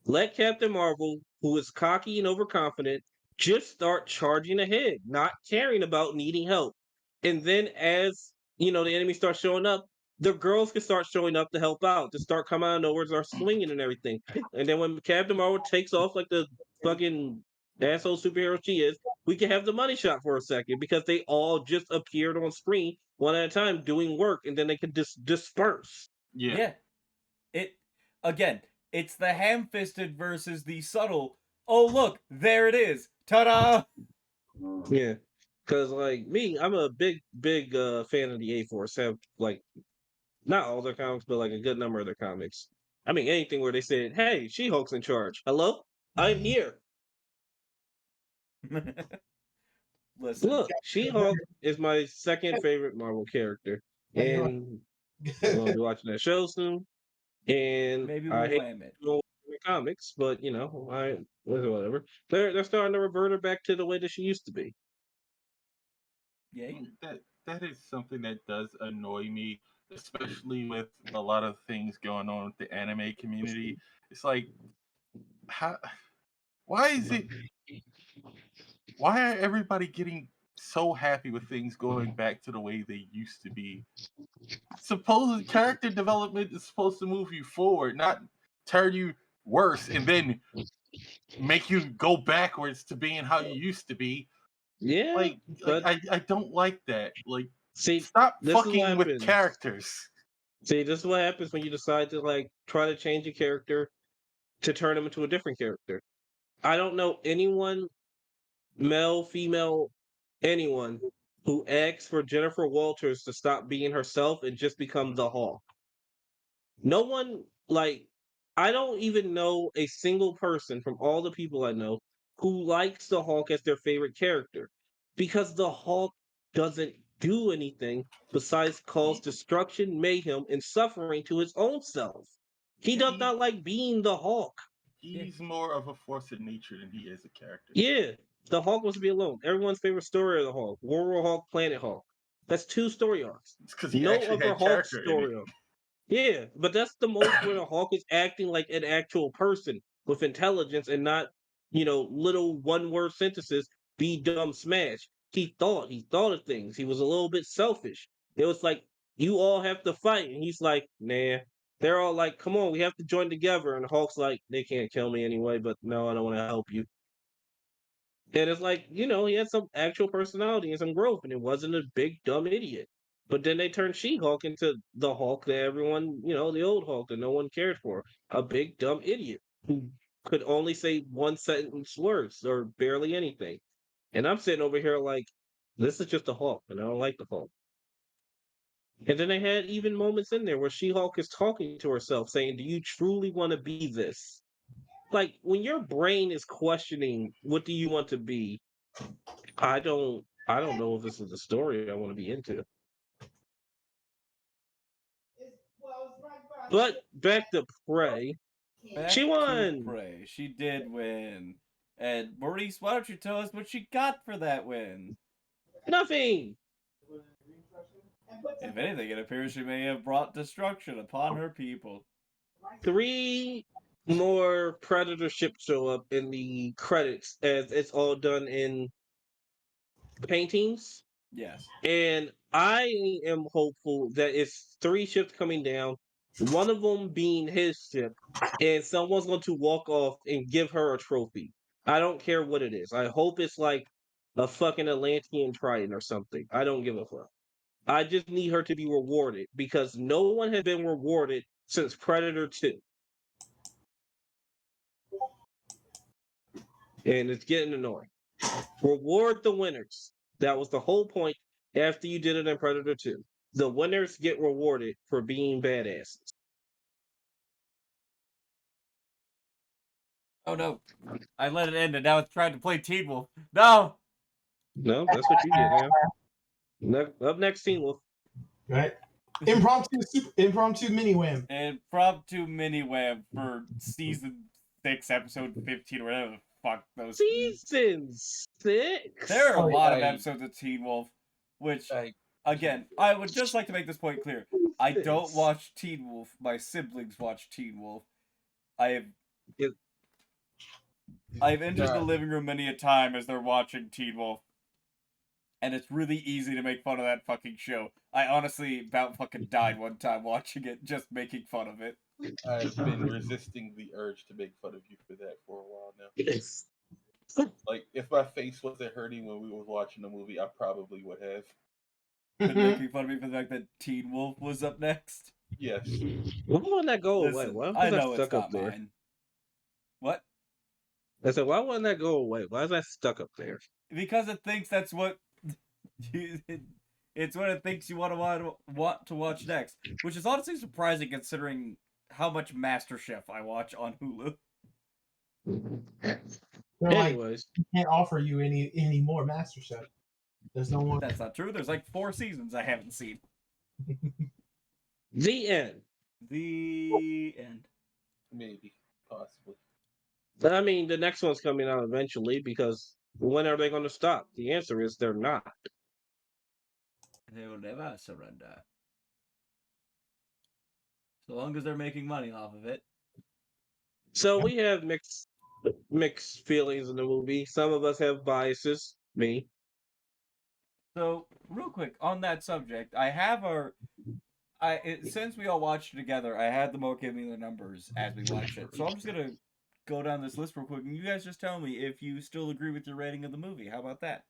Let Captain Marvel, who is cocky and overconfident, just start charging ahead, not caring about needing help. And then as, the enemy starts showing up, the girls can start showing up to help out, to start coming out of nowhere, start swinging and everything. And then when Captain Marvel takes off like the fucking asshole superhero she is, we can have the money shot for a second because they all just appeared on screen one at a time doing work, and then they can just disperse. Yeah. It again, it's the ham-fisted versus the subtle. Oh look, there it is. Ta-da! Yeah. Because, like, me, I'm a big fan of the A-Force. Have, like, not all their comics, but, like, a good number of their comics. I mean, anything where they said, hey, She-Hulk's in charge. Hello? I'm here. Listen, Look, She-Hulk is my second favorite Marvel character. And we'll be watching that show soon. And maybe I we'll hate wham it. the comics, but, whatever. They're starting to revert her back to the way that she used to be. Yay. That is something that does annoy me, especially with a lot of things going on with the anime community. It's like, how? Why is it? Why are everybody getting so happy with things going back to the way they used to be? Supposed character development is supposed to move you forward, not turn you worse and then make you go backwards to being how you used to be. Yeah, Like but I don't like that. Like, see, stop this is what fucking with happens. characters. See, this is what happens when you decide to like try to change a character to turn him into a different character. I don't know anyone, male, female, anyone, who asks for Jennifer Walters to stop being herself and just become the Hawk. No one, like, I don't even know a single person from all the people I know who likes the Hulk as their favorite character because the Hulk doesn't do anything besides cause destruction, mayhem, and suffering to his own self. He does not like being the Hulk. He's more of a force of nature than he is a character. Yeah, the Hulk wants to be alone. Everyone's favorite story of the Hulk, World War Hulk, Planet Hulk. That's 2 story arcs. It's because he No actually other had Hulk character in it. story arc. Yeah, but that's the most where the Hawk is acting like an actual person with intelligence and not, little one-word sentences, be dumb smash. He thought of things. He was a little bit selfish. It was like, you all have to fight. And he's like, nah. They're all like, come on, we have to join together. And Hulk's like, they can't kill me anyway, but no, I don't want to help you. And it's like, he had some actual personality and some growth, and it wasn't a big dumb idiot. But then they turned She-Hulk into the Hulk that everyone, the old Hulk that no one cared for. A big dumb idiot who could only say one sentence words or barely anything. And I'm sitting over here like, this is just a Hulk, and I don't like the Hulk. And then they had even moments in there where She-Hulk is talking to herself, saying, do you truly want to be this? Like, when your brain is questioning, what do you want to be? I don't know if this is the story I want to be into. But back to Prey. Back She to won. Prey. She did win. And Maurice, why don't you tell us what she got for that win? Nothing. If anything, it appears she may have brought destruction upon her people. 3 more Predator ships show up in the credits as it's all done in paintings. Yes. And I am hopeful that it's 3 ships coming down, one of them being his ship, and someone's going to walk off and give her a trophy. I don't care what it is. I hope it's like a fucking Atlantean Triton or something. I don't give a fuck. I just need her to be rewarded because no one has been rewarded since Predator 2. And it's getting annoying. Reward the winners. That was the whole point after you did it in Predator 2. The winners get rewarded for being badasses. Oh no. I let it end and now it's trying to play Teen Wolf. No! No, that's what you get now. Up next, Teen Wolf. Right. Impromptu mini wham. And Impromptu mini wham for season 6, episode 15, or whatever the fuck those. Season 6. There are a lot of I- episodes of Teen Wolf, which, I again, I would just like to make this point clear. I don't watch Teen Wolf. My siblings watch Teen Wolf. I have I've entered the God. living room many a time as they're watching Teen Wolf, and it's really easy to make fun of that fucking show. I honestly about fucking died one time watching it, just making fun of it. I've been resisting the urge to make fun of you for that for a while now. Yes. Like, if my face wasn't hurting when we was watching the movie, I probably would have. Been making fun of me for the fact that Teen Wolf was up next. Yes. Why wouldn't that go away? Listen, Why I was that know it's stuck up not there? mine. What? I said, why wouldn't that go away? Why is that stuck up there? Because it thinks that's what it's what it thinks you want to watch next, which is honestly surprising considering how much MasterChef I watch on Hulu. They're like, Anyways, we can't offer you any more MasterChef. There's no more. That's not true. There's like 4 seasons I haven't seen. the end. The end. Maybe. Possibly. But I mean, the next one's coming out eventually because when are they going to stop? The answer is they're not. They will never surrender. So long as they're making money off of it. So we have mixed feelings in the movie. Some of us have biases. Me. So, real quick, on that subject, since we all watched it together, I had them all give me the numbers as we watched it. So I'm just going to go down this list real quick, and you guys just tell me if you still agree with your rating of the movie. How about that?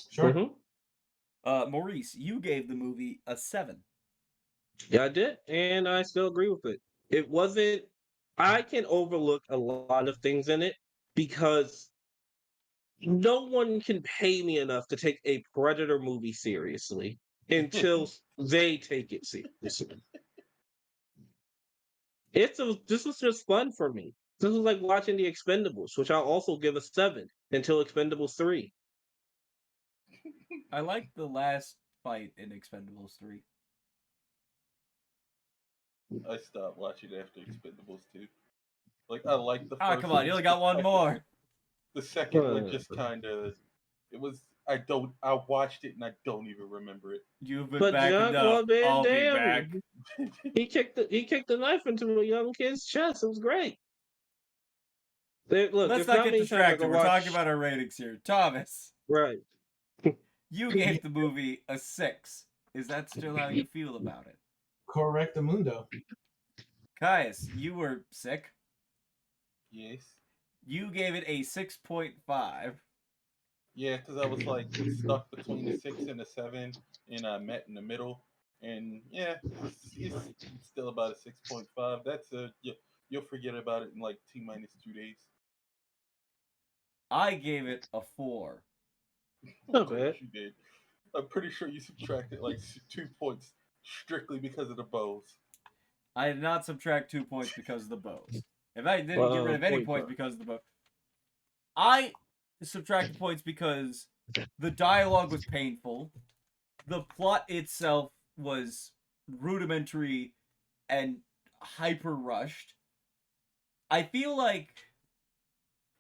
Sure. Mhm. Maurice, you gave the movie a 7. Yeah, I did, and I still agree with it. It wasn't. I can overlook a lot of things in it because no one can pay me enough to take a Predator movie seriously until they take it seriously. This was just fun for me. This was like watching The Expendables, which I'll also give a 7 until Expendables 3. I like the last fight in Expendables 3. I stopped watching after Expendables 2. Like, I like the first Ah, come on, you only got one more. The second one just kind of... It was... I watched it and I don't even remember it. You've been But back enough. John Van I'll be back. Damme, he kicked the knife into a young kid's chest. It was great. Look, Let's it's not not get many times I distracted. can We're watch. talking about our ratings here. Thomas, Right. you gave the movie a 6. Is that still how you feel about it? Correctamundo. Caius, you were sick. Yes. You gave it a 6.5. Yeah, because I was like stuck between a 6 and a 7, and I met in the middle. And yeah, it's still about a 6.5. That's you'll forget about it in like T-2 days. I gave it a 4. Of Not course bad. you did. I'm pretty sure you subtracted like 2 points strictly because of the bows. I did not subtract 2 points because of the bows. If I didn't get rid of any points because of the bow, I subtracted points because the dialogue was painful, the plot itself was rudimentary and hyper rushed. I feel like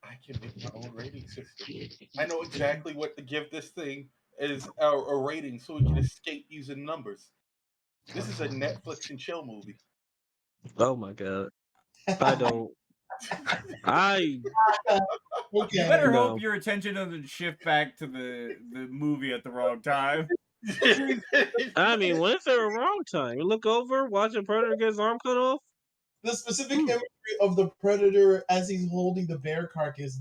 I can make my own rating system. I know exactly what to give this thing as a rating so we can escape using numbers. This is a Netflix and chill movie. Oh my god. I don't. I Okay. you better No. hope your attention doesn't shift back to the movie at the wrong time. I mean, when's there a wrong time? You look over, watch a predator get his arm cut off. The specific imagery of the predator as he's holding the bear carcass,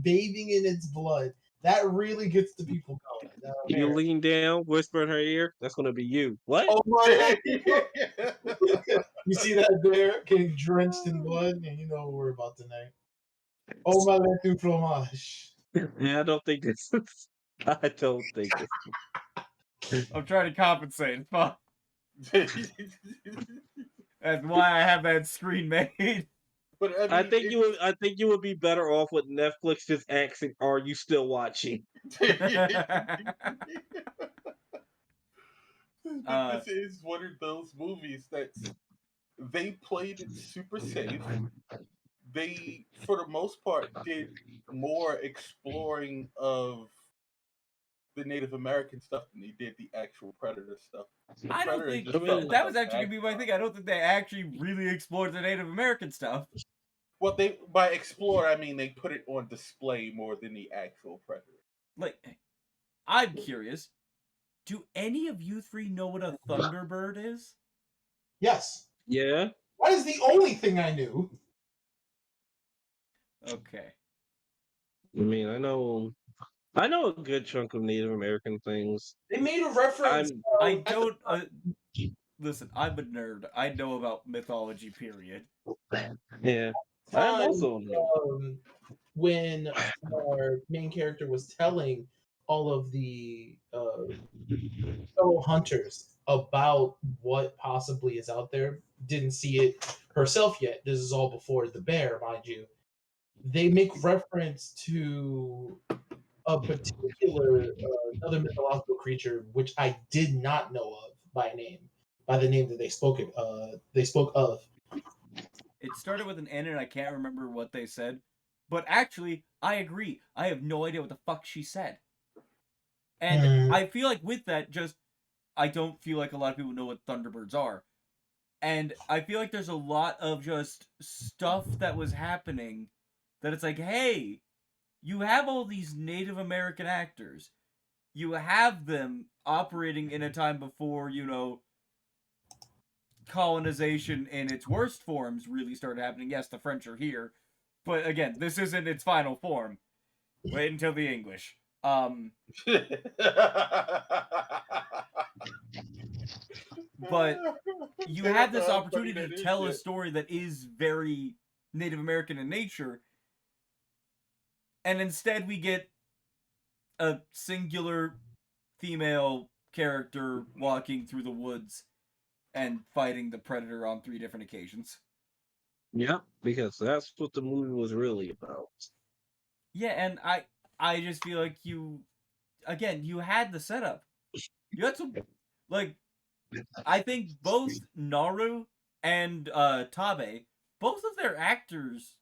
bathing in its blood, that really gets the people going. You lean down, whisper in her ear. That's gonna be you. What? Oh my! You see that bear getting drenched in blood, and you know what we're about tonight. Oh my lettu fromage. Yeah, I don't think this. I don't think this. I'm trying to compensate. It's fine. That's why I have that screen made. But I, mean, I think you would be better off with Netflix just asking, "Are you still watching?" This is one of those movies that's they played it super safe. They, for the most part, did more exploring of the Native American stuff than they did the actual Predator stuff. The I don't Predator think just felt that like was a actually gonna be my thing. I don't think they actually really explored the Native American stuff. Well, they by explore I mean they put it on display more than the actual predator. Like, I'm curious. Do any of you three know what a Thunderbird is? Yes. Yeah. That is the only thing I knew. Okay. I mean, I know a good chunk of Native American things. They made a reference. I'm I at the don't. Listen, I'm a nerd. I know about mythology, period. yeah. I'm time, also a nerd. when our main character was telling all of the fellow hunters about what possibly is out there, didn't see it herself yet. This is all before the bear, mind you. They make reference to a particular another mythological creature which I did not know of by the name that they spoke of. It started with an N, and I can't remember what they said. But actually, I agree. I have no idea what the fuck she said. And Hmm. I feel like with that, just I don't feel like a lot of people know what Thunderbirds are. And I feel like there's a lot of just stuff that was happening that it's like, hey, you have all these Native American actors. You have them operating in a time before, colonization in its worst forms really started happening. Yes, the French are here. But again, this isn't its final form. Wait until the English. But you They have don't know this how funny opportunity that to is tell a yet. story that is very Native American in nature, and instead we get a singular female character walking through the woods and fighting the predator on 3 different occasions. Yeah, because that's what the movie was really about. Yeah, and I just feel like you had the setup. You had some, like, I think both Naru and Tabe, both of their actors,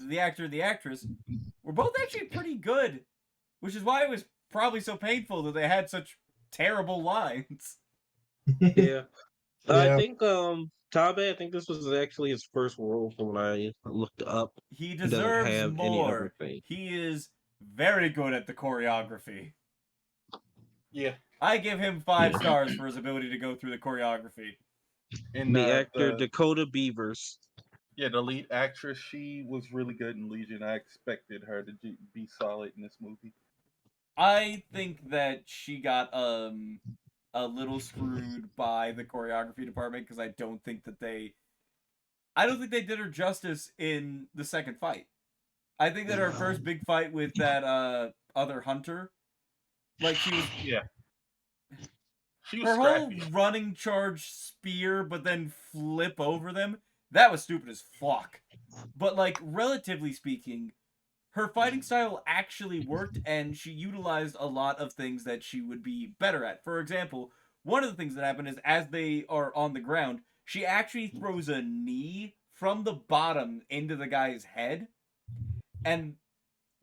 the actor and the actress, were both actually pretty good, which is why it was probably so painful that they had such terrible lines. Yeah. I Yeah. think Tabe, I think this was actually his first role from what I looked up. He He doesn't deserves have any other more. thing. He is very good at the choreography. Yeah, I give him 5 stars for his ability to go through the choreography. and The actor the Dakota Beavers. the lead actress, she was really good in Legion. I expected her to be solid in this movie. I think that she got a little screwed by the choreography department because I don't think they did her justice in the second fight. I think that her first big fight with that other hunter, like Yeah, she was her whole scrappy. running charge spear but then flip over them, that was stupid as fuck. But like relatively speaking, her fighting style actually worked and she utilized a lot of things that she would be better at. For example, one of the things that happened is as they are on the ground, she actually throws a knee from the bottom into the guy's head. And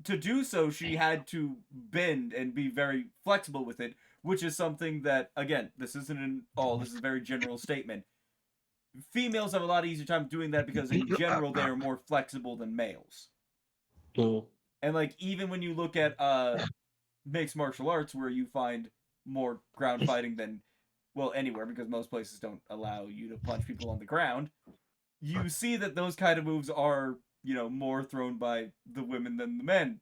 to do so, she had to bend and be very flexible with it, which is something that, again, this isn't an all, this is a very general statement. Females have a lot easier time doing that because, in general, they are more flexible than males. Mm. And like even when you look at mixed martial arts where you find more ground fighting than well anywhere because most places don't allow you to punch people on the ground, you see that those kind of moves are, more thrown by the women than the men.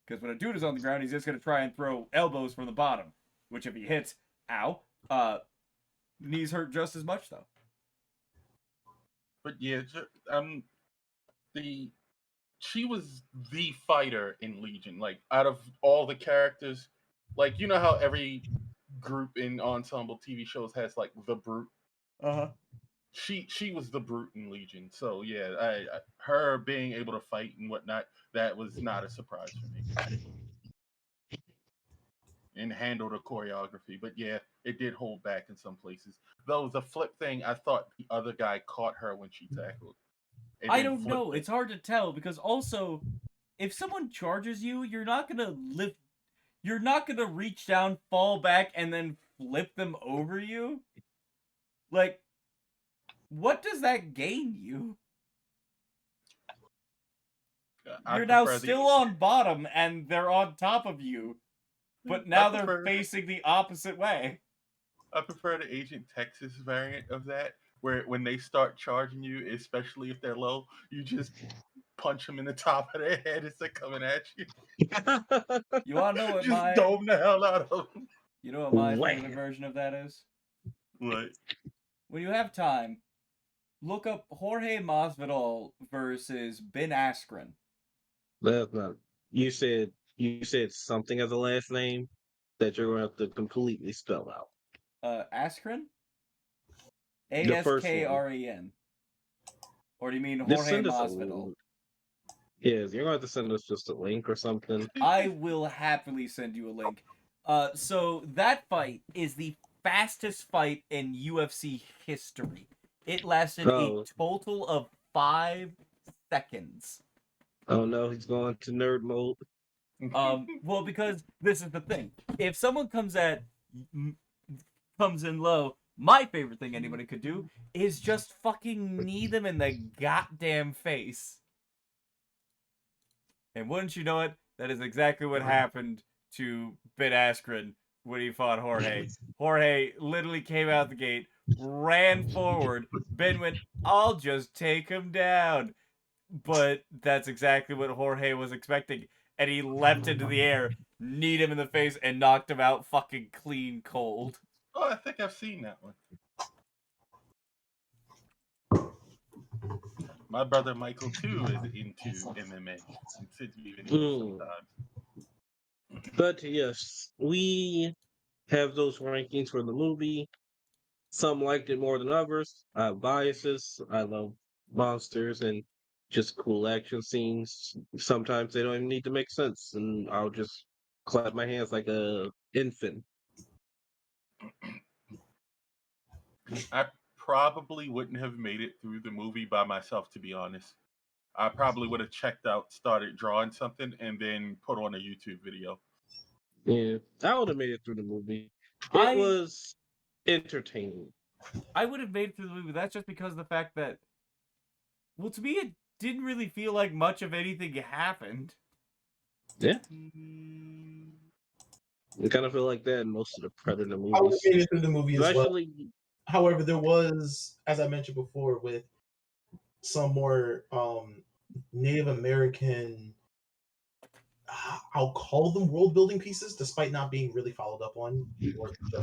Because when a dude is on the ground, he's just gonna try and throw elbows from the bottom, which if he hits, ow, knees hurt just as much though. But yeah, the she was the fighter in Legion. Like out of all the characters, like you know how every group in ensemble TV shows has like the brute. Uh-huh. She was the brute in Legion. So yeah, her being able to fight and whatnot, that was not a surprise for me. And handle the choreography, but yeah, it did hold back in some places. Though the flip thing, I thought the other guy caught her when she tackled and I then don't know. flipped it. It's hard to tell because also, if someone charges you, you're not gonna lift. You're not gonna reach down, fall back, and then flip them over you. Like, what does that gain you? You're now still on bottom, and they're on top of you, but now they're facing the opposite way. I prefer the Agent Texas variant of that, where when they start charging you, especially if they're low, you just punch them in the top of their head as they're coming at you. You want to know what just dome the hell out of them. You know what my favorite version of that is? What? When you have time, look up Jorge Masvidal versus Ben Askren. That's not. You said something as a last name that you're going to have to completely spell out. Askren? Askren. Or do you mean Jorge Masvidal? Yes, you're going to have to send us just a link or something. I will happily send you a link. So that fight is the fastest fight in UFC history. It lasted a total of 5 seconds. Oh no, he's going to nerd mode. Well, because this is the thing. If someone comes in low, my favorite thing anybody could do is just fucking knee them in the goddamn face. And wouldn't you know it, that is exactly what happened to Ben Askren when he fought Jorge. Jorge literally came out the gate, ran forward. Ben went, I'll just take him down. But that's exactly what Jorge was expecting. And he leapt into the air, kneed him in the face, and knocked him out fucking clean cold. Oh, I think I've seen that one. My brother Michael too is into MMA. Sometimes. But yes, we have those rankings for the movie. Some liked it more than others. I have biases. I love monsters and just cool action scenes. Sometimes they don't even need to make sense, and I'll just clap my hands like a infant. I probably wouldn't have made it through the movie by myself, to be honest. I probably would have checked out, started drawing something, and then put on a YouTube video. Yeah, I would have made it through the movie. It was entertaining. I would have made it through the movie, but that's just because of the fact that, well, to me, it didn't really feel like much of anything happened. Yeah. I kind of feel like that in most of the Predator movies. I would have made it through the movie as well. However, there was, as I mentioned before, with some more Native American, I'll call them world building pieces, despite not being really followed up on or just a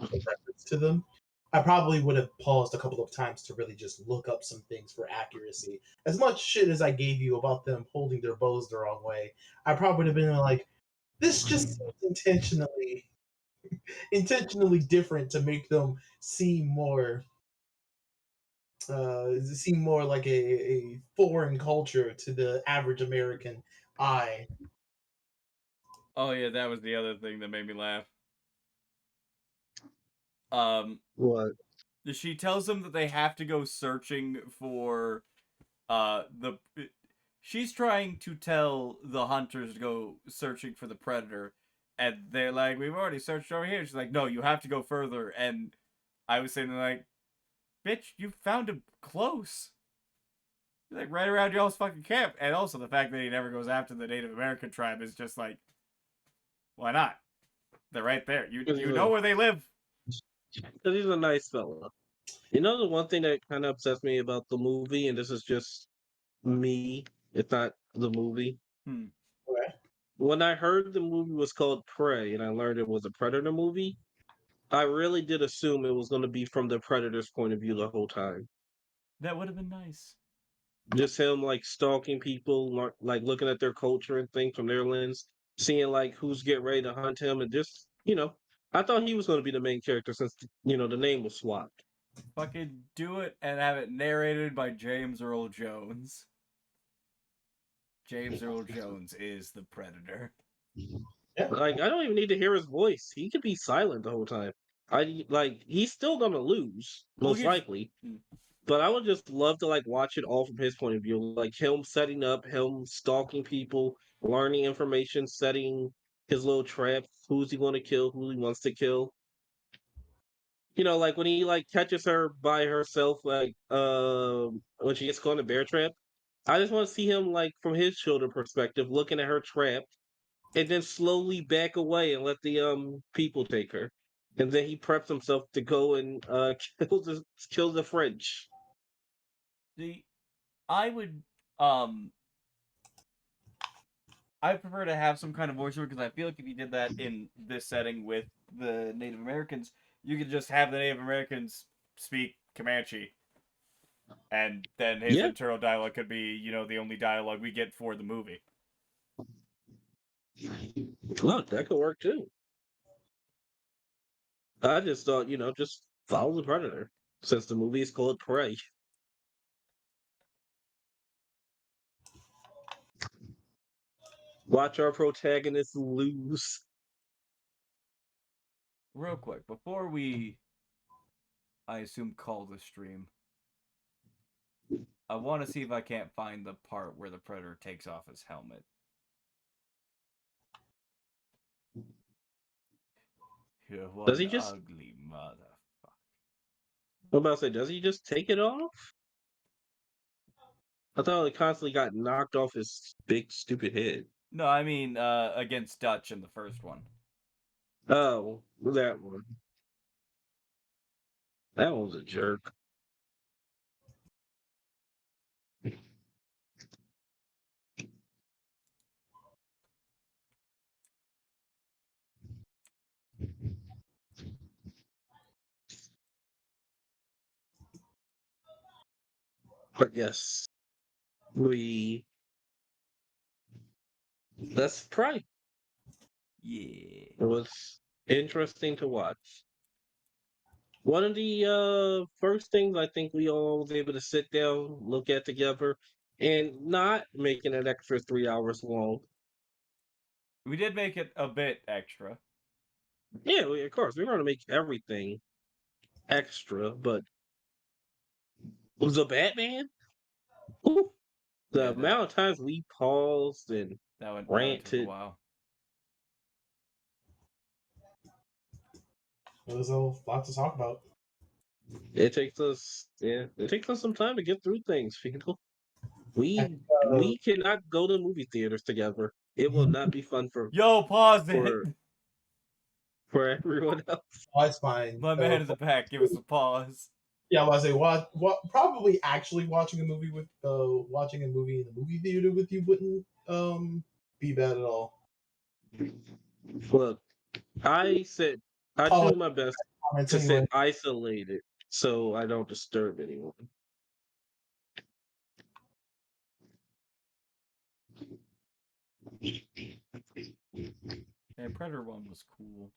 reference to them. I probably would have paused a couple of times to really just look up some things for accuracy. As much shit as I gave you about them holding their bows the wrong way, I probably would have been like, this just seems intentionally different to make them seem more like a foreign culture to the average American eye. Oh yeah, that was the other thing that made me laugh. What? She tells them that they have to go searching for she's trying to tell the hunters to go searching for the predator, and they're like, we've already searched over here. She's like, no, you have to go further. And I was saying like, bitch, you found him close. Like right around y'all's fucking camp. And also the fact that he never goes after the Native American tribe is just like, why not? They're right there. You know where they live. Because he's a nice fella. You know, the one thing that kind of upsets me about the movie, and this is just me, it's not the movie. Okay. When I heard the movie was called Prey, and I learned it was a Predator movie, I really did assume it was going to be from the Predator's point of view the whole time. That would have been nice. Just him, like, stalking people, like, looking at their culture and things from their lens, seeing, like, who's getting ready to hunt him, and just, I thought he was going to be the main character since, the name was swapped. Fucking do it and have it narrated by James Earl Jones. James Earl Jones is the Predator. Yeah. Like, I don't even need to hear his voice. He could be silent the whole time. He's still gonna lose, most likely. But I would just love to, like, watch it all from his point of view. Like, him setting up, him stalking people, learning information, setting his little traps, who's he going to kill, who he wants to kill. Like, when he, like, catches her by herself, like, when she gets caught in a bear trap, I just want to see him like from his shoulder perspective, looking at her trapped, and then slowly back away and let the people take her. And then he preps himself to go and kill the French. I would um I prefer to have some kind of voiceover because I feel like if you did that in this setting with the Native Americans, you could just have the Native Americans speak Comanche, and then his Yeah. internal dialogue could be, the only dialogue we get for the movie. Look, that could work too. I just thought, just follow the predator since the movie is called Prey. Watch our protagonist lose. Real quick, before we, I assume, call the stream, I want to see if I can't find the part where the Predator takes off his helmet. You're Does one he just? ugly motherfucker. I'm about to say, does he just take it off? I thought it constantly got knocked off his big stupid head. No, I mean against Dutch in the first one. Oh, that one. That one was a jerk. But yes, let's try. Yeah. It was interesting to watch. One of the first things I think we all was able to sit down, look at together, and not making an extra 3 hours long. We did make it a bit extra. Yeah, of course, we're going to make everything extra, but the Batman? Ooh, the Yeah, amount of times we paused and that one took a ranted, while. There's a lot to talk about. it takes us some time to get through things, people. We Uh, we cannot go to movie theaters together. It will not be fun Yo, pause it! for for everyone else. oh, it's fine. My man in the back, give us a pause. Yeah, I was say what probably actually watching a movie with watching a movie in the movie theater with you wouldn't be bad at all. Look, I Oh, do my best comments to sit anyway. isolated so I don't disturb anyone. Yeah, Predator 1 was cool.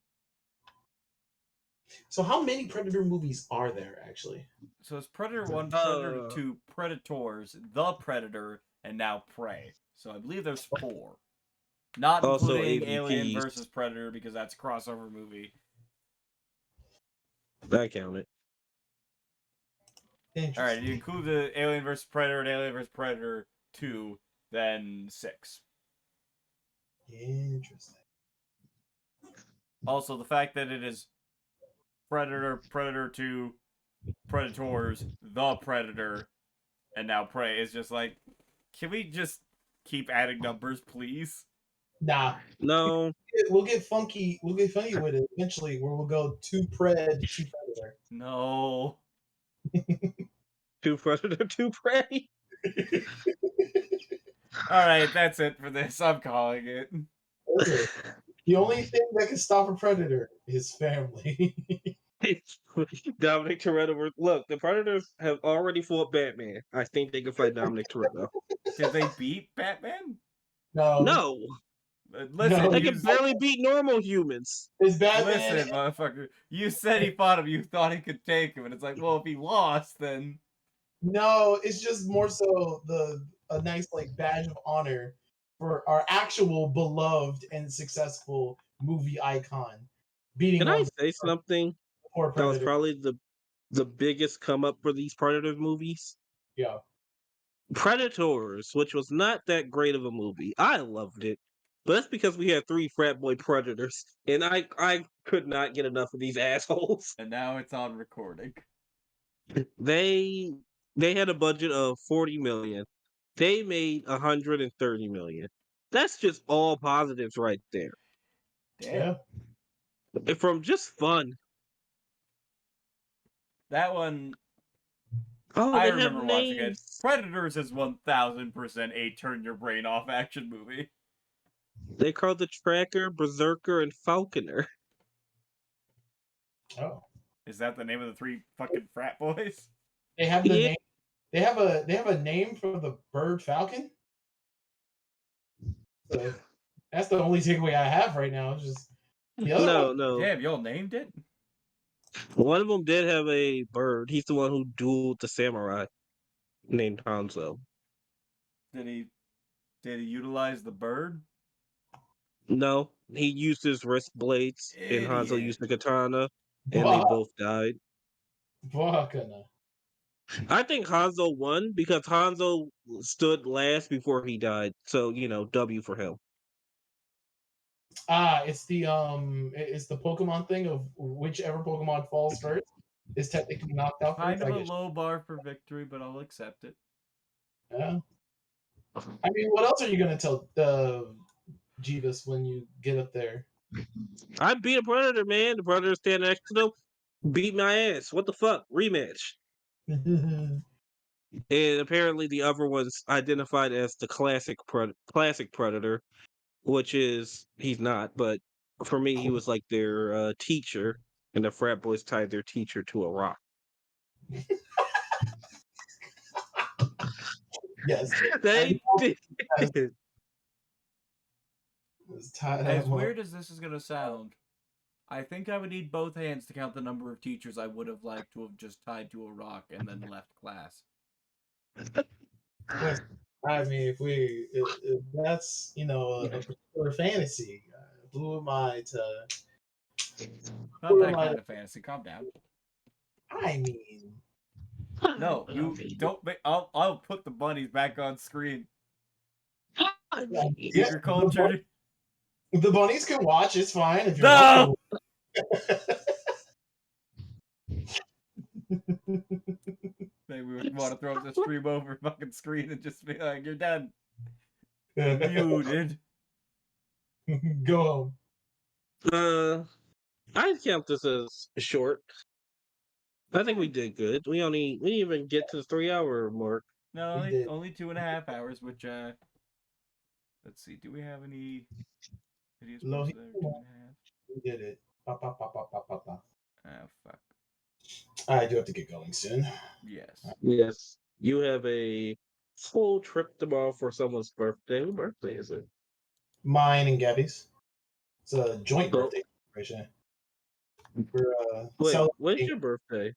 So how many Predator movies are there actually? So it's Predator 1, Predator 2, Predators, The Predator, and now Prey. So I believe there's 4. Not Also including Alien AVPs. versus Predator because that's a crossover movie. I count it. Alright, you include the Alien vs. Predator and Alien vs. Predator 2, then 6. Interesting. Also, the fact that it is Predator, Predator 2, Predators, The Predator, and now Prey is just like, can we just keep adding numbers, please? Nah, No. we'll get funky. We'll get funky with it eventually, where we'll go to Pred to Predator. No. 2 Predator, 2 Prey. Alright, that's it for this. I'm calling it. Listen, the only thing that can stop a Predator is family. Dominic Toretto. Look, the Predators have already fought Batman. I think they can fight Dominic Toretto. Did they beat Batman? No, No, Listen, No. they you can barely beat normal humans. it's Batman. listen, motherfucker. You said he fought him. You thought he could take him, and it's like, well, if he lost, then No, it's just more so a nice like badge of honor for our actual beloved and successful movie icon beating Can I on say something? the poor That was Predator. probably the biggest come up for these Predator movies. Yeah. Predators, which was not that great of a movie. I loved it. But that's because we had 3 frat boy predators, and I could not get enough of these assholes. and now it's on recording. They had a budget of 40 million. They made 130 million. That's just all positives right there. Damn. Yeah. And from just fun. That one, Oh, I they have remember watching it. names. Predators is 1000% a turn your brain off action movie. They call the Tracker, Berserker, and Falconer. Oh. Is that the name of the 3 fucking frat boys? They have the Yeah. name. They have a name for the bird falcon. So that's the only takeaway I have right now. It's just the other No, one. no. Damn, y'all named it? One of them did have a bird. He's the one who dueled the samurai named Hanzo. Did he utilize the bird? No, he used his wrist blades, and Hanzo Idiot. used the katana, and they both died. Bakana. I think Hanzo won because Hanzo stood last before he died. So, W for him. It's the Pokemon thing of whichever Pokemon falls first is technically knocked out Kind first. of I a guess. low bar for victory, but I'll accept it. Yeah. I mean, what else are you gonna tell Jeeves when you get up there? I beat a Predator, man. The Predator standing next to him, beat my ass. What the fuck? Rematch. And apparently the other one's identified as the classic Predator, which is he's not, but for me he was like their teacher, and the frat boys tied their teacher to a rock. Yes. They did. As weird as this is going to sound, I think I would need both hands to count the number of teachers I would have liked to have just tied to a rock and then left class. I mean, if that's a particular fantasy, who am I to? Not Who that am I? kind of fantasy. Calm down. I mean, No, you don't. I'll put the bunnies back on screen. Keep yeah, your culture. the bunnies can watch. It's fine if you're No. Maybe we want to throw the stream over fucking screen and just be like, "You're done." Muted. Go home. I'd count this as short. I think we did good. We didn't even get to the 3 hour mark. No, We did. only 2.5 hours. Which let's see. Do we have any videos Low posted there? 2.5. We did it. Pa, pa, pa, pa, pa, pa, pa. Oh fuck. I do have to get going soon. Yes. Yes. You have a full trip tomorrow for someone's birthday. Whose birthday is it? Mine and Gabby's. It's a joint Oh. birthday celebration. We're Wait, when's celebrating your birthday?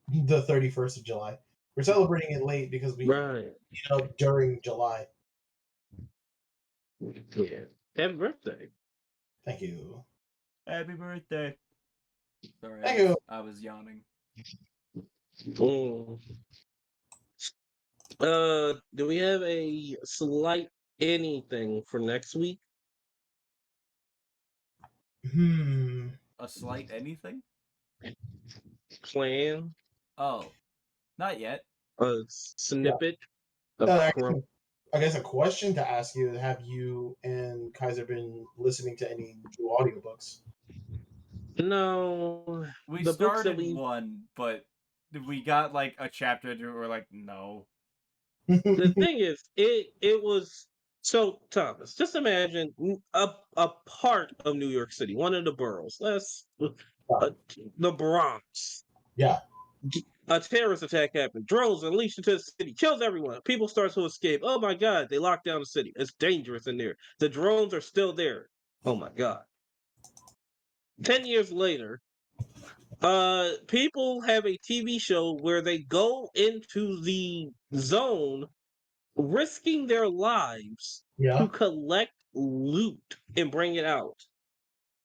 the 31st of July. We're celebrating it late because we Right. meet up during July. Yeah. Happy birthday. Thank you. Happy birthday. Sorry, Thank you. I was yawning. Mm. Do we have a slight anything for next week? A slight anything? Plan? Oh, not yet. A snippet of Uh, crumb? I guess a question to ask you: have you and Kaiser been listening to any new audiobooks? No. We The books that started we one, but we got like a chapter to. We're like, no. the thing is, it was so Thomas. Just imagine a part of New York City, one of the boroughs. The Bronx. Yeah. A terrorist attack happened. Drones unleashed into the city, kills everyone. People start to escape. Oh my god, they locked down the city. It's dangerous in there. The drones are still there. Oh my god. 10 years later, people have a TV show where they go into the zone risking their lives Yeah. to collect loot and bring it out,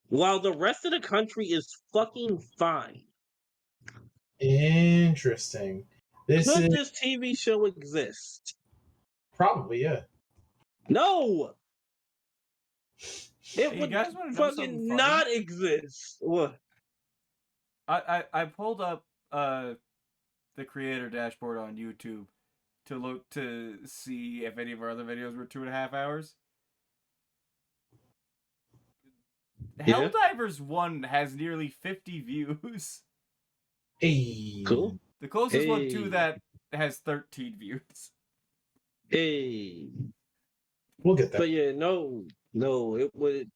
while the rest of the country is fucking fine. Interesting. This Could is this TV show exist? probably yeah. No! It Hey, you would guys want to know something fucking funny? not exist. What? I pulled up the creator dashboard on YouTube to look to see if any of our other videos were 2.5 hours. Yeah. Helldivers 1 has nearly 50 views. Hey. Cool. The closest one to Hey. that has 13 views. Hey. We'll get there. But yeah, no, it would.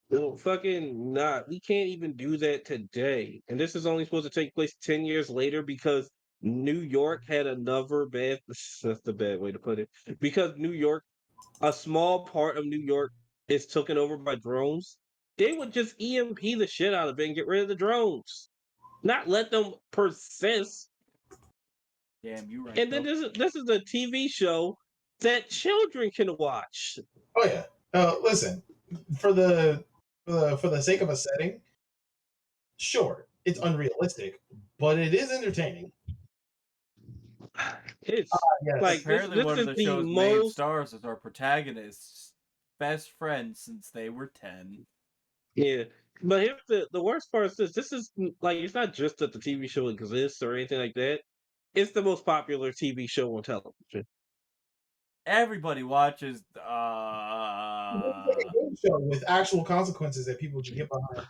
No, fucking not. We can't even do that today. And this is only supposed to take place 10 years later because New York had another bad. That's the bad way to put it. Because New York, a small part of New York is taken over by drones. They would just EMP the shit out of it and get rid of the drones, not let them persist. Damn, you right. And then though. this is a TV show that children can watch. Oh yeah. Listen, for the sake of a setting, sure, it's unrealistic, but it is entertaining. It's Yes. like Apparently, this one of is the the show's main most. stars is our protagonist's best friend since they were 10. Yeah, but here's the worst part is this. This is like it's not just that the TV show exists or anything like that. It's the most popular TV show on television. Everybody watches. It's like a game show with actual consequences that people can get behind,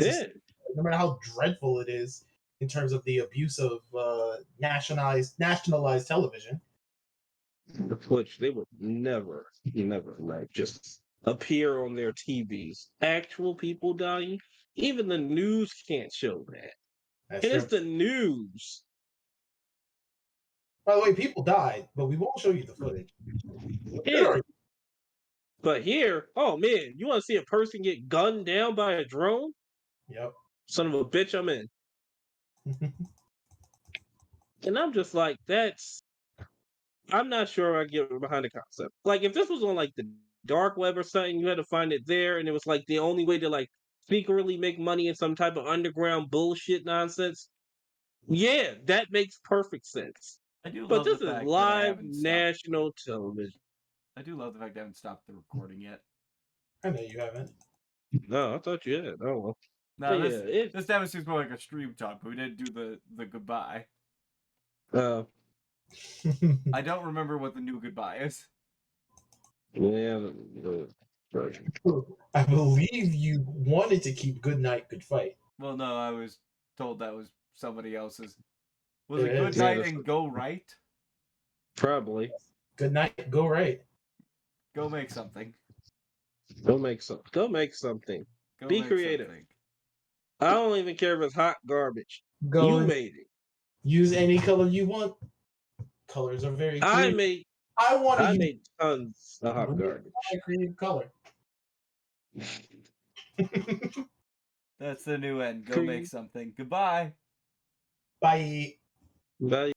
Yeah, no matter how dreadful it is in terms of the abuse of nationalized television. which they would never like just appear on their TVs. Actual people dying, even the news can't show that. That's And it's true. the news. By the way, people died, but we won't show you the footage. Yeah, but here, oh man, you want to see a person get gunned down by a drone? Yep. Son of a bitch, I'm in. And I'm just like, I'm not sure I get behind the concept. Like, if this was on like the dark web or something, you had to find it there, and it was like the only way to like secretly make money in some type of underground bullshit nonsense. Yeah, that makes perfect sense. I do But love the this is fact that I live haven't stopped. national television. I do love the fact I haven't stopped the recording yet. I know you haven't. No, I thought you had. Oh well. No, But yeah, this demonstrates more like a stream talk, but we didn't do the goodbye. uh, I don't remember what the new goodbye is. yeah. I believe you wanted to keep good night, good fight. Well, no, I was told that was somebody else's. Was It it good is. Yeah, night that's and go right? probably. Good night, go right. Go make something. Go make some. Go make something. Go Be make creative. something. I don't even care if it's hot garbage. Go You and made it. use any color you want. Colors are very I clear. made I want to I use made tons of hot my garbage. creative color. That's the new end. Go make Create something. Goodbye. Bye. value.